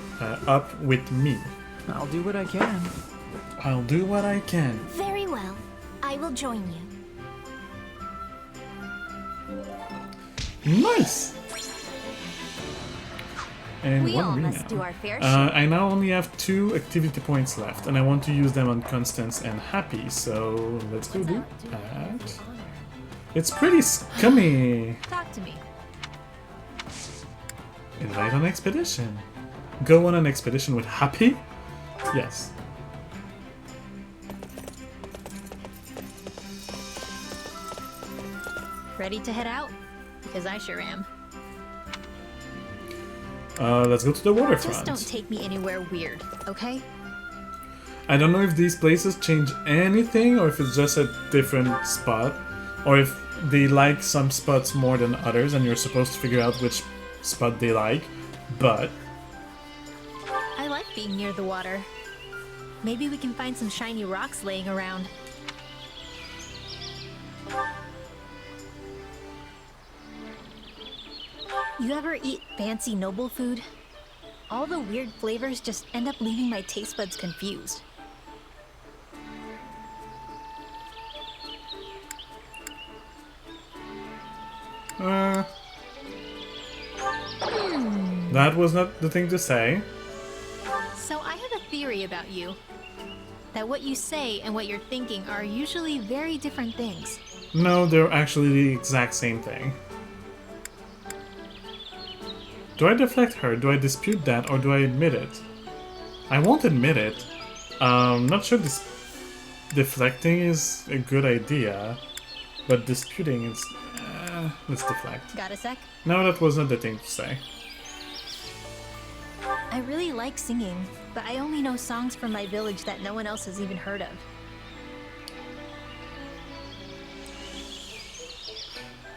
A: up with me.
E: I'll do what I can.
A: I'll do what I can.
W: Very well. I will join you.
A: Nice! And
O: We
A: what
O: all
A: do we
O: must
A: now?
O: do our fair share.
A: I now only have 2 activity points left, and I want to use them on Constance and Happy, so let's go do that. It's pretty scummy!
N: Talk to me.
A: Invite on expedition. Go on an expedition with Happy? Yes.
N: Ready to head out? Because I sure am.
A: Let's go to the waterfront.
N: Just don't take me anywhere weird, okay?
A: I don't know if these places change anything, or if it's just a different spot, or if they like some spots more than others, and you're supposed to figure out which spot they like, but...
N: I like being near the water. Maybe we can find some shiny rocks laying around. You ever eat fancy noble food? All the weird flavors just end up leaving my taste buds confused.
A: That was not the thing to say.
N: So I have a theory about you. That what you say and what you're thinking are usually very different things.
A: No, they're actually the exact same thing. Do I deflect her? Do I dispute that? Or do I admit it? I won't admit it. Not sure this deflecting is a good idea, but disputing is... let's deflect.
N: Got a sec?
A: No, that was not the thing to say.
N: I really like singing, but I only know songs from my village that no one else has even heard of.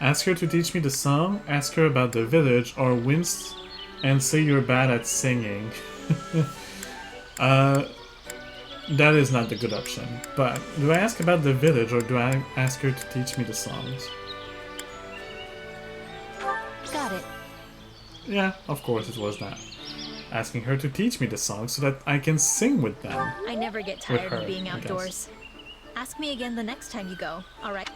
A: Ask her to teach me the song, ask her about the village, or wince and say you're bad at singing. That is not the good option. But do I ask about the village, or do I ask her to teach me the songs?
N: Got it.
A: Yeah, of course it was that. Asking her to teach me the songs so that I can sing with them.
N: I never get
A: With
N: tired
A: her,
N: of being
A: I guess.
N: outdoors. Ask me again the next time you go, alright?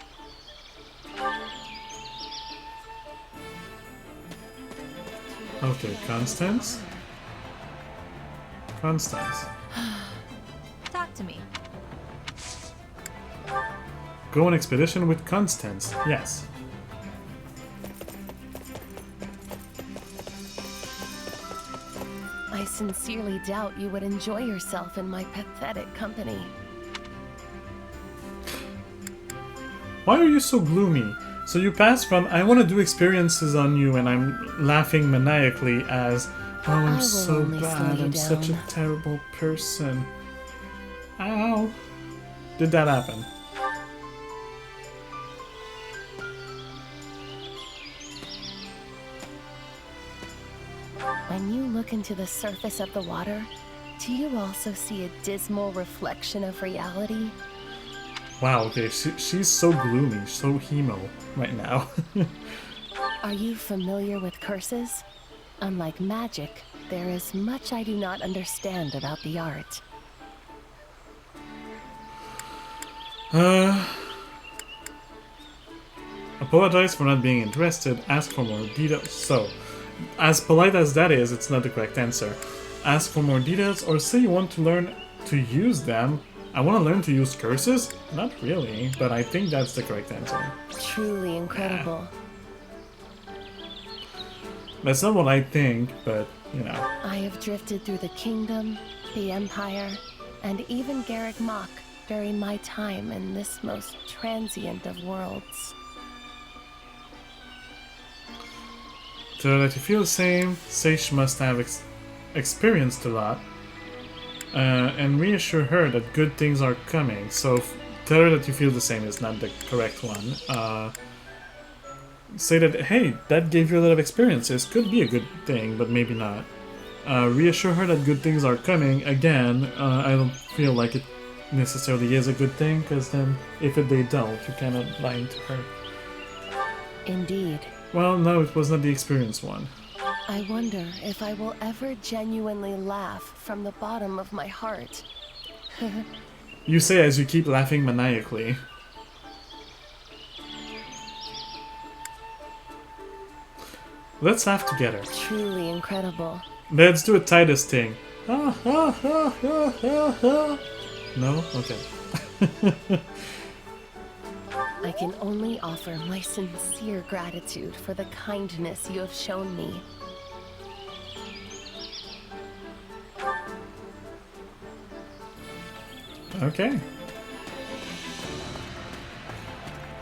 A: Okay, Constance? Constance.
N: Talk to me.
A: Go on expedition with Constance, yes.
V: I sincerely doubt you would enjoy yourself in my pathetic company.
A: Why are you so gloomy? So you pass from I want to do experiences on you and I'm laughing maniacally as oh,
V: I
A: I'm
V: will
A: so
V: only slow
A: bad,
V: you
A: I'm such a
V: down.
A: terrible person. Ow. Did that happen?
V: When you look into the surface of the water, do you also see a dismal reflection of reality?
A: Wow, okay, she's so gloomy, so emo right now.
V: Are you familiar with curses? Unlike magic, there is much I do not understand about the art.
A: Apologize for not being interested, ask for more details. So, as polite as that is, it's not the correct answer. Ask for more details or say you want to learn to use them. I want to learn to use curses? Not really, but I think that's the correct answer.
V: Truly incredible.
A: That's not what I think, but, you know.
V: I have drifted through the kingdom, the empire, and even Garrick Mach during my time in this most transient of worlds.
A: To let you feel the same, Sage must have experienced a lot. And reassure her that good things are coming. So tell her that you feel the same is not the correct one. Say that, hey, that gave you a lot of experiences. Could be a good thing, but maybe not. Reassure her that good things are coming. Again, I don't feel like it necessarily is a good thing, because then if they don't, you're kind of lying to her.
V: Indeed.
A: Well, no, it was not the experience one.
V: I wonder if I will ever genuinely laugh from the bottom of my heart.
A: You say as you keep laughing maniacally. Let's laugh together.
V: Truly incredible.
A: Let's do a Titus thing. No? Okay.
V: I can only offer my sincere gratitude for the kindness you have shown me.
A: Okay.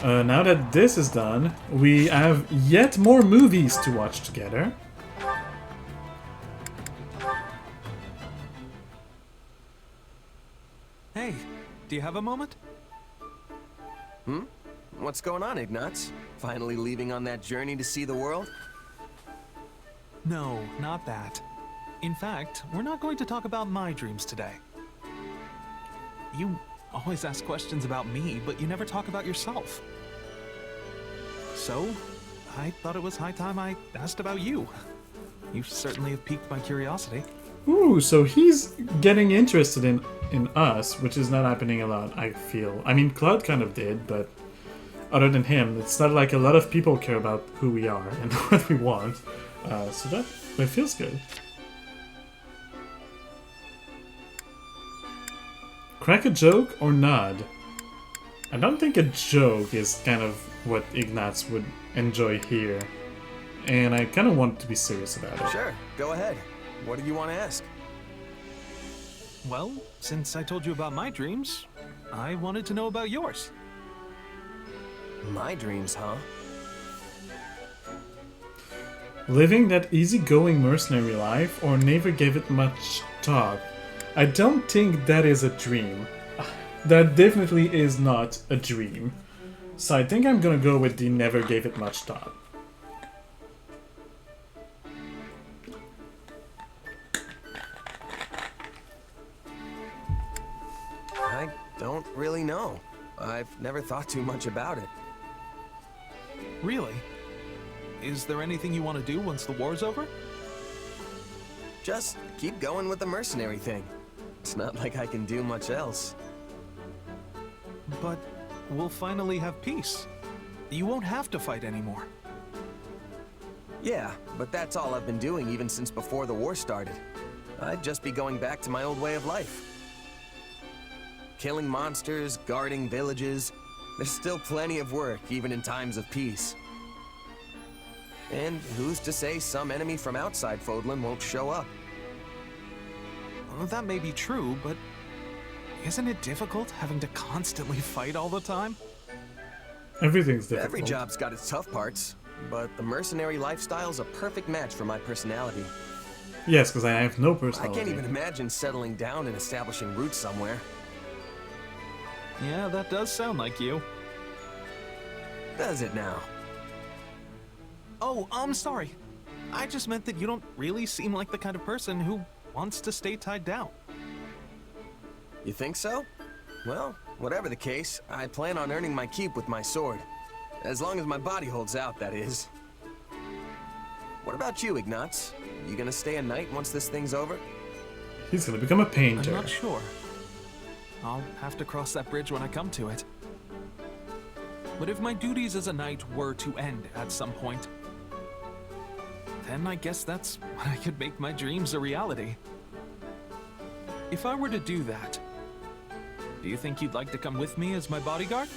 A: Now that this is done, we have yet more movies to watch together.
Q: Hey, do you have a moment?
H: What's going on, Ignatz? Finally leaving on that journey to see the world?
Q: No, not that. In fact, we're not going to talk about my dreams today. You always ask questions about me, but you never talk about yourself. So, I thought it was high time I asked about you. You certainly have piqued my curiosity.
A: Ooh, so he's getting interested in us, which is not happening a lot, I feel. I mean, Claude kind of did, but other than him, it's not like a lot of people care about who we are and what we want. So that feels good. Crack a joke or nod? I don't think a joke is kind of what Ignatz would enjoy here. And I kind of want to be serious about it.
H: Sure, go ahead. What do you want to ask?
Q: Well, since I told you about my dreams, I wanted to know about yours.
H: My dreams, huh?
A: Living that easygoing mercenary life or never gave it much thought? I don't think that is a dream. That definitely is not a dream. So I think I'm gonna go with the never gave it much thought.
H: I don't really know. I've never thought too much about it.
Q: Really? Is there anything you want to do once the war's over?
H: Just keep going with the mercenary thing. It's not like I can do much else.
Q: But we'll finally have peace. You won't have to fight anymore.
H: Yeah, but that's all I've been doing even since before the war started. I'd just be going back to my old way of life. Killing monsters, guarding villages. There's still plenty of work, even in times of peace. And who's to say some enemy from outside Fodlan won't show up?
Q: Well, that may be true, but isn't it difficult having to constantly fight all the time?
A: Everything's difficult.
H: Every job's got its tough parts, but the mercenary lifestyle's a perfect match for my personality.
A: Yes, because I have no personality.
H: I can't even imagine settling down and establishing roots somewhere.
Q: Yeah, that does sound like you.
H: Does it now?
Q: Oh, I'm sorry. I just meant that you don't really seem like the kind of person who wants to stay tied down.
H: You think so? Well, whatever the case, I plan on earning my keep with my sword. As long as my body holds out, that is. What about you, Ignatz? You gonna stay a night once this thing's over?
A: He's gonna become a painter.
Q: I'm not sure. I'll have to cross that bridge when I come to it. But if my duties as a knight were to end at some point, then I guess that's when I could make my dreams a reality. If I were to do that, do you think you'd like to come with me as my bodyguard?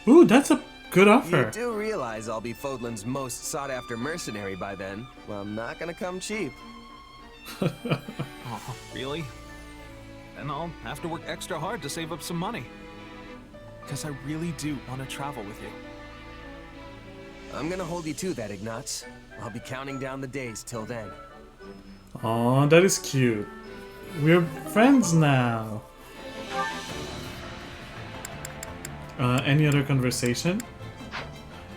A: Ooh, that's a good offer.
H: You do realize I'll be Fodlan's most sought-after mercenary by then. Well, I'm not gonna come cheap.
Q: Oh, really? Then I'll have to work extra hard to save up some money. Because I really do want to travel with you.
H: I'm gonna hold you to that, Ignatz. I'll be counting down the days till then.
A: Aw, that is cute. We're friends now. Any other conversation?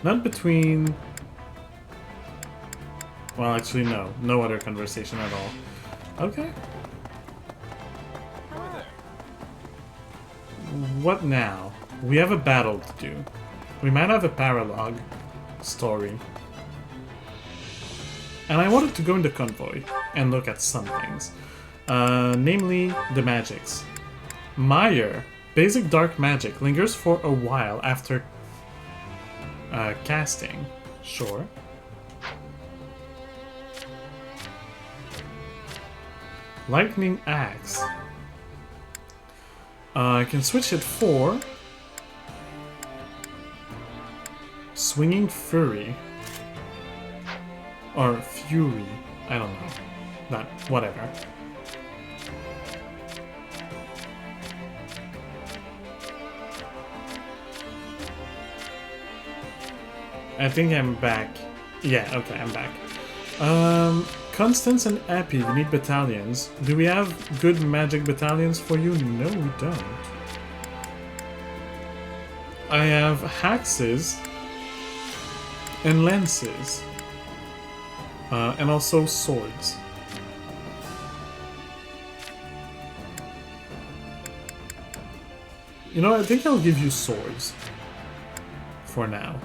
A: Not between... Well, actually, no. No other conversation at all. Okay. What now? We have a battle to do. We might have a paralogue story. And I wanted to go in the convoy and look at some things. Namely, the magics. Mire, basic dark magic, lingers for a while after casting. Sure. Lightning Axe. I can switch it for Swinging Fury. Or Fury. I don't know. Not, whatever. I think I'm back. Yeah, okay, I'm back. Constance and Epi, you need battalions. Do we have good magic battalions for you? No, we don't. I have axes and lances. And also swords. You know, I think I'll give you swords. For now.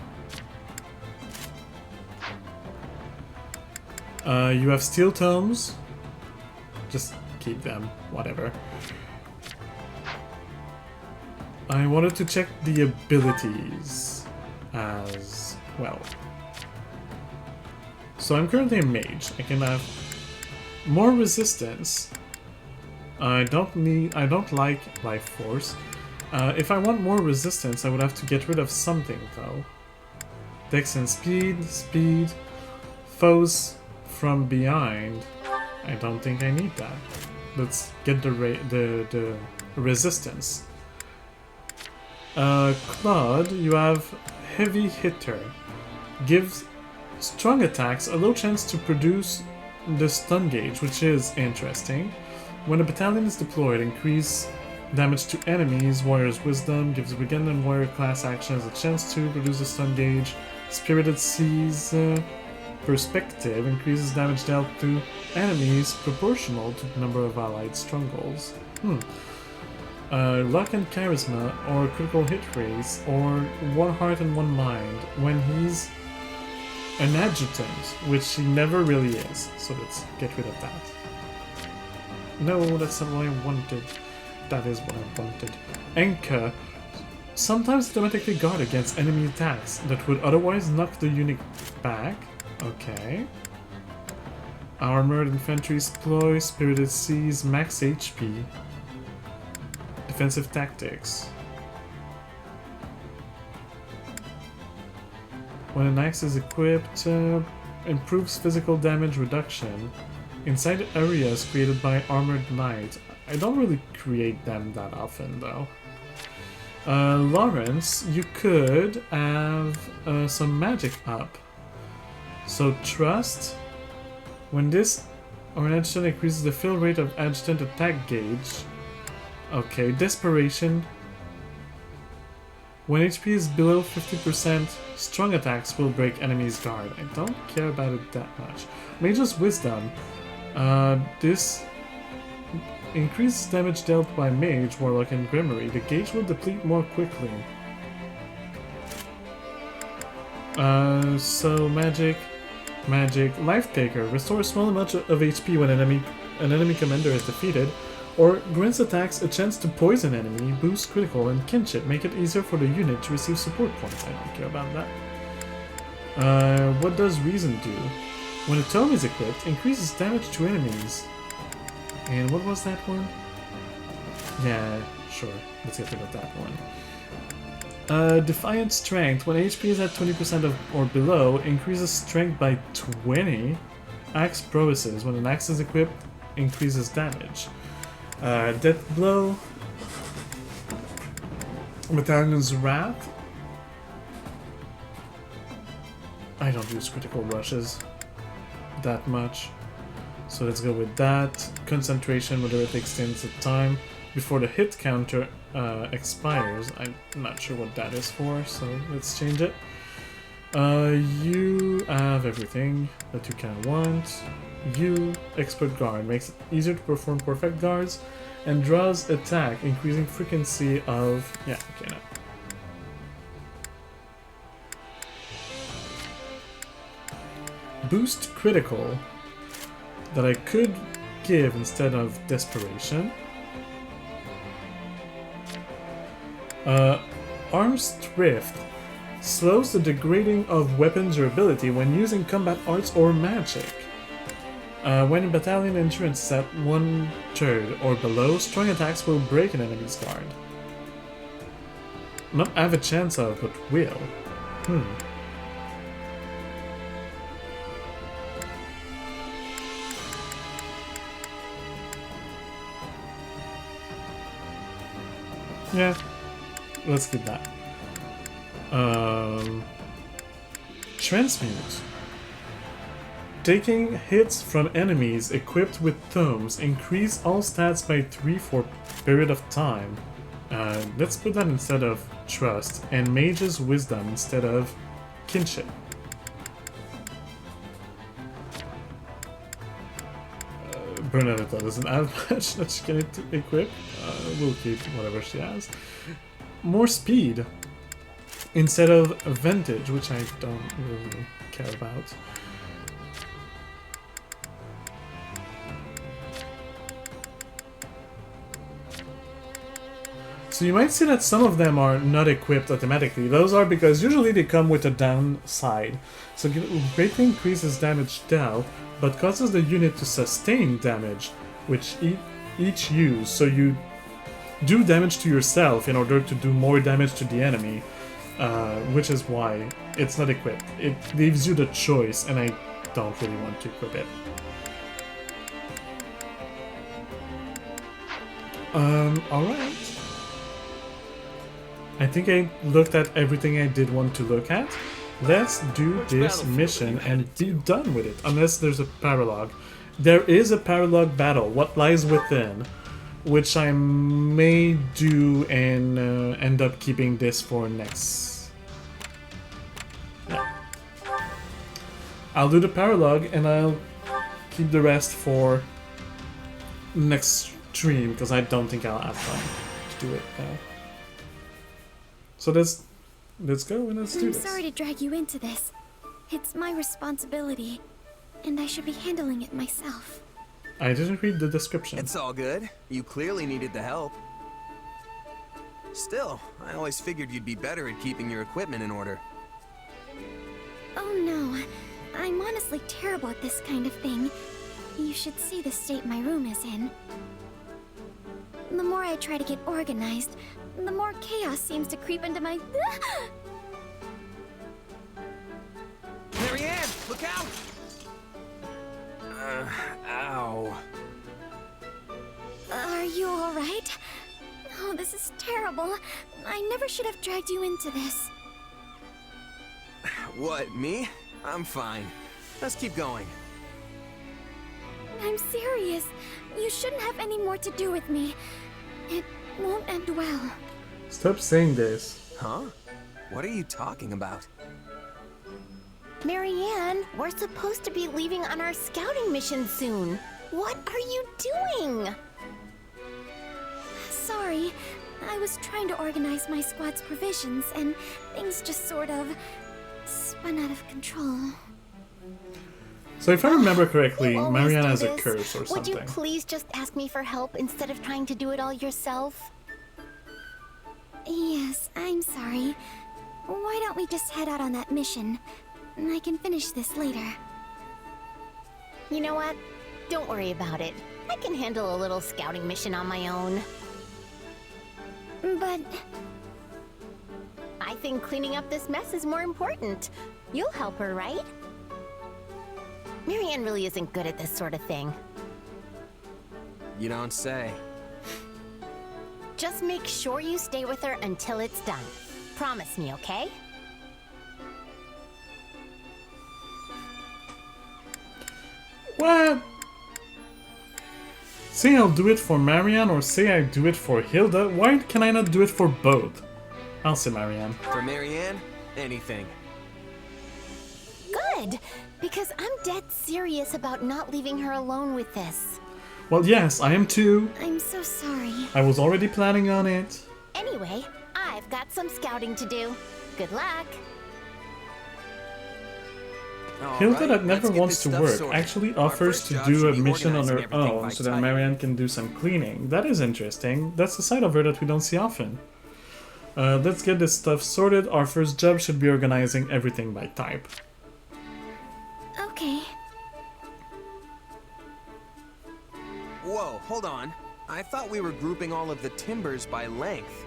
A: You have steel tomes. Just keep them, whatever. I wanted to check the abilities as well. So I'm currently a mage. I can have more resistance. I don't like life force. If I want more resistance, I would have to get rid of something though. Dex and speed, foes from behind. I don't think I need that. Let's get the resistance. Claude, you have heavy hitter. Gives strong attacks a low chance to produce the stun gauge, which is interesting. When a battalion is deployed, increase damage to enemies. Warrior's Wisdom gives a Brigand and Warrior class actions a chance to produce a stun gauge. Spirited Seas Perspective increases damage dealt to enemies proportional to the number of allied strongholds. Luck and Charisma, or Critical Hit Race, or One Heart and One Mind when he's an adjutant, which he never really is. So let's get rid of that. No, that's not what I wanted. That is what I wanted. Anchor. Sometimes automatically guard against enemy attacks that would otherwise knock the unit back. Okay. Armored Infantry Exploit, Spirited Seas, Max HP. Defensive Tactics. When an axe is equipped, improves physical damage reduction inside areas created by Armored Knight. I don't really create them that often though. Lawrence, you could have some magic up. So Trust, when this or an adjutant increases the fill rate of adjutant attack gauge. Okay, Desperation. When HP is below 50%, strong attacks will break enemies' guard. I don't care about it that much. Mage's Wisdom. This increases damage dealt by Mage, Warlock, and Grimoire. The gauge will deplete more quickly. So magic. Life Taker. Restore a small amount of HP when an enemy commander is defeated, or grants attacks a chance to poison enemy, boost critical and kinship, make it easier for the unit to receive support points. I don't care about that. What does Reason do? When a tome is equipped, increases damage to enemies. And what was that one? Yeah, sure. Let's get rid of that one. Defiant Strength. When HP is at 20% or below, increases strength by 20. Axe Prowesses. When an axe is equipped, increases damage. Death Blow. Battalion's Wrath. I don't use critical rushes that much, so let's go with that. Concentration, whether it extends the time before the hit counter expires. I'm not sure what that is for, so let's change it. You have everything that you can want. You, Expert Guard, makes it easier to perform perfect guards, and draws attack, increasing frequency of... yeah, okay, no. Boost critical, that I could give instead of desperation. Arms Thrift slows the degrading of weapon durability when using combat arts or magic. When battalion endurance is at 1/3 or below, strong attacks will break an enemy's guard. Not have a chance of, but will. Yeah, let's keep that. Transmute. Taking hits from enemies equipped with tomes increase all stats by 3 for a period of time. Let's put that instead of Trust, and Mage's Wisdom instead of Kinship. Bernadetta doesn't have much that she can equip. We'll keep whatever she has. More speed instead of Vantage, which I don't really care about. So you might see that some of them are not equipped automatically. Those are because usually they come with a downside. So greatly increases damage dealt, but causes the unit to sustain damage, which each use. So you do damage to yourself in order to do more damage to the enemy, which is why it's not equipped. It leaves you the choice, and I don't really want to equip it. Alright. I think I looked at everything I did want to look at. Let's do this mission and be done with it, unless there's a paralogue. There is a paralogue battle, What Lies Within, which I may do and end up keeping this for next. Yeah. I'll do the paralogue and I'll keep the rest for next stream, because I don't think I'll have time to do it now. So let's go and let's do this.
W: I'm sorry to drag you into this. It's my responsibility, and I should be handling it myself.
A: I didn't read the description.
H: It's all good. You clearly needed the help. Still, I always figured you'd be better at keeping your equipment in order.
W: Oh no, I'm honestly terrible at this kind of thing. You should see the state my room is in. The more I try to get organized, the more chaos seems to creep into my...
H: Marianne, look out! Ow.
W: Are you alright? Oh, this is terrible. I never should have dragged you into this.
H: What, me? I'm fine. Let's keep going.
W: I'm serious. You shouldn't have any more to do with me. It won't end well.
A: Stop saying this.
H: Huh? What are you talking about?
O: Marianne, we're supposed to be leaving on our scouting mission soon. What are you doing?
W: Sorry, I was trying to organize my squad's provisions, and things just sort of spun out of control.
A: So if I remember correctly,
O: You always
A: Marianne
O: do
A: has a
O: this.
A: curse or
O: Would
A: something.
O: you please just ask me for help instead of trying to do it all yourself?
W: Yes, I'm sorry. Why don't we just head out on that mission? I can finish this later.
O: You know what? Don't worry about it. I can handle a little scouting mission on my own.
W: But
O: I think cleaning up this mess is more important. You'll help her, right? Marianne really isn't good at this sort of thing.
H: You don't say.
O: Just make sure you stay with her until it's done. Promise me, okay?
A: What? Say I'll do it for Marianne or say I do it for Hilda? Why can I not do it for both? I'll say Marianne.
H: For Marianne, anything.
O: Good, because I'm dead serious about not leaving her alone with this.
A: Well, yes, I am too.
W: I'm so sorry.
A: I was already planning on it.
O: Anyway, I've got some scouting to do. Good luck.
A: Hilda, that never wants to work, actually offers to do a mission on her own so that Marianne can do some cleaning. That is interesting. That's a side of her that we don't see often. Let's get this stuff sorted. Our first job should be organizing everything by type.
W: Okay.
H: Whoa, hold on. I thought we were grouping all of the timbers by length.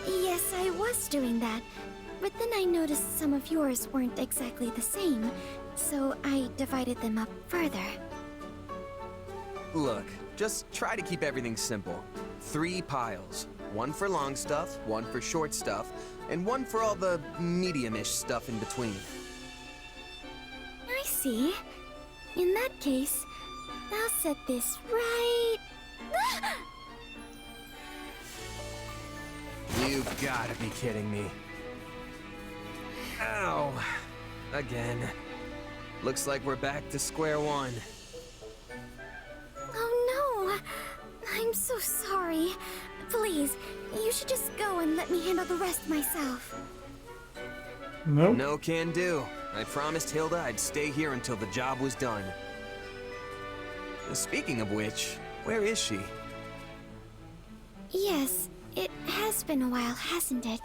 W: Yes, I was doing that. But then I noticed some of yours weren't exactly the same, so I divided them up further.
H: Look, just try to keep everything simple. 3 piles. 1 for long stuff, 1 for short stuff, and 1 for all the medium-ish stuff in between.
W: I see. In that case, I'll set this right...
H: You've gotta be kidding me. Ow. Again. Looks like we're back to square one.
W: Oh no! I'm so sorry. Please, you should just go and let me handle the rest myself.
A: Nope.
H: No can do. I promised Hilda I'd stay here until the job was done. Speaking of which, where is she?
W: Yes, it has been a while, hasn't it?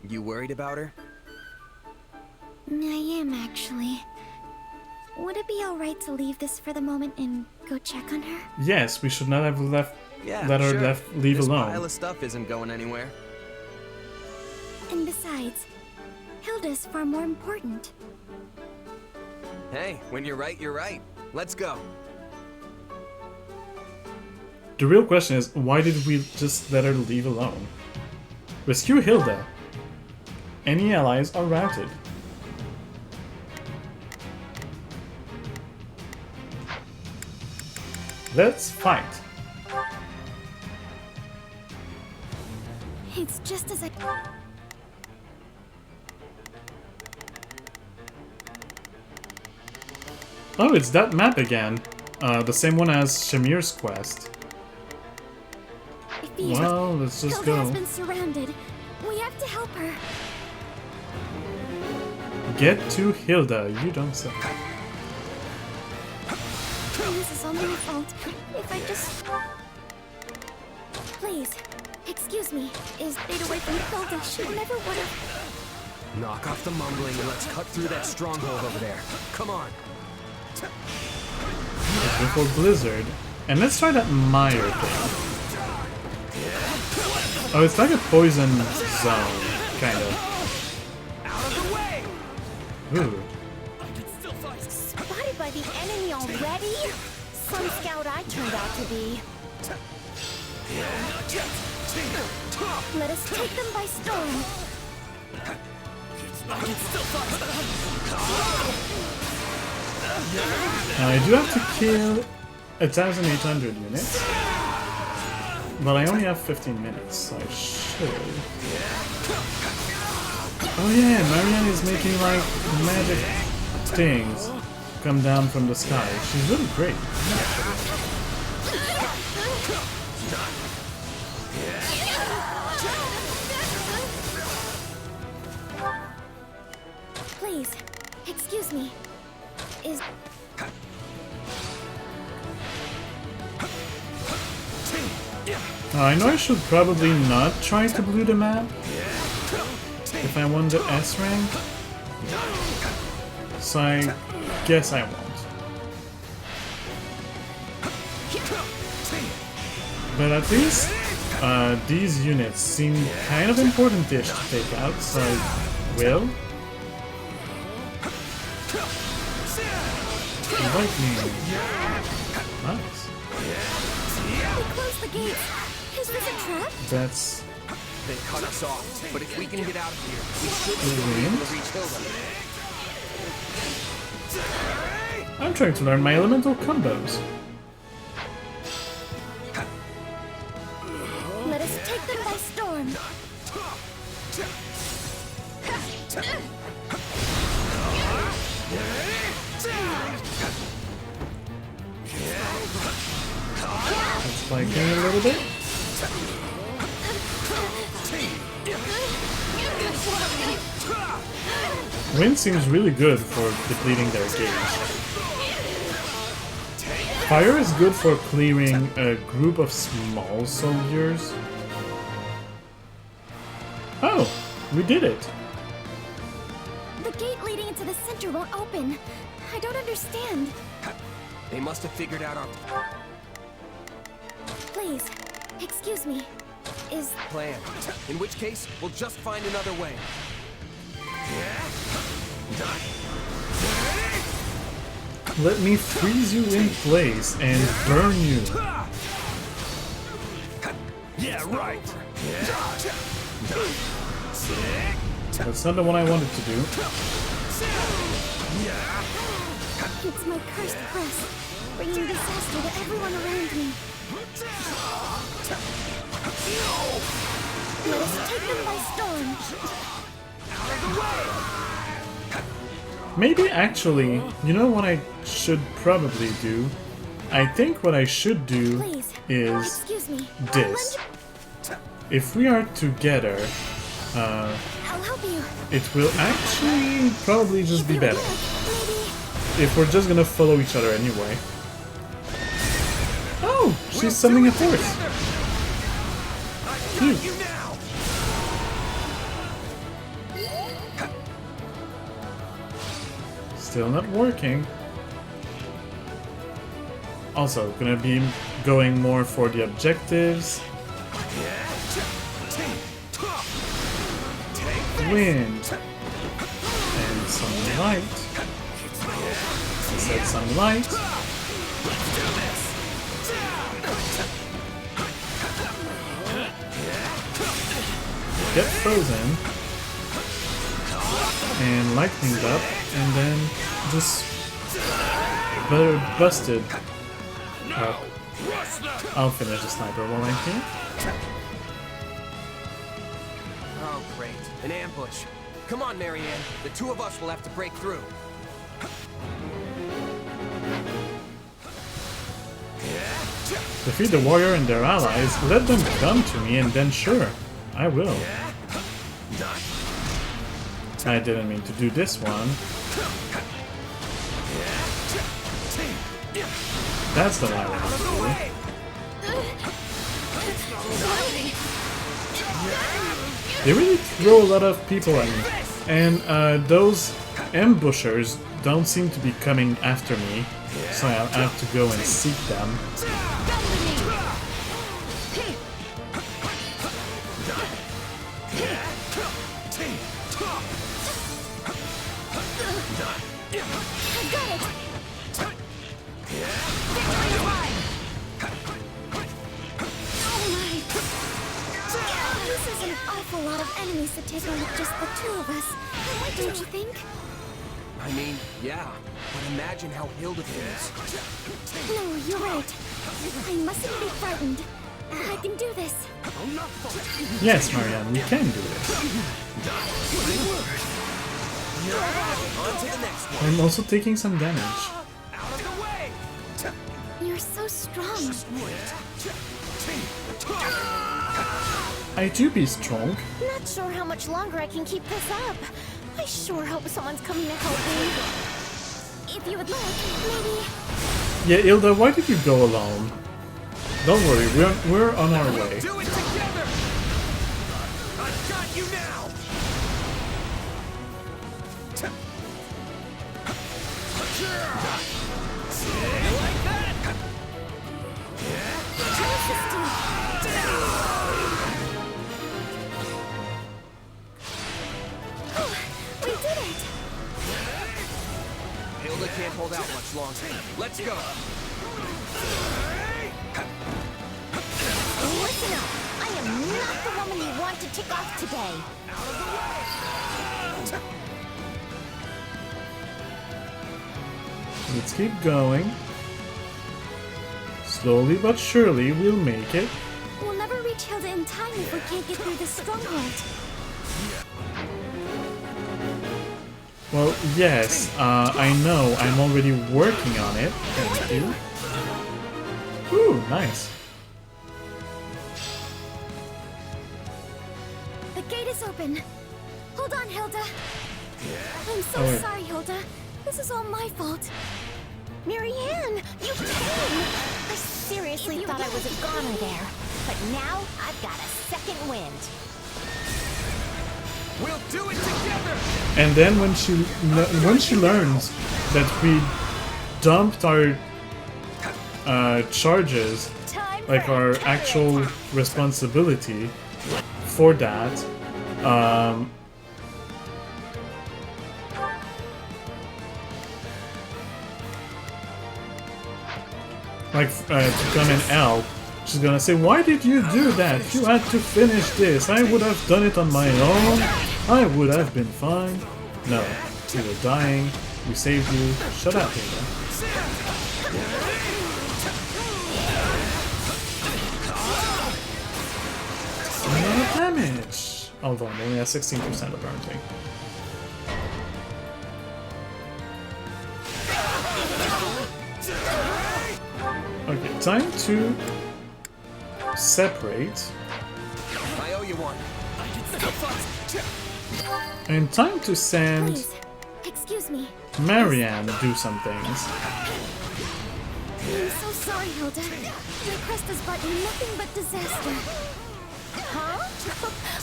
H: You worried about her?
W: I am, actually. Would it be alright to leave this for the moment and go check on her?
A: Yes, we should not have let her
H: sure.
A: leave
H: This
A: alone.
H: pile of stuff isn't going anywhere.
W: And besides, Hilda's far more important.
H: Hey, when you're right, you're right. Let's go.
A: The real question is, why did we just let her leave alone? Rescue Hilda. Any allies are routed. Let's fight.
W: It's just as I...
A: Oh, it's that map again. The same one as Shamir's quest. Well, let's just
W: Hilda has
A: go.
W: been surrounded. We have to help her.
A: Get to Hilda, you don't say.
W: This is all my fault. If I just... Please, excuse me. Is stayed away from Hilda. She never would have...
H: Knock off the mumbling and let's cut through that stronghold over there. Come on.
A: Before Blizzard. And let's try that Mire thing. Oh, it's like a poison zone, kind of. Ooh.
O: Spotted by the enemy already? Some scout I turned out to be.
W: Let us take them by storm.
A: Now I do have to kill 1,800 units. But I only have 15 minutes, so I should. Oh yeah, Marianne is making like magic things come down from the sky. She's really great.
W: Please, excuse me. Is...
A: I know I should probably not try to blue the map if I want the S rank, so I guess I won't. But at least these units seem kind of important-ish to take out, so I will. Lightning. Nice.
W: They closed the gates. Is this a trap?
A: That's...
H: They cut us off, but if we can get out of here, we should be able to reach Hilda.
A: I'm trying to learn my elemental combos.
W: Let us take them by storm.
A: That's spiking a little bit. Wind seems really good for depleting their gauge. Fire is good for clearing a group of small soldiers. Oh, we did it!
W: The gate leading into the center won't open. I don't understand.
H: They must have figured out our
W: Please, excuse me. Is...
H: plan. In which case, we'll just find another way.
A: Let me freeze you in place and burn you.
J: Yeah, right.
A: That's not the one I wanted to do.
W: It's my cursed press, bringing disaster to everyone around me. Let us take them by storm.
J: Out of the way!
A: Maybe actually, you know what I should probably do? I think what I should do
W: Please,
A: is
W: excuse me.
A: this. If we are together,
W: I'll help you.
A: it will actually probably just be better. If we're just gonna follow each other anyway. Oh, she's summoning a horse. Cute. Still not working. Also, gonna be going more for the objectives. Wind. And some light. Set some light. Get frozen. And lightninged up. And then just busted up. I'll finish the sniper while I'm here.
H: Oh, great. An ambush. Come on, Marianne. The two of us will have to break through.
A: Defeat the warrior and their allies, let them come to me, and then sure, I will. I didn't mean to do this one. That's the one I wanted to do. They really throw a lot of people at me, and those ambushers don't seem to be coming after me, so I'll have to go and seek them.
W: A lot of enemies to take on with just the two of us. Don't you think?
H: I mean, yeah. But imagine how Hilda feels.
W: No, you're right. I mustn't be frightened. I can do this.
A: Yes, Marianne, we can do this.
H: On to the next one.
A: I'm also taking some damage.
W: You're so strong.
A: I do be strong.
O: Not sure how much longer I can keep this up. I sure hope someone's coming to help me. If you would like, maybe...
A: Yeah, Hilda, why did you go alone? Don't worry, we're on our way.
J: Do it together! I've got you now! You like that?
O: We did it!
H: Hilda can't hold out much longer. Let's go.
O: Listen up! I am not the woman you want to tick off today.
A: Let's keep going. Slowly but surely, we'll make it.
W: We'll never reach Hilda in time if we can't get through this stronghold.
A: Well, yes, I know. I'm already working on it. Thank you. Ooh, nice.
W: The gate is open. Hold on, Hilda. I'm so
A: Oh, wait.
W: sorry, Hilda. This is all my fault.
O: Marianne, you came! I seriously thought I was a goner there. But now, I've got a second wind.
J: We'll do it together!
A: And then when she learns that we dumped our charges, like our actual responsibility for that, like to come and help, she's gonna say, why did you do that? You had to finish this. I would have done it on my own. I would have been fine. No, you were dying. We saved you. Shut up, Hilda. A lot of damage. Although I'm only at 16% apparently. Okay, time to separate.
H: I owe you one.
A: And time to send
W: Please, excuse me.
A: Marianne do some things.
W: I'm so sorry, Hilda. Your crest has brought you nothing but disaster.
O: Huh?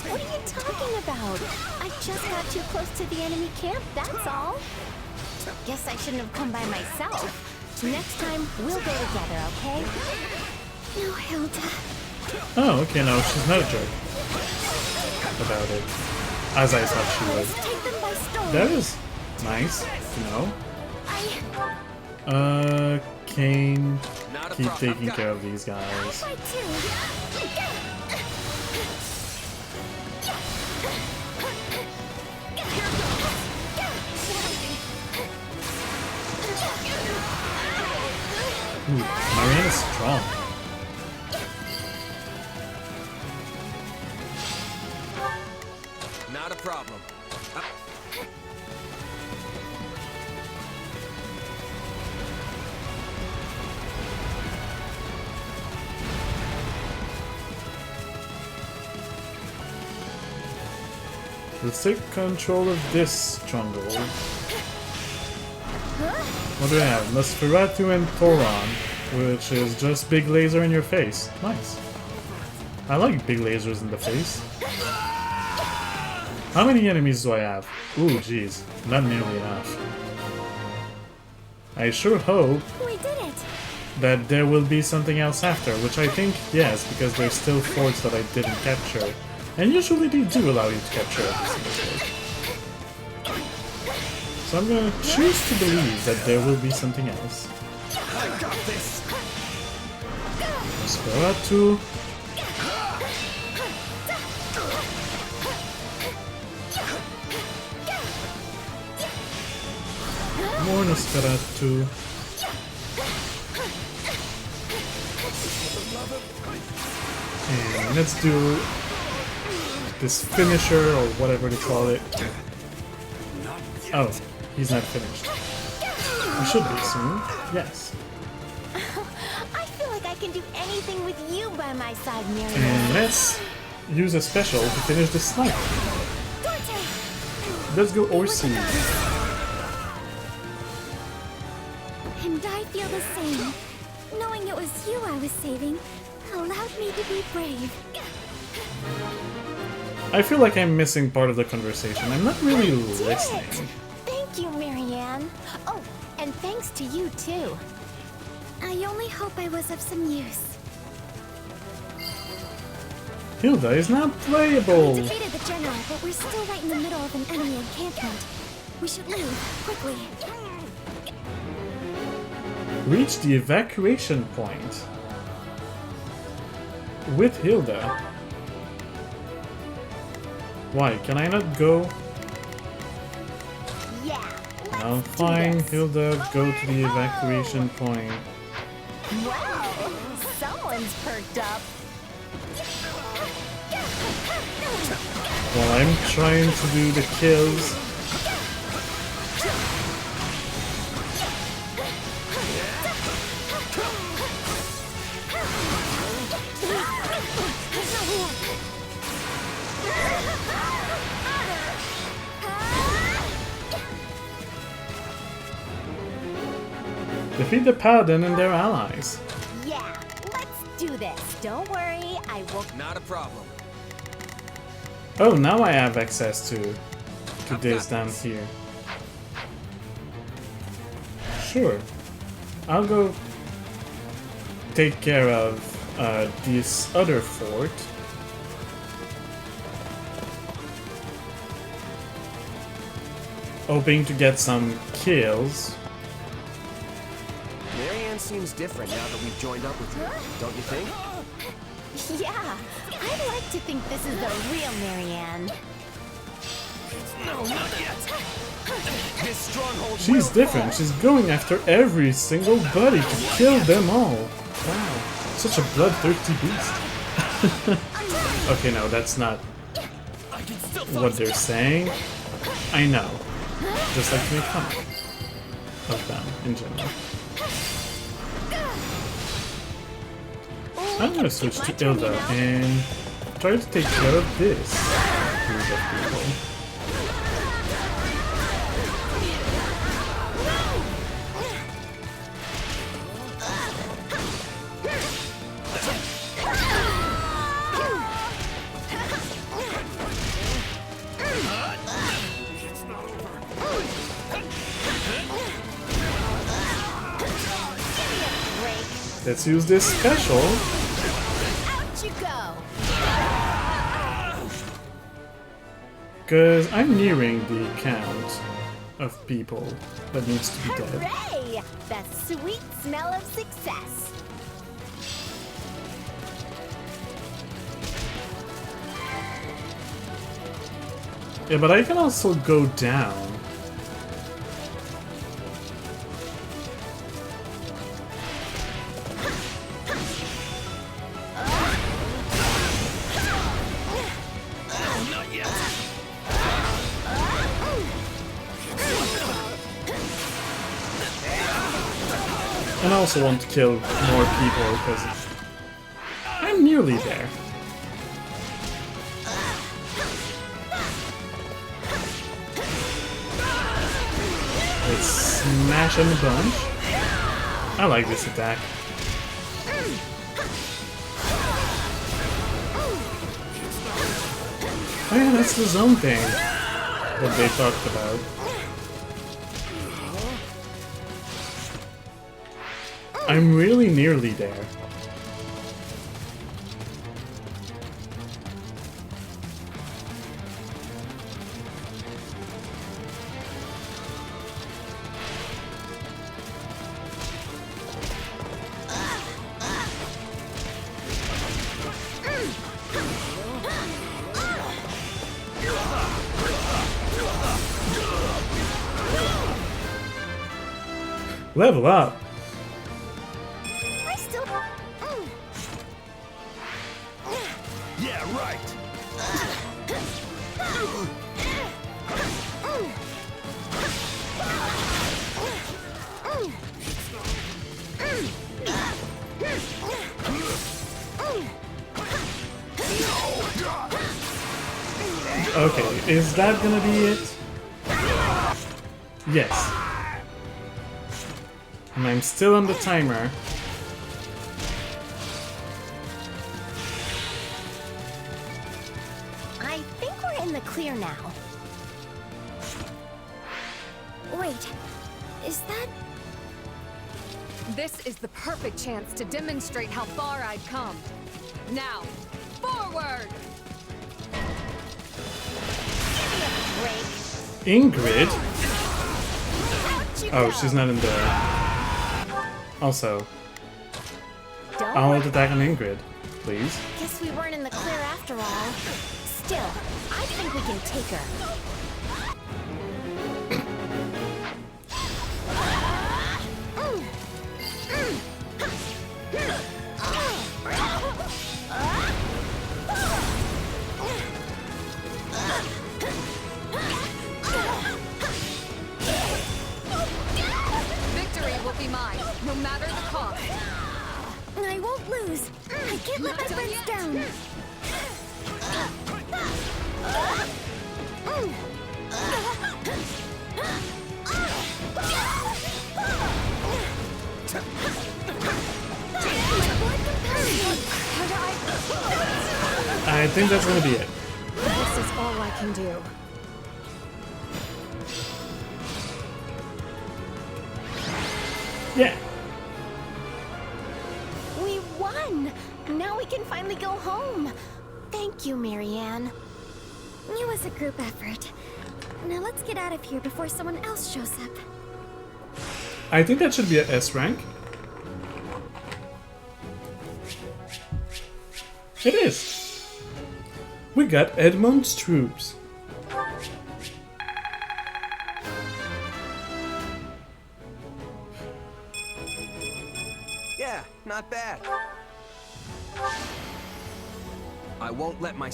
O: What are you talking about? I just got too close to the enemy camp, that's all. Guess I shouldn't have come by myself. Next time, we'll go together, okay?
W: No, Hilda.
A: Oh, okay, no, she's not a jerk about it. As I thought she would.
W: Take them by storm.
A: That is nice to know. Kane, keep taking care of these guys. Ooh, Marianne is strong.
H: Not a problem.
A: Let's take control of this stronghold. What do we have? Nosferatu and Thoron, which is just big laser in your face. Nice. I like big lasers in the face. How many enemies do I have? Ooh, jeez. Not nearly enough. I sure hope
W: We did it.
A: that there will be something else after, which I think, yes, because there's still forts that I didn't capture. And usually they do allow you to capture every single fort. So I'm gonna choose to believe that there will be something else.
J: I got this!
A: Nosferatu. More Nosferatu. And let's do this finisher or whatever they call it. Oh, he's not finished. He should be soon. Yes.
O: I feel like I can do anything with you by my side, Miriam.
A: And let's use a special to finish the snipe. Let's go Orsi.
W: And I feel the same. Knowing it was you I was saving allowed me to be brave.
A: I feel like I'm missing part of the conversation. I'm not really listening.
O: Thank you, Marianne. Oh, and thanks to you, too.
W: I only hope I was of some use.
A: Hilda is not playable.
W: We defeated the general, but we're still right in the middle of an enemy encampment. We should leave, quickly.
A: Reach the evacuation point. With Hilda. Why? Can I not go?
O: Yeah.
A: No, fine. Hilda, go to the evacuation point.
O: Wow, someone's perked up.
A: While I'm trying to do the kills. Defeat the Paladin and their allies.
O: Yeah, let's do this. Don't worry, I will.
H: Not a problem.
A: Oh, now I have access to this down here. Sure. I'll go take care of this other fort. Hoping to get some kills.
H: Marianne seems different now that we've joined up with you, don't you think?
O: Yeah, I'd like to think this is the real Marianne.
J: No, not yet. This stronghold.
A: She's different. She's going after every single buddy to kill them all. Wow, such a bloodthirsty beast. Okay, no, that's not what they're saying. I know. Just like to make fun of them in general. I'm gonna switch to Hilda and try to take care of this group of people. Let's use this special.
O: Out you go.
A: Because I'm nearing the count of people that needs to be dead.
O: Hooray! The sweet smell of success.
A: Yeah, but I can also go down. And I also want to kill more people because I'm nearly there. Let's smash them a bunch. I like this attack. Oh yeah, that's the zone thing that they talked about. I'm really nearly there. Level up.
O: I still.
A: Okay, is that gonna be it? Yes. And I'm still on the timer.
O: I think we're in the clear now. Wait, is that...
G: This is the perfect chance to demonstrate how far I've come. Now, forward!
A: Ingrid? Oh, she's not in there. Also, I'll attack on Ingrid, please.
O: Guess we weren't in the clear after all. Still, I think we can take her.
G: Victory will be mine, no matter the cost.
O: I won't lose. I can't let my friends down.
A: I think that's gonna be it.
G: This is all I can do.
A: Yeah.
O: We won! Now we can finally go home. Thank you, Marianne. It was a group effort. Now let's get out of here before someone else shows up.
A: I think that should be a S rank. It is. We got Edmund's troops.
H: Yeah, not bad. I won't let my...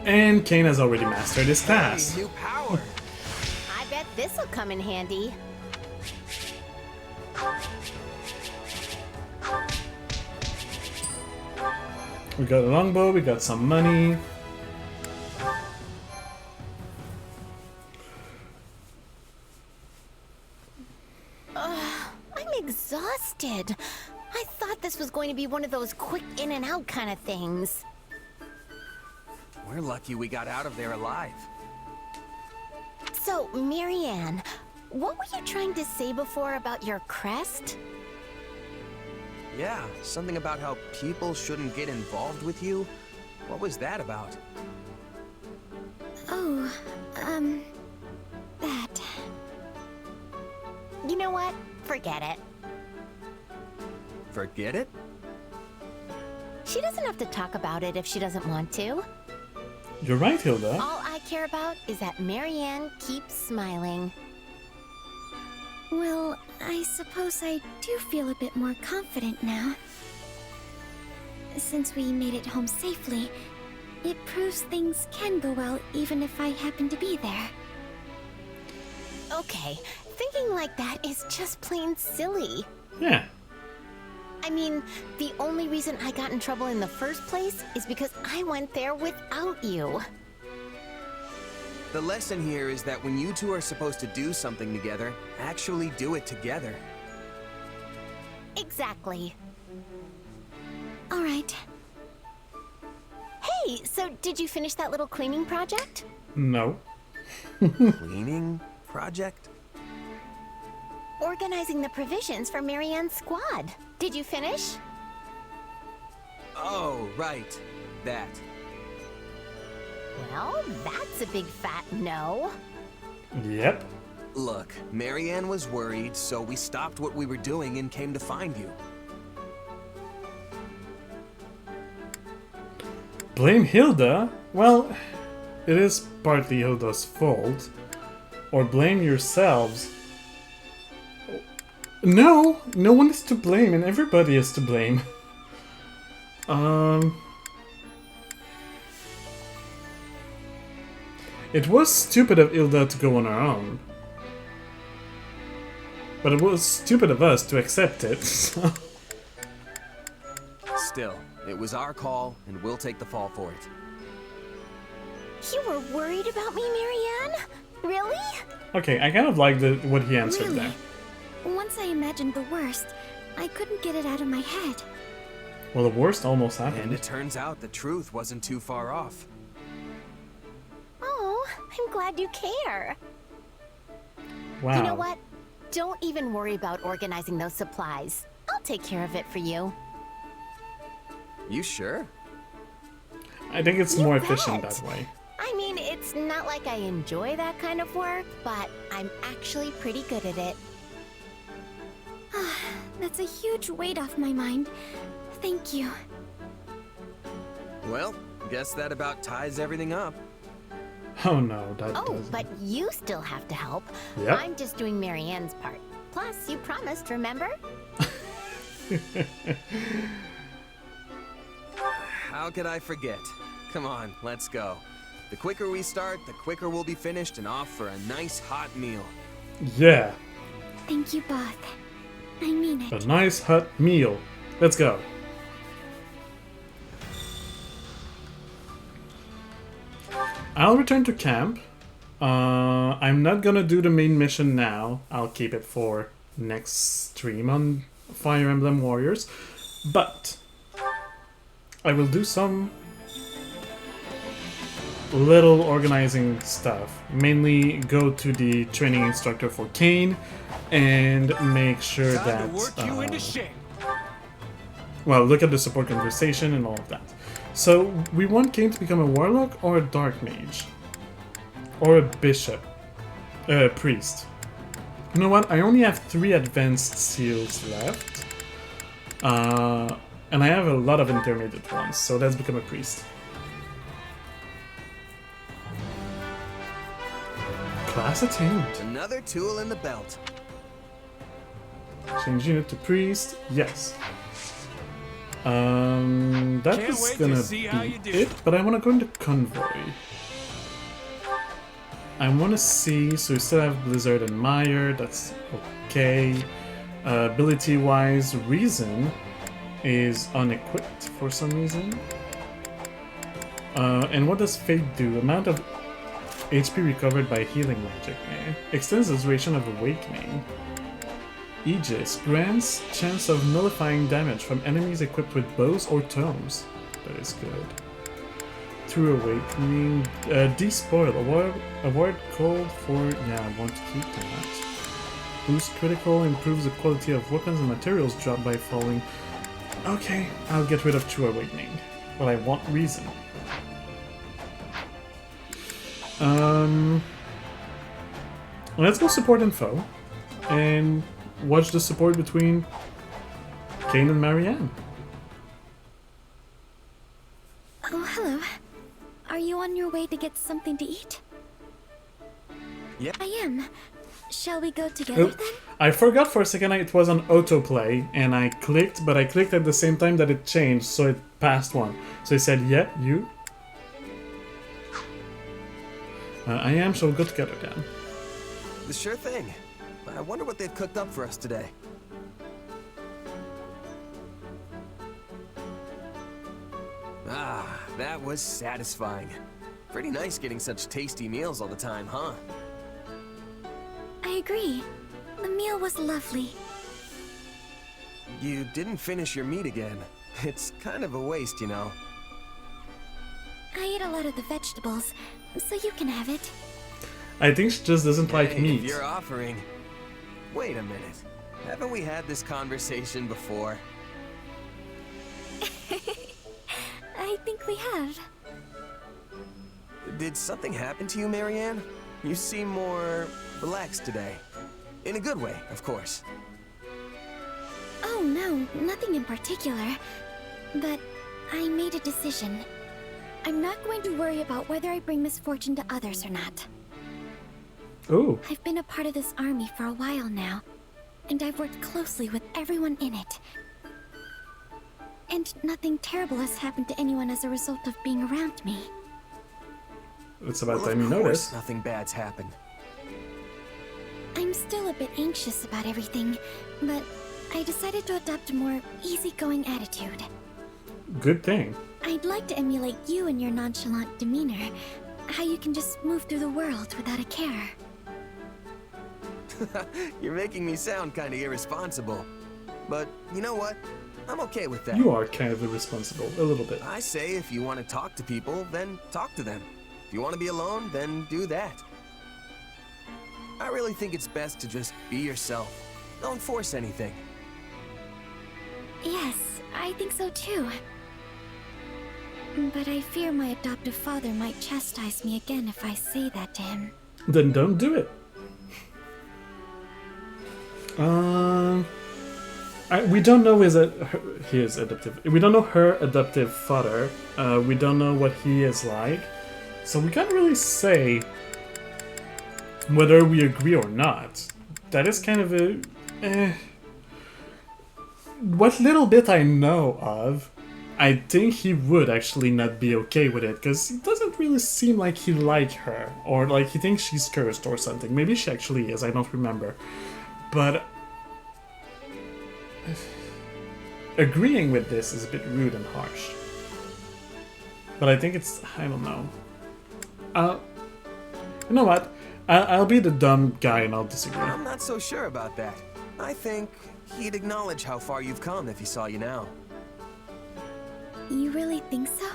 A: And Kane has already mastered his task.
H: New power.
O: I bet this'll come in handy.
A: We got a longbow, we got some money.
O: I'm exhausted. I thought this was going to be one of those quick in and out kind of things.
H: We're lucky we got out of there alive.
O: So, Marianne, what were you trying to say before about your crest?
H: Yeah, something about how people shouldn't get involved with you. What was that about?
O: Oh, that. You know what? Forget it.
H: Forget it?
O: She doesn't have to talk about it if she doesn't want to.
A: You're right, Hilda.
O: All I care about is that Marianne keeps smiling. Well, I suppose I do feel a bit more confident now. Since we made it home safely, it proves things can go well even if I happen to be there. Okay, thinking like that is just plain silly.
A: Yeah.
O: I mean, the only reason I got in trouble in the first place is because I went there without you.
H: The lesson here is that when you two are supposed to do something together, actually do it together.
O: Exactly. All right. Hey, so did you finish that little cleaning project?
A: No.
H: Cleaning project?
O: Organizing the provisions for Marianne's squad. Did you finish?
H: Oh, right. That.
O: Well, that's a big fat no.
A: Yep.
H: Look, Marianne was worried, so we stopped what we were doing and came to find you.
A: Blame Hilda? Well, it is partly Hilda's fault. Or blame yourselves. No! No one is to blame and everybody is to blame. It was stupid of Hilda to go on her own. But it was stupid of us to accept it, so...
H: Still, it was our call, and we'll take the fall for it.
O: You were worried about me, Marianne? Really?
A: Okay, I kind of like what he answered there.
O: Once I imagined the worst, I couldn't get it out of my head.
A: Well, the worst almost happened.
H: And it turns out the truth wasn't too far off.
O: Oh, I'm glad you care.
A: Wow.
O: You know what? Don't even worry about organizing those supplies. I'll take care of it for you.
H: You sure?
A: I think it's more efficient that way.
O: I mean, it's not like I enjoy that kind of work, but I'm actually pretty good at it. That's a huge weight off my mind. Thank you.
H: Well, guess that about ties everything up.
A: Oh no, that
O: Oh,
A: doesn't.
O: but you still have to help.
A: Yep.
O: I'm just doing Marianne's part. Plus, you promised, remember?
H: How could I forget? Come on, let's go. The quicker we start, the quicker we'll be finished and off for a nice hot meal.
A: Yeah,
O: Thank you both. I mean it.
A: a nice hot meal. Let's go. I'll return to camp. I'm not gonna do the main mission now. I'll keep it for next stream on Fire Emblem Warriors. But I will do some little organizing stuff. Mainly go to the training instructor for Kane and make sure that... well, look at the support conversation and all of that. So, we want Kane to become a warlock or a dark mage? Or a bishop? Priest. You know what? I only have 3 advanced seals left. And I have a lot of intermediate ones, so let's become a priest. Class attained.
H: Another tool in the belt.
A: Change unit to priest. Yes. That is gonna be it, but I want to go into convoy. I want to see, so we still have Blizzard and Meyer, that's okay. Ability-wise, Reason is unequipped for some reason. And what does Fate do? Amount of HP recovered by healing magic. Extends the duration of awakening. Aegis grants chance of nullifying damage from enemies equipped with bows or tomes. That is good. Through awakening, despoil. Award called for. Yeah, I want to keep that. Boost critical, improves the quality of weapons and materials dropped by falling. Okay, I'll get rid of True Awakening. But I want Reason. Let's go support info and watch the support between Kane and Marianne.
O: Oh, hello. Are you on your way to get something to eat?
H: Yep.
O: I am. Shall we go together then?
A: I forgot for a second it was on autoplay, and I clicked, but I clicked at the same time that it changed, so it passed one. So it said, yeah, you. I am, so we'll go together then.
H: The sure thing. I wonder what they've cooked up for us today. Ah, that was satisfying. Pretty nice getting such tasty meals all the time, huh?
O: I agree. The meal was lovely.
H: You didn't finish your meat again. It's kind of a waste, you know.
O: I ate a lot of the vegetables, so you can have it.
A: I think she just doesn't like
H: Hey,
A: meat.
H: if you're offering... Wait a minute. Haven't we had this conversation before?
O: I think we have.
H: Did something happen to you, Marianne? You seem more relaxed today. In a good way, of course.
O: Oh no, nothing in particular. But I made a decision. I'm not going to worry about whether I bring misfortune to others or not.
A: Ooh.
O: I've been a part of this army for a while now, and I've worked closely with everyone in it. And nothing terrible has happened to anyone as a result of being around me.
A: It's about
H: Well,
A: time you
H: of course
A: noticed.
H: nothing bad's happened.
O: I'm still a bit anxious about everything, but I decided to adopt a more easygoing attitude.
A: good thing.
W: I'd like to emulate you and your nonchalant demeanor. How you can just move through the world without a care.
H: You're making me sound kind of irresponsible. But you know what? I'm okay with that.
A: You are kind of irresponsible, a little bit.
H: I say if you want to talk to people, then talk to them. If you want to be alone, then do that. I really think it's best to just be yourself. Don't force anything.
W: Yes, I think so too. But I fear my adoptive father might chastise me again if I say that to him.
A: Then don't do it. We don't know his adoptive. We don't know her adoptive father. We don't know what he is like, so we can't really say whether we agree or not. That is kind of a. What little bit I know of, I think he would actually not be okay with it, because it doesn't really seem like he likes her, or like he thinks she's cursed or something. Maybe she actually is, I don't remember. But agreeing with this is a bit rude and harsh. But I think it's, I don't know. You know what? I'll be the dumb guy and I'll disagree.
H: I'm not so sure about that. I think he'd acknowledge how far you've come if he saw you now.
W: You really think so?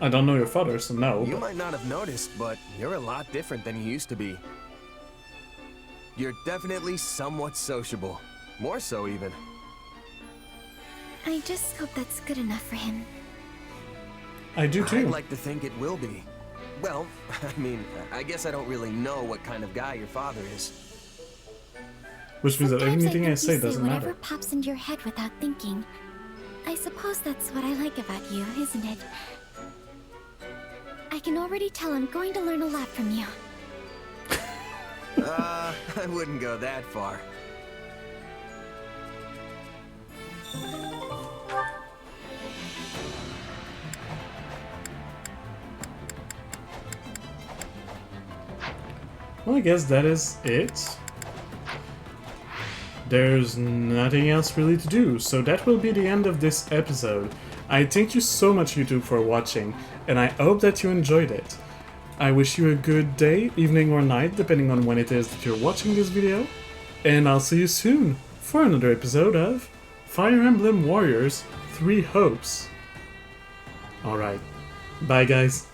A: I don't know your father, so no.
H: You might not have noticed, but you're a lot different than you used to be. You're definitely somewhat sociable. More so, even.
W: I just hope that's good enough for him.
A: I do too.
H: I'd like to think it will be. Well, I mean, I guess I don't really know what kind of guy your father is.
A: Which means that
W: Sometimes
A: anything I
W: think
A: say
W: you
A: doesn't
W: whatever
A: matter.
W: pops into your head without thinking. I suppose that's what I like about you, isn't it? I can already tell I'm going to learn a lot from you.
H: I wouldn't go that far.
A: Well, I guess that is it. There's nothing else really to do, so that will be the end of this episode. I thank you so much, YouTube, for watching, and I hope that you enjoyed it. I wish you a good day, evening, or night, depending on when it is that you're watching this video, and I'll see you soon for another episode of Fire Emblem Warriors 3 Hopes. Alright, bye guys.